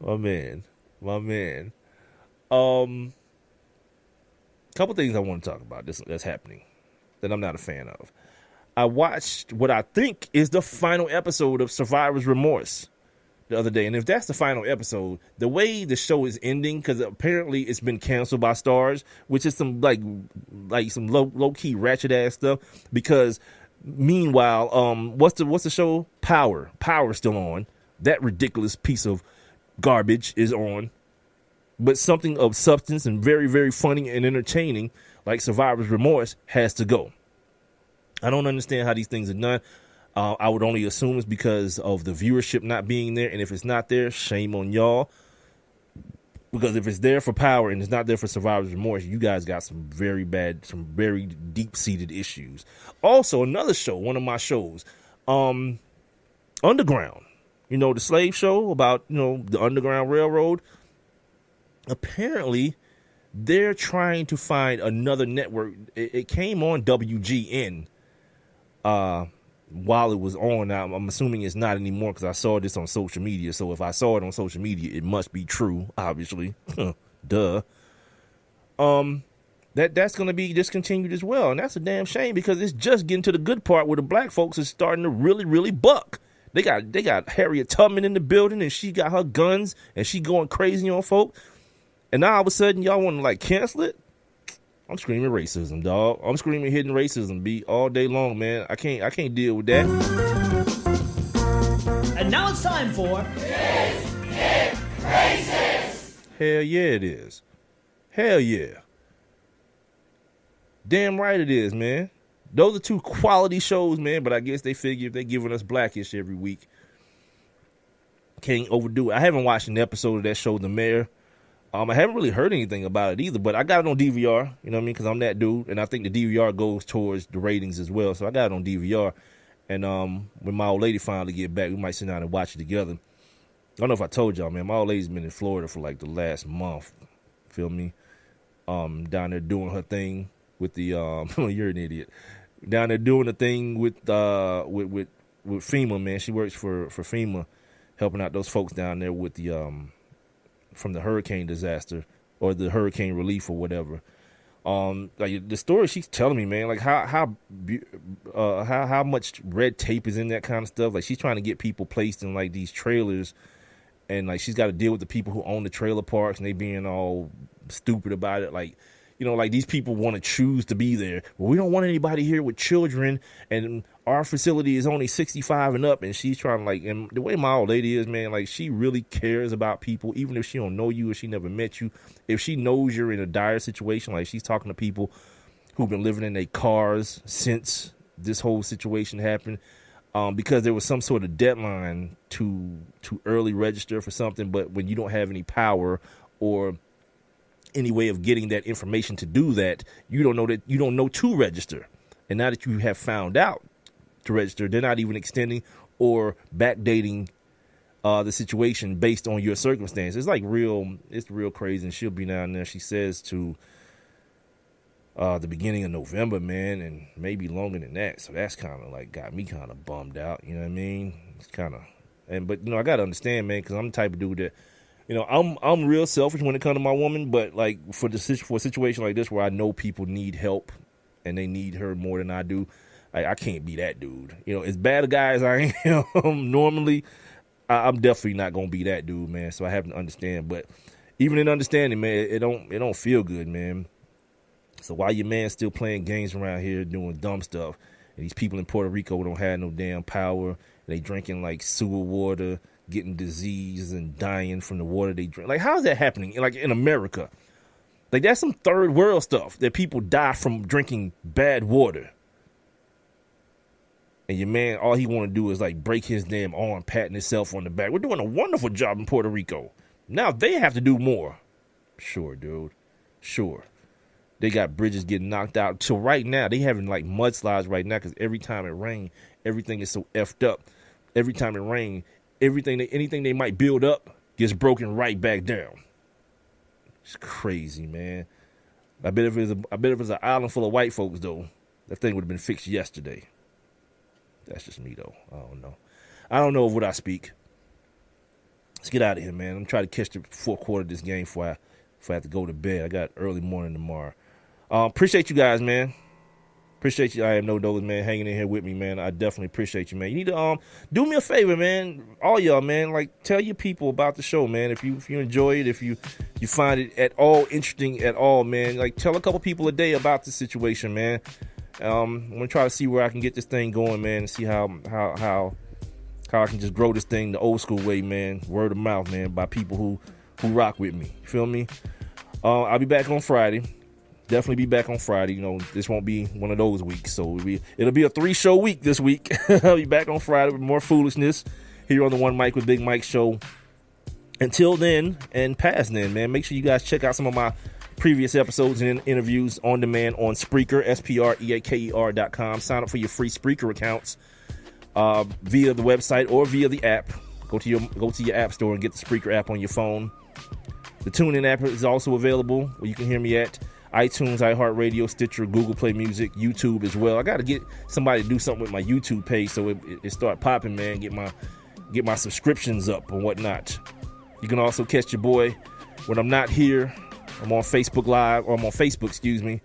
My man. Couple things I want to talk about that's happening that I'm not a fan of. I watched what I think is the final episode of Survivor's Remorse the other day. And if that's the final episode, the way the show is ending, because apparently it's been canceled by Starz, which is some like some low-key ratchet ass stuff, because meanwhile, what's the show? Power's still on. That ridiculous piece of garbage is on. But something of substance and very, very funny and entertaining, like Survivor's Remorse, has to go. I don't understand how these things are done. I would only assume it's because of the viewership not being there. And if it's not there, shame on y'all. Because if it's there for power and it's not there for survivor's remorse, you guys got some very deep-seated issues. Also, another show, one of my shows, Underground. You know, the slave show about, the Underground Railroad. Apparently, they're trying to find another network. It came on WGN while it was on. I'm assuming it's not anymore because I saw this on social media. So if I saw it on social media, it must be true, obviously. Duh. That's going to be discontinued as well. And that's a damn shame because it's just getting to the good part where the black folks are starting to really, really buck. They got Harriet Tubman in the building and she got her guns and she going crazy on folk. And now all of a sudden y'all want to cancel it? I'm screaming racism, dog. I'm screaming hidden racism, B, all day long, man. I can't deal with that. And now it's time for Is It Racist? Hell yeah, it is. Hell yeah. Damn right it is, man. Those are two quality shows, man, but I guess they figure if they're giving us Blackish every week, can't overdo it. I haven't watched an episode of that show, The Mayor. I haven't really heard anything about it either, but I got it on DVR, you know what I mean, because I'm that dude, and I think the DVR goes towards the ratings as well, so I got it on DVR, and when my old lady finally get back, we might sit down and watch it together. I don't know if I told y'all, man, my old lady's been in Florida for the last month, feel me, down there doing her thing with the, you're an idiot, down there doing the thing with FEMA, man. She works for FEMA, helping out those folks down there with the, from the hurricane disaster or the hurricane relief or whatever. The story she's telling me, man, how much red tape is in that kind of stuff. She's trying to get people placed in these trailers, and she's got to deal with the people who own the trailer parks and they being all stupid about it. These people want to choose to be there. Well, we don't want anybody here with children, and our facility is only 65 and up, and she's trying and the way my old lady is, man, she really cares about people, even if she don't know you or she never met you. If she knows you're in a dire situation, she's talking to people who've been living in their cars since this whole situation happened, because there was some sort of deadline to early register for something, but when you don't have any power or any way of getting that information to do that, you don't know to register. And now that you have found out to register, they're not even extending or backdating the situation based on your circumstances. It's real crazy. And she'll be down there, she says, to the beginning of November, man, and maybe longer than that. So that's kind of got me kind of bummed out. You know what I mean? It's kind of, but I got to understand, man, because I'm the type of dude that, I'm real selfish when it comes to my woman, but for a situation like this where I know people need help and they need her more than I do, I can't be that dude. As bad a guy as I am normally, I'm definitely not gonna be that dude, man. So I have to understand. But even in understanding, man, it don't feel good, man. So while your man's still playing games around here doing dumb stuff, and these people in Puerto Rico don't have no damn power, they drinking sewer water, getting disease and dying from the water they drink. How is that happening? In America, that's some third world stuff that people die from drinking bad water. And your man, all he want to do is break his damn arm, patting himself on the back. We're doing a wonderful job in Puerto Rico. Now they have to do more. Sure, dude. Sure. They got bridges getting knocked out. Till right now, they having mudslides right now because every time it rains, everything is so effed up. Every time it rains, anything they might build up gets broken right back down. It's crazy, man. I bet if it was an island full of white folks, though, that thing would have been fixed yesterday. That's just me, though. I don't know of what I speak. Let's get out of here, man. I'm trying to catch the fourth quarter of this game before I have to go to bed. I got early morning tomorrow. Appreciate you guys, man. Appreciate you. I have no doubt, man, hanging in here with me, man. I definitely appreciate you, man. You need to do me a favor, man. All y'all, man, tell your people about the show, man. If you enjoy it, if you find it at all interesting at all, man, tell a couple people a day about the situation, man. I'm gonna try to see where I can get this thing going, man, and see how I can just grow this thing the old school way, man. Word of mouth, man, by people who rock with me. You feel me? I'll be back on Friday. Definitely be back on Friday. This won't be one of those weeks, so it'll be a 3-show week this week. I'll be back on Friday with more foolishness here on the One Mic with Big Mike show. Until then and past then, man, make sure you guys check out some of my previous episodes and interviews on demand on Spreaker, SPREAKER.com. Sign up for your free Spreaker accounts via the website or via the app. Go to your app store and get the Spreaker app on your phone. The TuneIn app is also available where you can hear me at iTunes, iHeartRadio, Stitcher, Google Play Music, YouTube as well. I got to get somebody to do something with my YouTube page so it start popping, man. Get my subscriptions up and whatnot. You can also catch your boy when I'm not here. I'm on Facebook Live, or I'm on Facebook,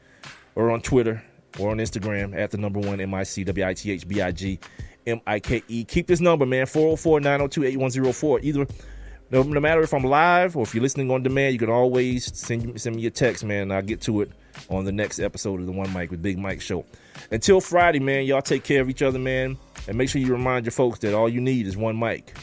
or on Twitter, or on Instagram at the number one MICWITHBIGMIKE. Keep this number, man, 404-902-8104. Either, no matter if I'm live or if you're listening on demand, you can always send me a text, man, and I'll get to it on the next episode of the One Mic with Big Mike show. Until Friday, man, y'all take care of each other, man, and make sure you remind your folks that all you need is one mic.